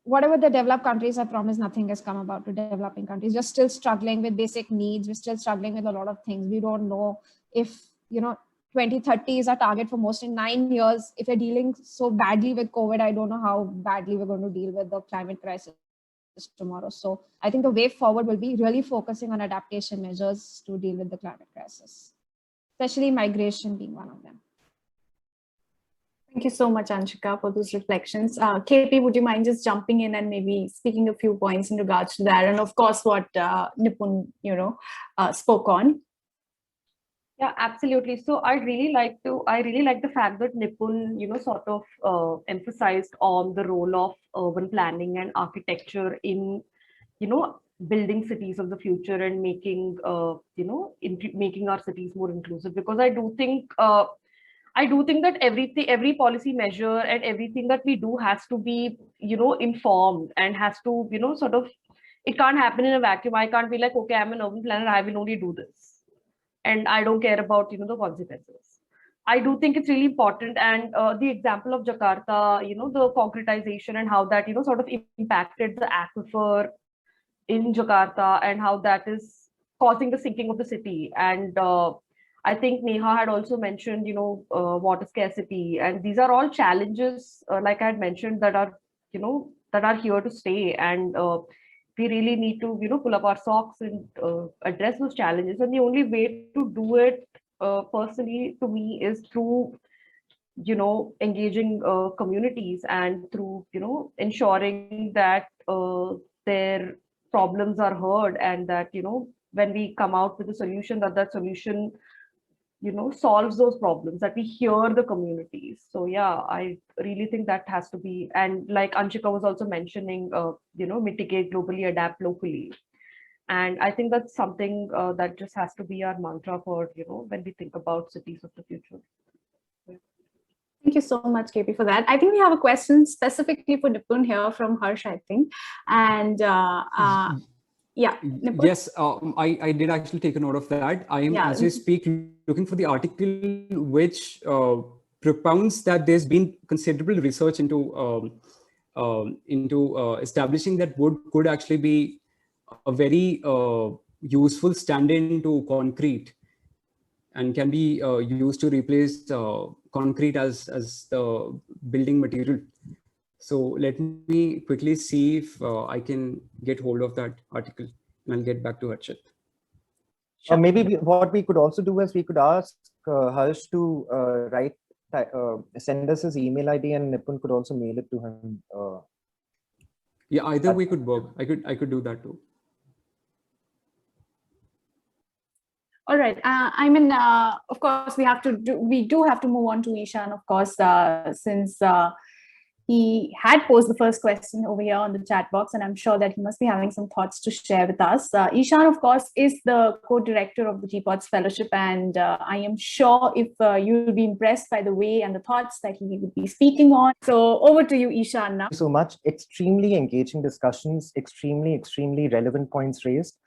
whatever the developed countries have promised, nothing has come about to developing countries. We're still struggling with basic needs. We're still struggling with a lot of things. We don't know if, 2030 is our target for most in 9 years. If we're dealing so badly with COVID, I don't know how badly we're going to deal with the climate crisis tomorrow. So I think the way forward will be really focusing on adaptation measures to deal with the climate crisis, especially migration being one of them. Thank you so much, Anshika, for those reflections. KP, would you mind just jumping in and maybe speaking a few points in regards to that? And of course, what Nipun, spoke on. Yeah, absolutely. So I really like the fact that Nipun, sort of emphasized on the role of urban planning and architecture in, building cities of the future and making, making our cities more inclusive. Because I do think that every policy measure and everything that we do has to be, informed, and has to, sort of, it can't happen in a vacuum. I can't be like, okay, I'm an urban planner, I will only do this, and I don't care about, the consequences. I do think it's really important. And the example of Jakarta, the concretization and how that, sort of impacted the aquifer in Jakarta, and how that is causing the sinking of the city. And I think Neha had also mentioned, water scarcity, and these are all challenges, like I had mentioned, that are, that are here to stay. And we really need to, pull up our socks and address those challenges. And the only way to do it, personally, to me, is through, engaging communities, and through, ensuring that their problems are heard, and that, when we come out with a solution, that solution, solves those problems, that we hear the communities. So yeah, I really think that has to be. And like Anshika was also mentioning, mitigate globally, adapt locally. And I think that's something that just has to be our mantra for, when we think about cities of the future. Thank you so much, KP, for that. I think we have a question specifically for Nipun here from Harsh, I think. And yeah, Nipun? Yes, I did actually take a note of that. I am, as we speak, looking for the article which propounds that there's been considerable research into establishing that wood could actually be a very useful stand-in to concrete, and can be used to replace concrete as the building material. So let me quickly see if I can get hold of that article, and I'll get back to Harshit. Maybe what we could also do is we could ask Harsh to write send us his email ID, and Nipun could also mail it to him. Yeah, either way could work. I could do that too. All right. Of course, we do have to move on to Ishan, of course, since he had posed the first question over here on the chat box, and I'm sure that he must be having some thoughts to share with us. Ishan, of course, is the co-director of the GPODS Fellowship, and I am sure if you'll be impressed by the way and the thoughts that he would be speaking on. So over to you, Ishan, now. Thank you so much. Extremely engaging discussions, extremely relevant points raised.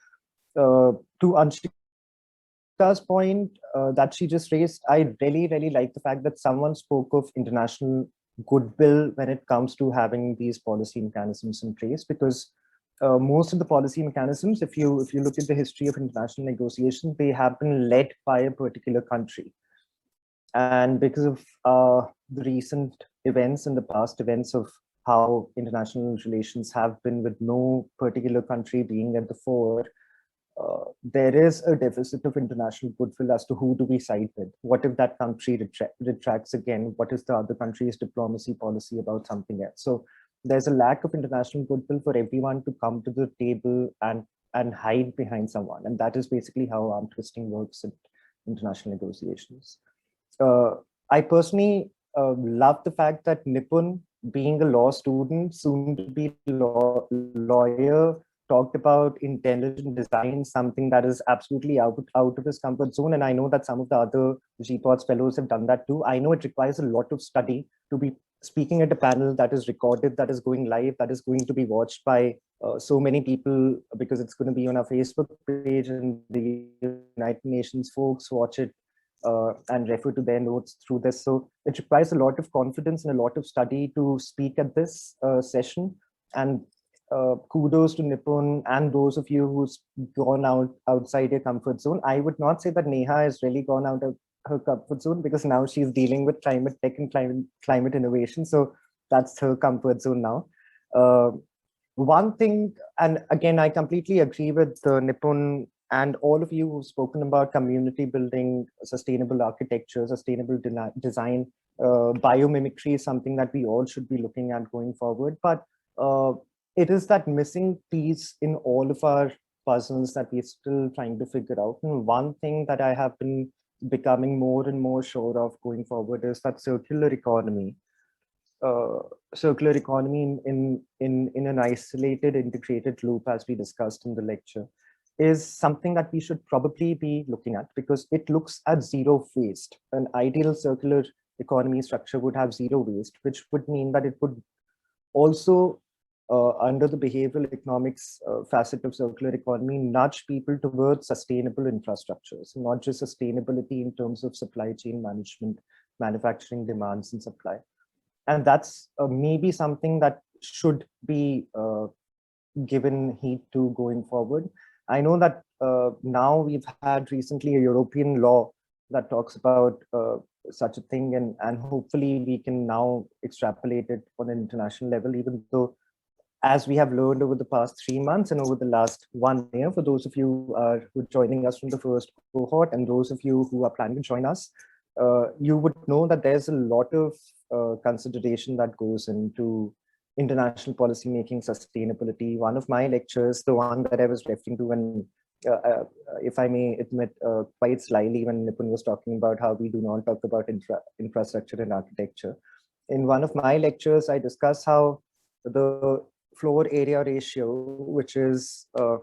To Anshika's point that she just raised, I really like the fact that someone spoke of international goodwill when it comes to having these policy mechanisms in place, because most of the policy mechanisms, if you look at the history of international negotiation, they have been led by a particular country. And because of the recent events and the past events of how international relations have been, with no particular country being at the fore, there is a deficit of international goodwill as to who do we side with. What if that country retracts again? What is the other country's diplomacy policy about something else? So there's a lack of international goodwill for everyone to come to the table and hide behind someone. And that is basically how arm twisting works in international negotiations. I personally love the fact that Nipun, being a law student, soon to be lawyer, talked about intelligent design, something that is absolutely out of his comfort zone. And I know that some of the other GPODS fellows have done that too. I know it requires a lot of study to be speaking at a panel that is recorded, that is going live, that is going to be watched by so many people, because it's going to be on our Facebook page, and the United Nations folks watch it and refer to their notes through this. So it requires a lot of confidence and a lot of study to speak at this session. And kudos to Nipun and those of you who's gone outside your comfort zone. I would not say that Neha has really gone out of her comfort zone, because now she's dealing with climate tech and climate innovation. So that's her comfort zone now. One thing, and again, I completely agree with Nipun and all of you who've spoken about community building, sustainable architecture, sustainable design. Biomimicry is something that we all should be looking at going forward. But it is that missing piece in all of our puzzles that we're still trying to figure out. And one thing that I have been becoming more and more sure of going forward is that circular economy in an isolated, integrated loop, as we discussed in the lecture, is something that we should probably be looking at, because it looks at zero waste. An ideal circular economy structure would have zero waste, which would mean that it would also, under the behavioral economics facet of circular economy, nudge people towards sustainable infrastructures, not just sustainability in terms of supply chain management, manufacturing demands and supply. And that's maybe something that should be given heed to going forward. I know that now we've had recently a European law that talks about such a thing, and hopefully we can now extrapolate it on an international level, even though, as we have learned over the past 3 months and over the last 1 year, for those of you who are joining us from the first cohort, and those of you who are planning to join us, you would know that there's a lot of consideration that goes into international policy making sustainability. One of my lectures, the one that I was referring to, when, if I may admit, quite slyly, when Nipun was talking about how we do not talk about infrastructure and architecture. In one of my lectures, I discuss how the floor area ratio, which is a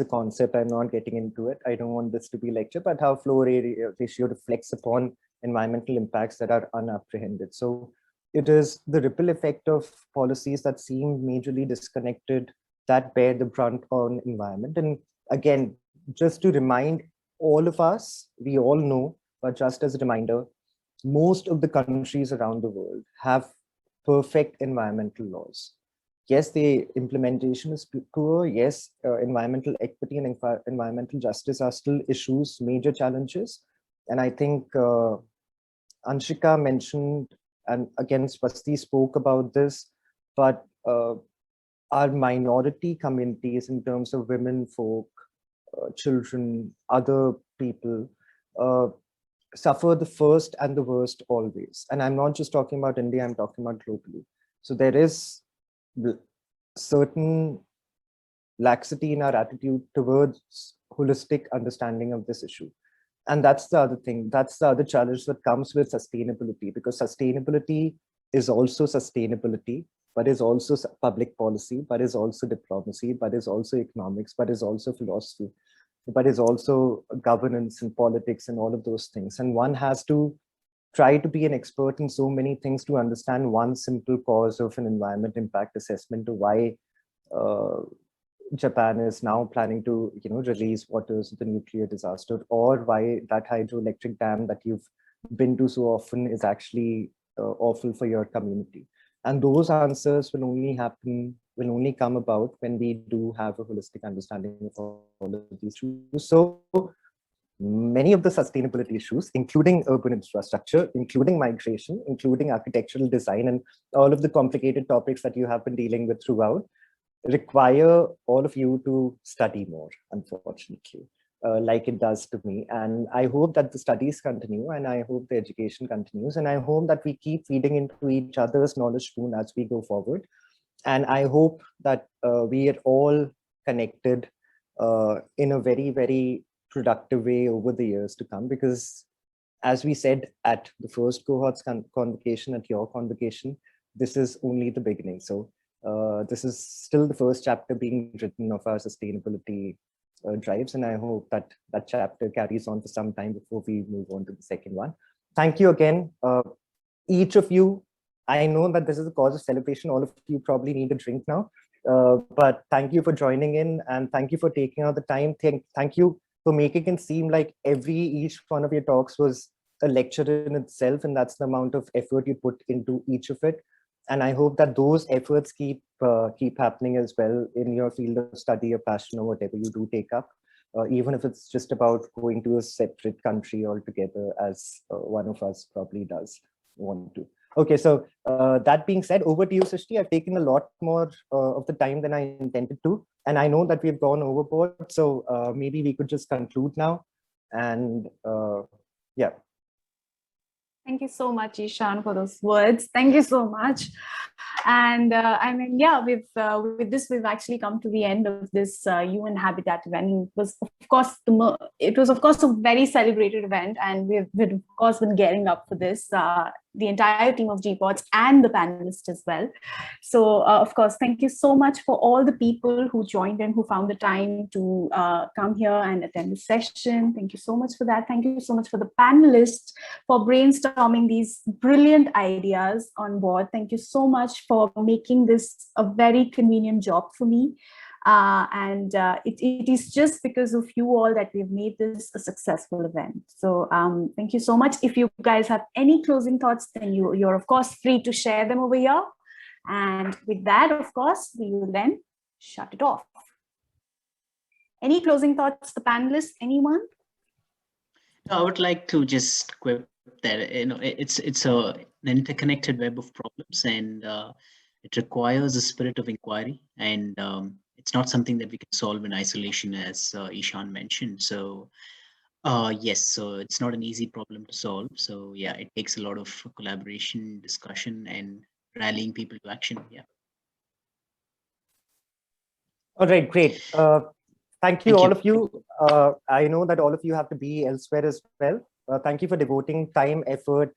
concept, I'm not getting into it, I don't want this to be a lecture, but how floor area ratio reflects upon environmental impacts that are unapprehended. So it is the ripple effect of policies that seem majorly disconnected that bear the brunt on environment. And again, just to remind all of us, we all know, but just as a reminder, most of the countries around the world have perfect environmental laws. Yes, the implementation is poor. Yes, environmental equity and environmental justice are still issues, major challenges. And I think Anshika mentioned, and again, Swasti spoke about this, but our minority communities in terms of women, folk, children, other people, suffer the first and the worst always. And I'm not just talking about India, I'm talking about globally. So there is certain laxity in our attitude towards holistic understanding of this issue. And that's the other thing. That's the other challenge that comes with sustainability, because sustainability is also sustainability, but is also public policy, but is also diplomacy, but is also economics, but is also philosophy, but is also governance and politics and all of those things. And one has to try to be an expert in so many things to understand one simple cause of an environment impact assessment to why Japan is now planning to, release waters of the nuclear disaster, or why that hydroelectric dam that you've been to so often is actually awful for your community. And those answers will only come about when we do have a holistic understanding of all of these issues. So many of the sustainability issues, including urban infrastructure, including migration, including architectural design, and all of the complicated topics that you have been dealing with throughout, require all of you to study more, unfortunately, like it does to me. And I hope that the studies continue, and I hope the education continues, and I hope that we keep feeding into each other's knowledge spoon as we go forward. And I hope that we are all connected in a very, very productive way over the years to come, because as we said at the first cohort's convocation, at your convocation, this is only the beginning. So this is still the first chapter being written of our sustainability drives, and I hope that that chapter carries on for some time before we move on to the second one. Thank you again, each of you. I know that this is a cause of celebration. All of you probably need a drink now, but thank you for joining in, and thank you for taking out the time. Thank you for making it seem like each one of your talks was a lecture in itself, and that's the amount of effort you put into each of it. And I hope that those efforts keep happening as well in your field of study or passion or whatever you do take up, even if it's just about going to a separate country altogether, as one of us probably does want to. Okay, so that being said, over to you, Srishti. I've taken a lot more of the time than I intended to, and I know that we've gone overboard, so maybe we could just conclude now. And yeah. Thank you so much, Ishan, for those words. Thank you so much. And I mean, yeah, with this, we've actually come to the end of this UN Habitat event. It was, of course, a very celebrated event, and we've of course been gearing up for this. The entire team of GPODS and the panelists as well. So, of course, thank you so much for all the people who joined and who found the time to come here and attend the session. Thank you so much for that. Thank you so much for the panelists for brainstorming these brilliant ideas on board. Thank you so much for making this a very convenient job for me. It is just because of you all that we've made this a successful event. So thank you so much. If you guys have any closing thoughts, then you're of course free to share them over here. And with that, of course, we will then shut it off. Any closing thoughts, the panelists, anyone? No, I would like to just quip that it's an interconnected web of problems, and it requires a spirit of inquiry, and it's not something that we can solve in isolation, as Ishan mentioned. So yes, so it's not an easy problem to solve. So yeah, it takes a lot of collaboration, discussion, and rallying people to action. Yeah. All right, great. Thank you, all of you. I know that all of you have to be elsewhere as well. Thank you for devoting time, effort,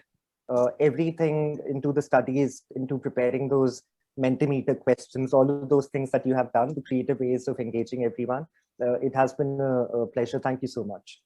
everything into the studies, into preparing those Mentimeter questions, all of those things that you have done, the creative ways of engaging everyone. It has been a pleasure. Thank you so much.